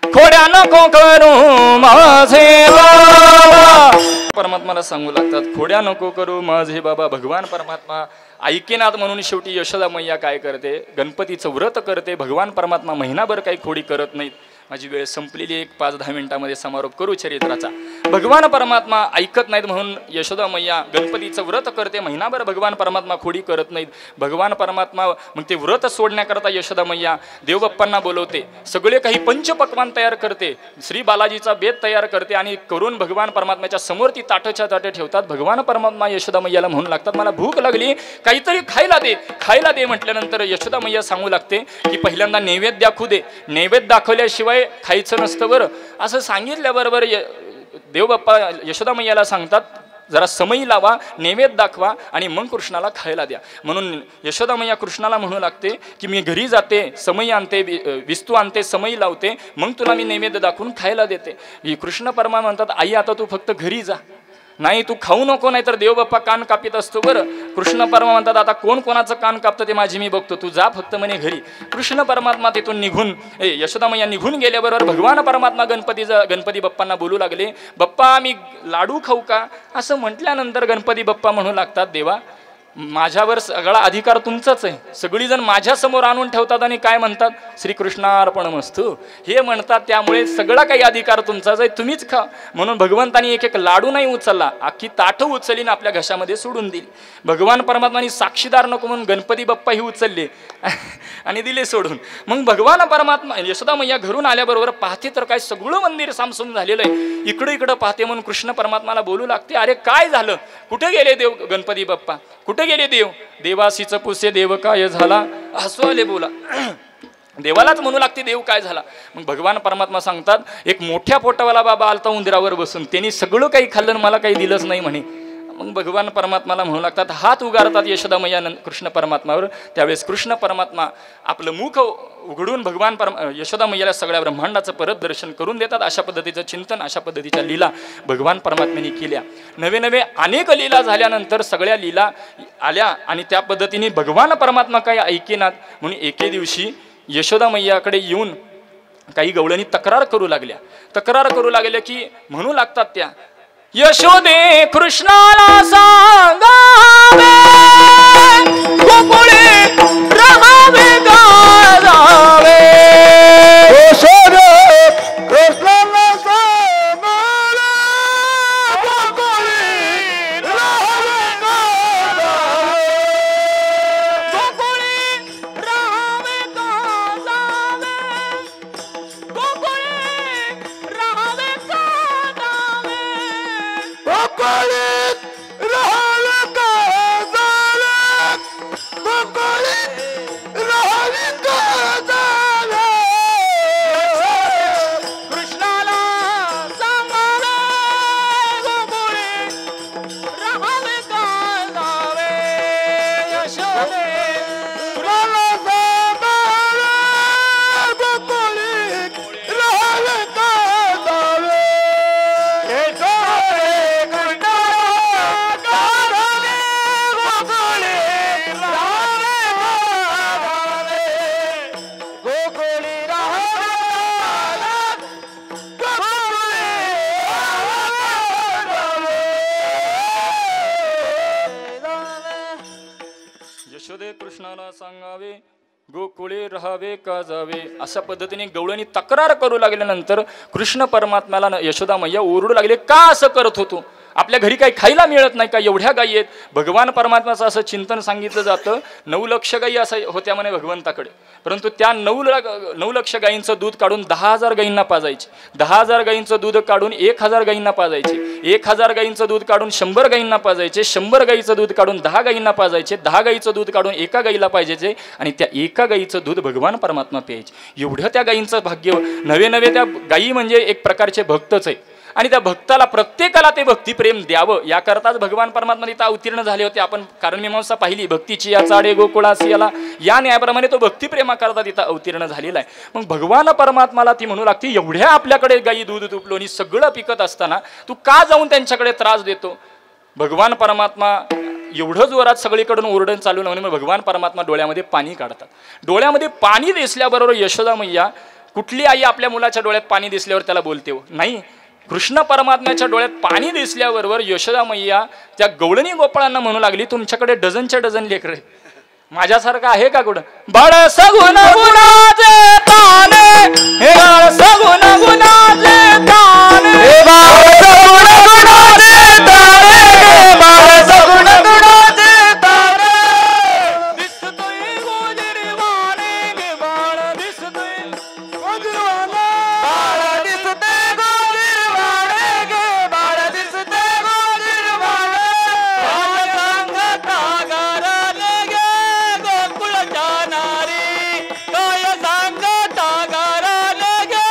खोड्या नको करू माझे बाबा. परमात्माला सांगू लागतात, खोड्या नको करू माझे बाबा. भगवान परमात्मा ऐकेनात म्हणून शेवटी यशोदा मैया काय करते, गणपतीचं व्रत करते. भगवान परमात्मा महिनाभर काही खोडी करत नाहीत. माझी वेळ संपलेली, एक 5-10 मिनिटांमध्ये समारोप करू चरित्राचा. भगवान परमात्मा ऐकत नाहीत म्हणून यशोदा मैया गणपतीचं व्रत करते. महिनाभर भगवान परमात्मा खोडी करत नाहीत. भगवान परमात्मा मग ते व्रत सोडण्याकरता यशोदा मैया देवबाप्पांना बोलवते, सगळे काही पंचपक्वान तयार करते, श्री बालाजीचा बेत तयार करते आणि करून भगवान परमात्म्याच्या समोर ती ताटच्या ताटे ठेवतात. भगवान परमात्मा यशोदा मैयाला म्हणू लागतात, मला भूक लागली, काहीतरी खायला दे, खायला दे. म्हटल्यानंतर यशोदा मैया सांगू लागते की पहिल्यांदा नैवेद्य दाखवू दे, नैवेद्य दाखवल्याशिवाय खायचं नसतं बरं. असं सांगितल्याबरोबर देवबाप्पा यशोदा मैयाला सांगतात, जरा समयी लावा, नैवेद्य दाखवा आणि मग कृष्णाला खायला द्या. म्हणून यशोदा मैया कृष्णाला म्हणू लागते की मी घरी जाते, समयी आणते, विस्तू आणते, समयी लावते, मग तुला मी नैवेद्य दाखवून खायला देते. कृष्ण परमा म्हणतात, आई आता तू फक्त घरी जा, नाही तू खाऊ नको, नाही तर देवबाप्पा कान कापित असतो बरं. कृष्ण परमा म्हणतात, आता कोण कोणाचं कान कापतं ते माझी मी बघतो, तू जा फक्त म्हणे घरी. कृष्ण परमात्मा तिथून निघून, यशोदा मैया निघून गेल्याबरोबर भगवान परमात्मा गणपती बाप्पांना बोलू लागले, बाप्पा मी लाडू खाऊ का. असं म्हटल्यानंतर गणपती बाप्पा म्हणू लागतात, देवा माझ्यावर सगळा अधिकार तुमचाच आहे, सगळीजण माझ्या समोर आणून ठेवतात आणि काय म्हणतात, श्रीकृष्णार्पणमस्तु हे म्हणतात, त्यामुळे सगळा काही अधिकार तुमचाच आहे, तुम्हीच खा. म्हणून भगवंतानी एक एक लाडू नाही उचलला, अख्खी ताटं उचलली आपल्या घशामध्ये सोडून दिली. भगवान परमात्मानी साक्षीदार नको म्हणून गणपती बाप्पा ही उचलले आणि दिले सोडून. मग भगवान परमात्मा यशोदा मैया घरून आल्याबरोबर पाहते तर काय सगळं मंदिर सामसूम झालेलं आहे. इकडं पाहते म्हणून कृष्ण परमात्माला बोलू लागते, अरे काय झालं, कुठे गेले देव गणपती बाप्पा, कुठे गेले देव. देवासीच पुसे देव काय झाला, हसू आले बोला. देवालाच म्हणू लागते देव काय झाला. मग भगवान परमात्मा सांगतात, एक मोठ्या पोटावाला बाबा आलता उंदरावर बसून, त्यांनी सगळं काही खाल्लं, मला काही दिलंच नाही म्हणे. मग भगवान परमात्माला म्हणू लागतात, हात उगारतात यशोदा मैया कृष्ण परमात्मावर. त्यावेळेस कृष्ण परमात्मा आपलं मुख उघडून भगवान यशोदा मैयाला सगळ्या ब्रह्मांडाचं परत दर्शन करून देतात. अशा पद्धतीचं चिंतन, अशा पद्धतीच्या लीला भगवान परमात्म्याने केल्या. नवे अनेक लीला झाल्यानंतर सगळ्या लीला आल्या आणि त्या पद्धतीने भगवान परमात्मा काही ऐकेनात म्हणून एके दिवशी यशोदा मैयाकडे येऊन काही गवळणी तक्रार करू लागल्या की म्हणू लागतात त्या, यशोदे कृष्णाला सांगावे, गोकुळे राहावे गाजावे.
यशोदे कृष्णाला सांगावे, गोकुळे राहावे गाजावे.
गोकुळे राहावे गाजावे, गोकुळे राहावे गाजावे.
गोकुळीत राहावे गाजावे,
कृष्णाला सांगावे गोकुळे राहावे का जावे, अशा पद्धतीने गवळणी तक्रार करू लागल्यानंतर कृष्ण परमात्म्याला यशोदा मैया ओरडू लागले, का असं करत होतो, आपल्या घरी काही खायला मिळत नाही का, एवढ्या गायी आहेत. भगवान परमात्म्याचं असं चिंतन सांगितलं जातं, 9 लक्ष गायी असं होत्या म्हणे भगवंताकडे, परंतु त्या 9 लक्ष गायींचं दूध काढून 10,000 गायींना पाजायचे, 10,000 गायींचं दूध काढून 1,000 गायींना पाजायचे, 1,000 गायींचं दूध काढून 100 गायींना पाजायचे, 100 गायीचं दूध काढून 10 गायींना पाजायचे, 10 गायीचं दूध काढून एका गायीला पाहिजे आणि त्या एका गायीचं दूध भगवान परमात्मा प्यायचे. एवढं त्या गायींचं भाग्य. नवे नवे त्या गायी म्हणजे एक प्रकारचे भक्तच आहे आणि त्या भक्ताला प्रत्येकाला ते भक्तिप्रेम द्यावं याकरताच भगवान परमात्मा तिथं अवतीर्ण झाले होते. आपण कारण मीमांसा पाहिली, भक्तीची या चाडे गोकुळासी याला, या न्यायाप्रमाणे तो भक्तिप्रेमाकरता तिथं अवतीर्ण झालेला आहे. मग भगवान परमात्माला ती म्हणू लागते, एवढ्या आपल्याकडे गायी दूध तुपलो आणि सगळं पिकत असताना तू का जाऊन त्यांच्याकडे त्रास देतो. भगवान परमात्मा एवढं जोरात सगळीकडून ओरडून चालू नव्हते. भगवान परमात्मा डोळ्यामध्ये पाणी काढतात. डोळ्यामध्ये पाणी दिसल्याबरोबर यशोदा मैया, कुठली आई आपल्या मुलाच्या डोळ्यात पाणी दिसल्यावर त्याला बोलते हो नाही, कृष्ण परमात्म्याच्या डोळ्यात पाणी दिसल्याबरोबर यशोदा मैया त्या गवळणी गोपाळांना म्हणू लागली, तुमच्याकडे डझनच्या डझन लेकरं, माझ्यासारखं आहे का कुठं. बाळ सगुण गुणाचे ताने, हे बाळ सगुण गुणाचे ताने, हे बाळ सगुण गुणाचे ताने, हे बाळ सगुण गुणाचे ताने, दिसतोय गोजिरवाणे गे बाळ, दिसतोय गोजिरवाणे, बाळ दिसतोय गोजिरवाणे गे बाळ, दिसतोय गोजिरवाणे, बाळ सांगता गाराने गे गोकुळच्या नारी, काय सांगता गाराने गे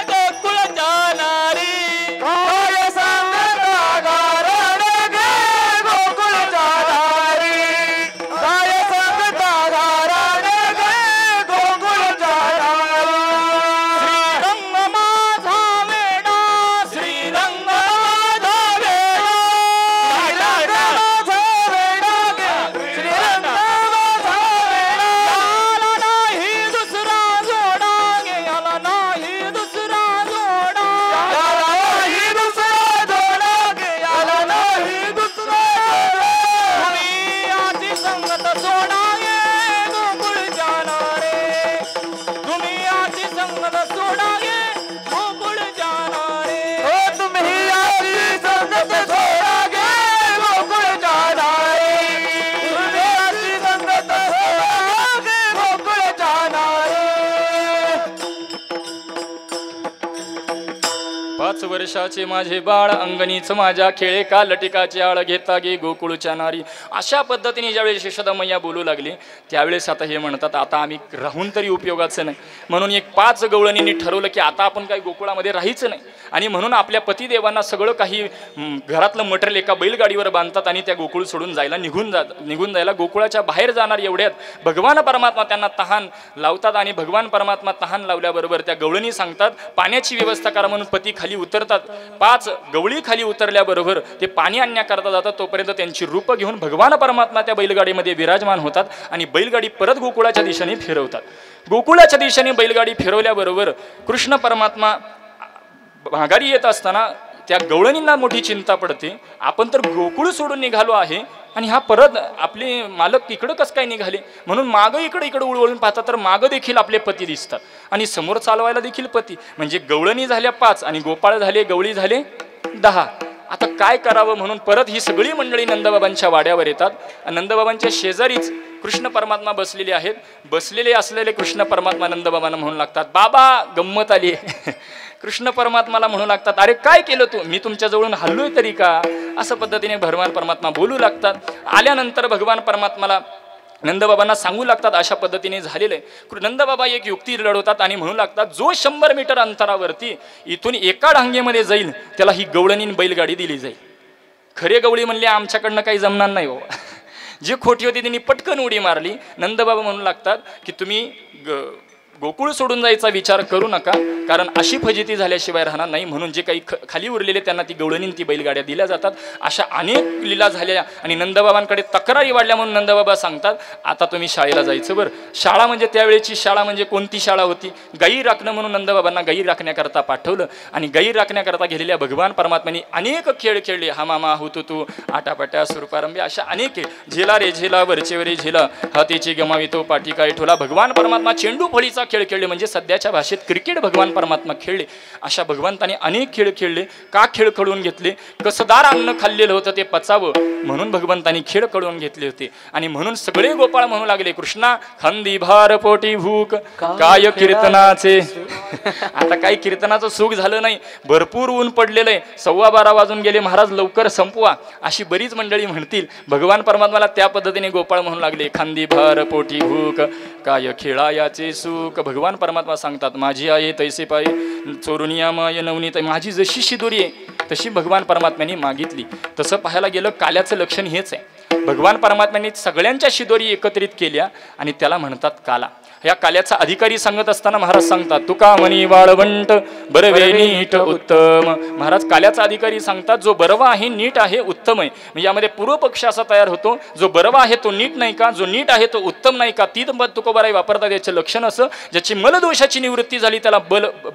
गोकुळच्या नारी, काय सांगता गाराने गे गोकुळच्या नारी, काय सांगता गाराने गे गोकुळच्या नारी. श्रीरंग माझा वेडा, श्रीरंग माझा वेडा, श्रीरंग माझा वेडा गे, श्रीरंग माझा वेडा, याला नाही दुसरा जोडा गे, याला नाही दुसरा जोडा, याला नाही दुसरा जोडा गे, याला नाही दुसरा जोडा. तुम्ही आधी संगत सोडा गे गोकुळच्या नारे, तुम्ही आधी संगत सोडा गे गोकुळच्या नारे, हो तुम्ही आधी संगत सोडा गे गोकुळच्या नारे, तुम्ही आधी संगत सोडा गे गोकुळच्या नारे. 5 वर्षाचे माझे बाळ, अंगणीच माझ्या खेळे का लटिकाची आळ घेता गे गोकुळच्या नारी. अशा पद्धतीने ज्यावेळेस यशोदा मैया बोलू लागली त्यावेळेस आता हे म्हणतात, आता आम्ही राहून तरी उपयोगाचं नाही, म्हणून एक 5 गवळणींनी ठरवलं की आता आपण काही गोकुळामध्ये राहायचं नाही. आणि म्हणून आपल्या पतिदेवांना सगळं काही घरातलं मटेरियल एका बैलगाडीवर बांधतात आणि त्या गोकुळ सोडून जायला निघून जायला गोकुळाच्या बाहेर जाणार एवढ्यात भगवान परमात्मा त्यांना तहान लावतात. आणि भगवान परमात्मा तहान लावल्याबरोबर त्या गवळणी सांगतात, पाण्याची व्यवस्था करा म्हणून पती खाली उतरतात. 5 गवळी खाली उतरल्याबरोबर ते पाणी आणण्याकरता जातात. तोपर्यंत त्यांची रूप घेऊन भगवान परमात्मा त्या बैलगाडीमध्ये विराजमान होतात आणि बैलगाडी परत गोकुळाच्या दिशेने फिरवतात. गोकुळाच्या दिशेने बैलगाडी फिरवल्याबरोबर कृष्ण परमात्मा माघारी येत असताना त्या गवळणींना मोठी चिंता पडते, आपण तर गोकुळ सोडून निघालो आहे आणि हा परत आपले मालक इकडं कसं काय निघाले. म्हणून मागं इकडे उळवळून पाहतात तर मागं देखील आपले पती दिसतात आणि समोर चालवायला देखील पती. म्हणजे गवळणी झाल्या 5 आणि गोपाळ झाले, गवळी झाले 10. आता काय करावं म्हणून परत ही सगळी मंडळी नंदबाबांच्या वाड्यावर येतात. नंदबाबांच्या शेजारीच कृष्ण परमात्मा बसलेले आहेत. बसलेले असलेले कृष्ण परमात्मा नंदबाबांना म्हणू लागतात, बाबा गंमत आली. कृष्ण परमात्माला म्हणू लागतात, अरे काय केलं तू, मी तुमच्या जवळून हल्लोय तरी का. असं पद्धतीने भगवान परमात्मा बोलू लागतात. आल्यानंतर भगवान परमात्माला नंदबाबांना सांगू लागतात अशा पद्धतीने झालेलं आहे. नंदबाबा एक युक्ती लढवतात आणि म्हणू लागतात, जो 100 मीटर अंतरावरती इथून एका ढांगेमध्ये जाईल त्याला ही गवळणी बैलगाडी दिली जाईल. खरे गवळी म्हणले, आमच्याकडनं काही जमणार नाही हो. जी खोटी होती त्यांनी पटकन उडी मारली. नंदबाबा म्हणू लागतात की तुम्ही गोकुळ सोडून जायचा विचार करू नका, कारण अशी फजिती झाल्याशिवाय राहणार नाही. म्हणून जे काही खाली उरलेले त्यांना ती गवळणी ती बैलगाड्या दिल्या जातात. अशा अनेक लीला झाल्या आणि नंदबाबांकडे तक्रारी वाढल्या म्हणून नंदबाबा सांगतात आता तुम्ही शाळेला जायचं. बरं, शाळा म्हणजे त्यावेळेची शाळा म्हणजे कोणती शाळा होती? गाई राखणं म्हणून नंदबाबांना गाई राखण्याकरता पाठवलं आणि गाई राखण्याकरता गेलेल्या भगवान परमात्म्यांनी अनेक खेळ खेळले. हा मामा हुतू तू आटापाट्या सुरपारंबी अशा अनेक खेळ. झेला रे झेला वरचेवरे झेला हातीची गमावितो पाठी काय ठोला. भगवान परमात्मा चेंडू फळीचा खेळ खेळले म्हणजे सध्याच्या भाषेत क्रिकेट भगवान परमात्मा खेळले. अशा भगवंताने अनेक खेळ खेळले. का खेळ कळून घेतले? कसदार अन्न खाल्लेलं होतं ते पचावं म्हणून भगवंतानी खेळ कळून घेतले होते. आणि म्हणून सगळे गोपाळ म्हणू लागले कृष्णा खंदी भार पोटी भूक काय कीर्तनाचे. आता काही कीर्तनाचं सुख झालं नाही, भरपूर ऊन पडलेलं आहे, 12:15 वाजून गेले, महाराज लवकर संपवा अशी बरीच मंडळी म्हणतील. भगवान परमात्माला त्या पद्धतीने गोपाळ म्हणू लागले खांदी भार पोटी भूक काय खेळायाचे सुख. भगवान परमात्मा सांगतात माझी आहे तैसे पाये चोरुनिया माय नवनीत. माझी जशी शिदोरी आहे तशी भगवान परमात्म्यांनी मागितली. तसं पाहायला गेलं काल्याचं लक्षण हेच आहे. भगवान परमात्म्यांनी सगळ्यांच्या शिदोरी एकत्रित केल्या आणि त्याला म्हणतात काला. या काल्याचा अधिकारी सांगत असताना महाराज सांगतात तुका म्हणी वाळवंट बरवे नीट उत्तम. महाराज काल्याचा अधिकारी सांगतात जो बरवा आहे नीट आहे उत्तम आहे. म्हणजे यामध्ये पूर्व पक्ष असा तयार होतो जो बरवा आहे तो नीट नाही का, जो नीट आहे तो उत्तम नाही का. तीन पद तुकोबाराई वापरतात. याचे लक्षण असं ज्याची मलदोषाची निवृत्ती झाली त्याला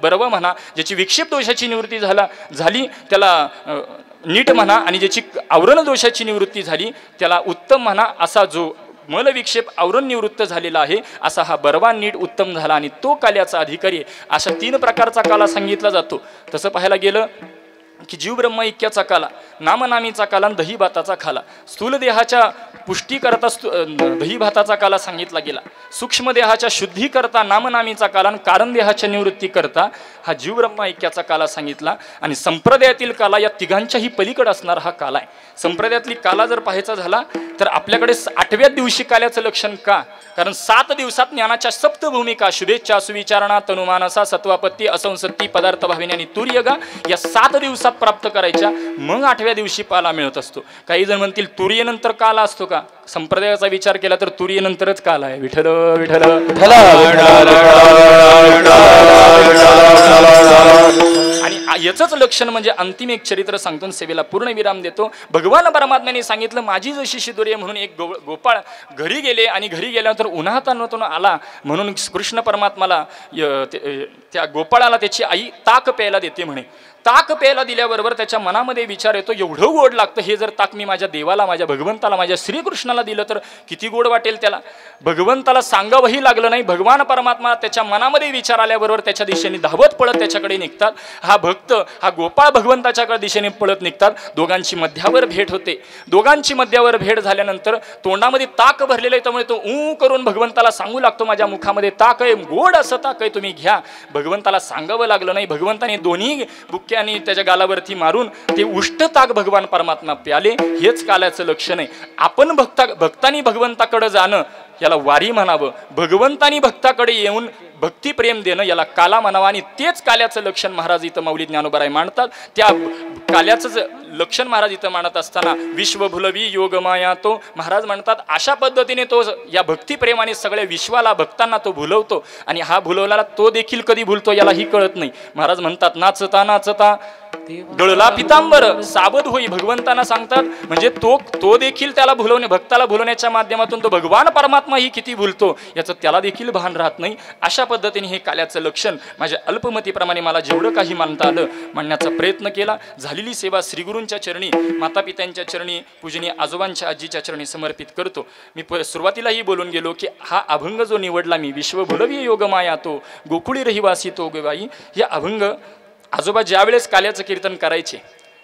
बरव म्हणा, ज्याची विक्षेप दोषाची निवृत्ती झाली त्याला नीट म्हणा आणि ज्याची आवरण दोषाची निवृत्ती झाली त्याला उत्तम म्हणा. असा जो मलविक्षेप आवरण निवृत्त झालेला आहे असा हा बरवा नीट उत्तम झाला आणि तो काल्याचा अधिकारी आहे. अशा 3 प्रकारचा काला सांगितला जातो. तसं पाहायला गेलं की जीव ब्रह्म ऐक्याचा काला, नामनामीचा काला, दही भाताचा खाला. स्थूल देहाच्या पुष्टीकरता दही भाताचा काला सांगितला गेला. सूक्ष्म देहाच्या शुद्धीकरता नामनामीचा काला आणि कारण देहाच्या निवृत्ती करता हा जीव ब्रह्म ऐक्याचा काला सांगितला. आणि संप्रदायातील काला या तिघांच्याही पलीकडे असणारा हा काला आहे. संप्रदायातली काला जर पाहायचा झाला तर आपल्याकडे 8व्या दिवशी काल्याचं लक्षण का? कारण 7 दिवसात ज्ञानाच्या सप्त भूमिका शुभेच्छा सुविचारणा तनुमानसा सत्वापत्ती असंसत्ती पदार्थ भाविनी आणि तुर्यगा या 7 दिवसात प्राप्त करायच्या. मग 8व्या दिवशी पाला मिळत असतो. काही जण म्हणतील तुर्यनंतर काला असतो का? संप्रदायाचा विचार केला तर तुर्यनंतरच काला आहे. विठ्ठल विठ्ठल आणि याचंच लक्षण म्हणजे अंतिम एक चरित्र सांगतो सेवेला पूर्ण विराम देतो. भगवान परमात्म्याने सांगितलं माझी जशी शिदोरी आहे म्हणून एक गोपाळ घरी गेले आणि घरी गेल्यानंतर उन्हातान्हातून आला म्हणून कृष्ण परमात्माला त्या गोपाळाला त्याची आई ताक प्यायला देते म्हणे. ताक प्यायला दिल्याबरोबर त्याच्या मनामध्ये विचार येतो एवढं गोड लागतं हे जर ताक मी माझ्या देवाला माझ्या भगवंताला माझ्या श्रीकृष्णाला दिलं तर किती गोड वाटेल त्याला. भगवंताला सांगावंही लागलं नाही. भगवान परमात्मा त्याच्या मनामध्ये विचार आल्याबरोबर त्याच्या दिशेने धावत पळत त्याच्याकडे निघतात. हा भक्त हा गोपाळ भगवंताच्याकडे दिशेने पळत निघतात. दोघांची मध्यावर भेट होते. दोघांची मध्यावर भेट झाल्यानंतर तोंडामध्ये ताक भरलेलं आहे त्यामुळे तो ऊ करून भगवंताला सांगू लागतो माझ्या मुखामध्ये ताक आहे, गोड असं ताक आहे, तुम्ही घ्या. भगवंताला सांगावं लागलं नाही. भगवंताने दोन्ही आणि त्याच्या गालावरती मारून ते उष्ट ताक भगवान परमात्मा प्याले. हेच काल्याचं लक्षण आहे. आपण भक्तांनी भगवंताकडे जाणं याला वारी म्हणावं. भगवंतानी भक्ताकडे येऊन भक्ती प्रेम देणं याला काला म्हणावं. आणि तेच काल्याचं लक्षण महाराज इथं माऊली ज्ञानोबाराय मांडतात. त्या काल्याचं लक्षण महाराज इथं मांडत असताना विश्व भुलवी योग माया तो महाराज म्हणतात अशा पद्धतीने तो या भक्ती प्रेमाने सगळ्या विश्वाला भक्तांना तो भुलवतो. आणि हा भुलवलेला तो देखील कधी भुलतो यालाही कळत नाही. महाराज म्हणतात नाचता नाचता डळला पितांबर सावध होई. भगवंतांना सांगतात म्हणजे तो देखील त्याला भुलवणे भक्ताला भुलवण्याच्या माध्यमातून तो भगवान परमात्मा ही किती भुलतो याचं त्याला देखील भान राहत नाही. अशा पद्धतीने हे काल्याचं लक्षण माझ्या अल्पमतीप्रमाणे मला जेवढं काही मानता आलं म्हणण्याचा प्रयत्न केला. झालेली सेवा श्रीगुरूंच्या चरणी माता पित्यांच्या चरणी पूजनीय आजोबांच्या आजीच्या चरणी समर्पित करतो. मी सुरुवातीलाही बोलून गेलो की हा अभंग जो निवडला मी विश्व भुलवी योग माया तो गोकुळी रहिवासी तो गोबाई. हे अभंग आजोबा ज्यावेळेस काल्याचं कीर्तन करायचे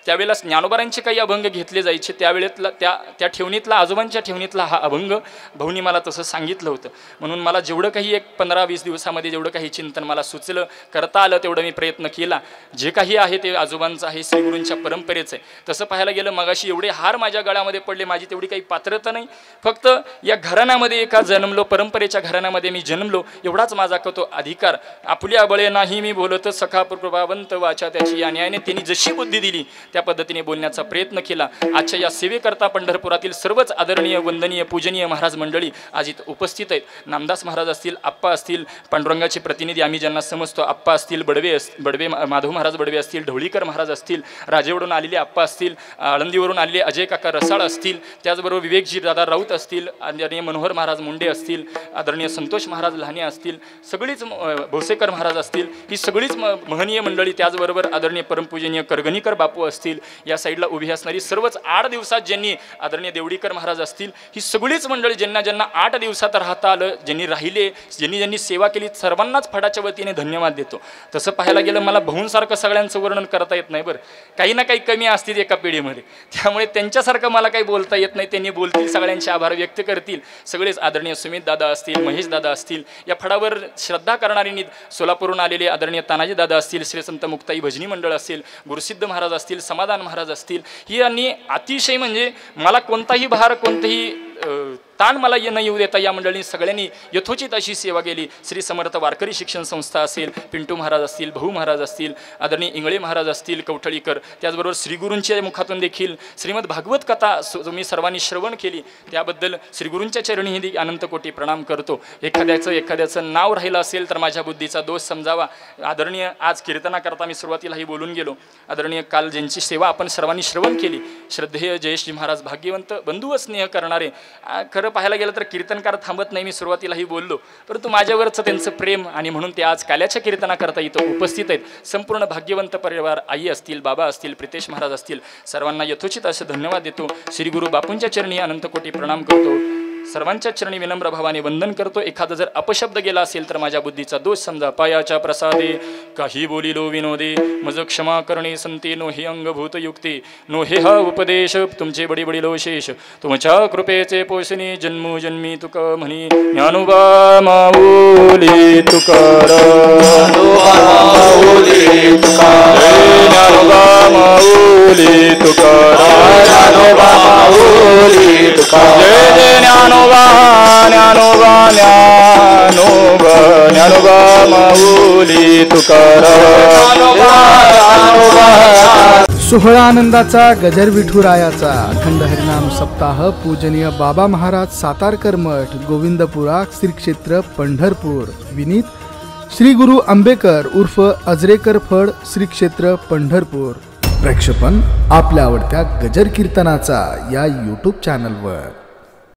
त्यावेळेला ज्ञानोबारांचे काही अभंग घेतले जायचे. त्यावेळेतला त्या ठेवणीतला आजोबांच्या ठेवणीतला हा अभंग भाऊनी मला तसं सांगितलं होतं. म्हणून मला जेवढं काही एक 15-20 दिवसामध्ये जेवढं काही चिंतन मला सुचलं करता आलं तेवढं मी प्रयत्न केला. जे काही आहे ते आजोबांचं आहे श्रीगुरूंच्या परंपरेचं आहे. तसं पाहायला गेलं मगाशी एवढे हार माझ्या गळ्यामध्ये पडले माझी तेवढी काही पात्रता नाही. फक्त या घराण्यामध्ये एका जन्मलो परंपरेच्या घराण्यामध्ये मी जन्मलो एवढाच माझा तो अधिकार. आपल्या बळे नाही मी बोलत सखा कृपावंत वाचा त्याची या न्यायाने त्यांनी जशी बुद्धी दिली त्या पद्धतीने बोलण्याचा प्रयत्न केला. आजच्या या सेवेकरता पंढरपुरातील सर्वच आदरणीय वंदनीय पूजनीय महाराज मंडळी आज इथं उपस्थित आहेत. नामदास महाराज असतील, आप्पा असतील, पांडुरंगाचे प्रतिनिधी आम्ही ज्यांना समजतो आप्पा असतील, बडवे माधव महाराज बडवे असतील, ढवळीकर महाराज असतील, राजेवरून आलेले आप्पा असतील, आळंदीवरून आलेले अजय काका रसाळ असतील, त्याचबरोबर विवेकजी दादा राऊत असतील, आदरणीय मनोहर महाराज मुंडे असतील, आदरणीय संतोष महाराज लहाने असतील, सगळीच भोसेकर महाराज असतील, ही सगळीच महनीय मंडळी, त्याचबरोबर आदरणीय परमपूजनीय करगणीकर बापू असतील, या साईडला उभी असणारी सर्वच 8 दिवसात ज्यांनी आदरणीय देवडीकर महाराज असतील, ही सगळीच मंडळी ज्यांना 8 दिवसात राहता आलं, ज्यांनी राहिले, ज्यांनी सेवा केली, सर्वांनाच फडाच्या वतीने धन्यवाद देतो. तसं पाहायला गेलं मला भाऊंसारखं सगळ्यांचं वर्णन करता येत नाही बरं, काही ना काही कमी असतील एका पिढीमध्ये, त्यामुळे त्यांच्यासारखं मला काही बोलता येत नाही. त्यांनी बोलतील, सगळ्यांचे आभार व्यक्त करतील. सगळेच आदरणीय सुमित दादा असतील, महेश दादा असतील, या फडावर श्रद्धा करणारी सोलापूरहून आलेले आदरणीय तानाजी दादा असतील, श्री संत मुक्ताई भजनी मंडळ असेल, गुरुसिद्ध महाराज असतील, समाधान महाराज असतील, ही यांनी अतिशय म्हणजे मला कोणताही भार कोणताही ताण मला न येऊ देता या मंडळींनी सगळ्यांनी यथोचित अशी सेवा केली. श्री समर्थ वारकरी शिक्षण संस्था असेल, पिंटू महाराज असतील, भाऊ महाराज असतील, आदरणीय इंगळे महाराज असतील, कवठळीकर, त्याचबरोबर श्रीगुरूंच्या मुखातून देखील श्रीमद भागवत कथा तुम्ही सर्वांनी श्रवण केली, त्याबद्दल श्रीगुरूंच्या चरणीही अनंत कोटी प्रणाम करतो. एखाद्याचं नाव राहिलं असेल तर माझ्या बुद्धीचा दोष समजावा. आदरणीय आज कीर्तनाकरता मी सुरुवातीलाही बोलून गेलो. आदरणीय काल ज्यांची सेवा आपण सर्वांनी श्रवण केली, श्रद्धेय जयश्री महाराज भाग्यवंत बंधू व स्नेह करणारे, खरं पाहायला गेलं तर कीर्तनकार थांबत नाही, मी सुरुवातीलाही बोललो, परंतु माझ्यावरचं त्यांचं प्रेम आणि म्हणून ते आज काल्याच्या कीर्तनाकरता इथं उपस्थित आहेत. संपूर्ण भाग्यवंत परिवार, आई असतील, बाबा असतील, प्रितेश महाराज असतील, सर्वांना यथोचित असे धन्यवाद देतो. श्री गुरु बापूंच्या चरणी अनंत कोटी प्रणाम करतो. सर्वांच्या चरणी विनम्र भावाने वंदन करतो. एखादा जर अपशब्द गेला असेल तर माझ्या बुद्धीचा दोष समजा. पायाच्या प्रसादे काही बोलिलो विनोदे, मज क्षमा करणे संते, नो हे अंगभूत युक्ती, नो हे हा उपदेश तुमचे बडी बडिलो शेष, तुमच्या कृपेचे पोषणे जन्मोजन्मी तुक म्हणी. ज्ञानोबा माऊली तुकार, ज्ञानोबा माऊली तुकार, ज्ञानोबा माऊली तुकार, ज्ञानोबा माऊली तुकार, जय ज्ञानोबा ज्ञानोबा ज्ञानोबा ज्ञानोबा माऊली तुकाराम.
सोहळा आनंदाचा गजर विठुरायाचा अखंड हरिनाम सप्ताह पूजनीय बाबा महाराज सातारकर मठ गोविंदपुरा श्री क्षेत्र पंढरपूर विनीत श्री गुरु आंबेकर उर्फ अजरेकर फड श्री क्षेत्र पंढरपूर. प्रक्षेपण आपल्या आवडत्या गजर कीर्तनाचा या YouTube चॅनलवर.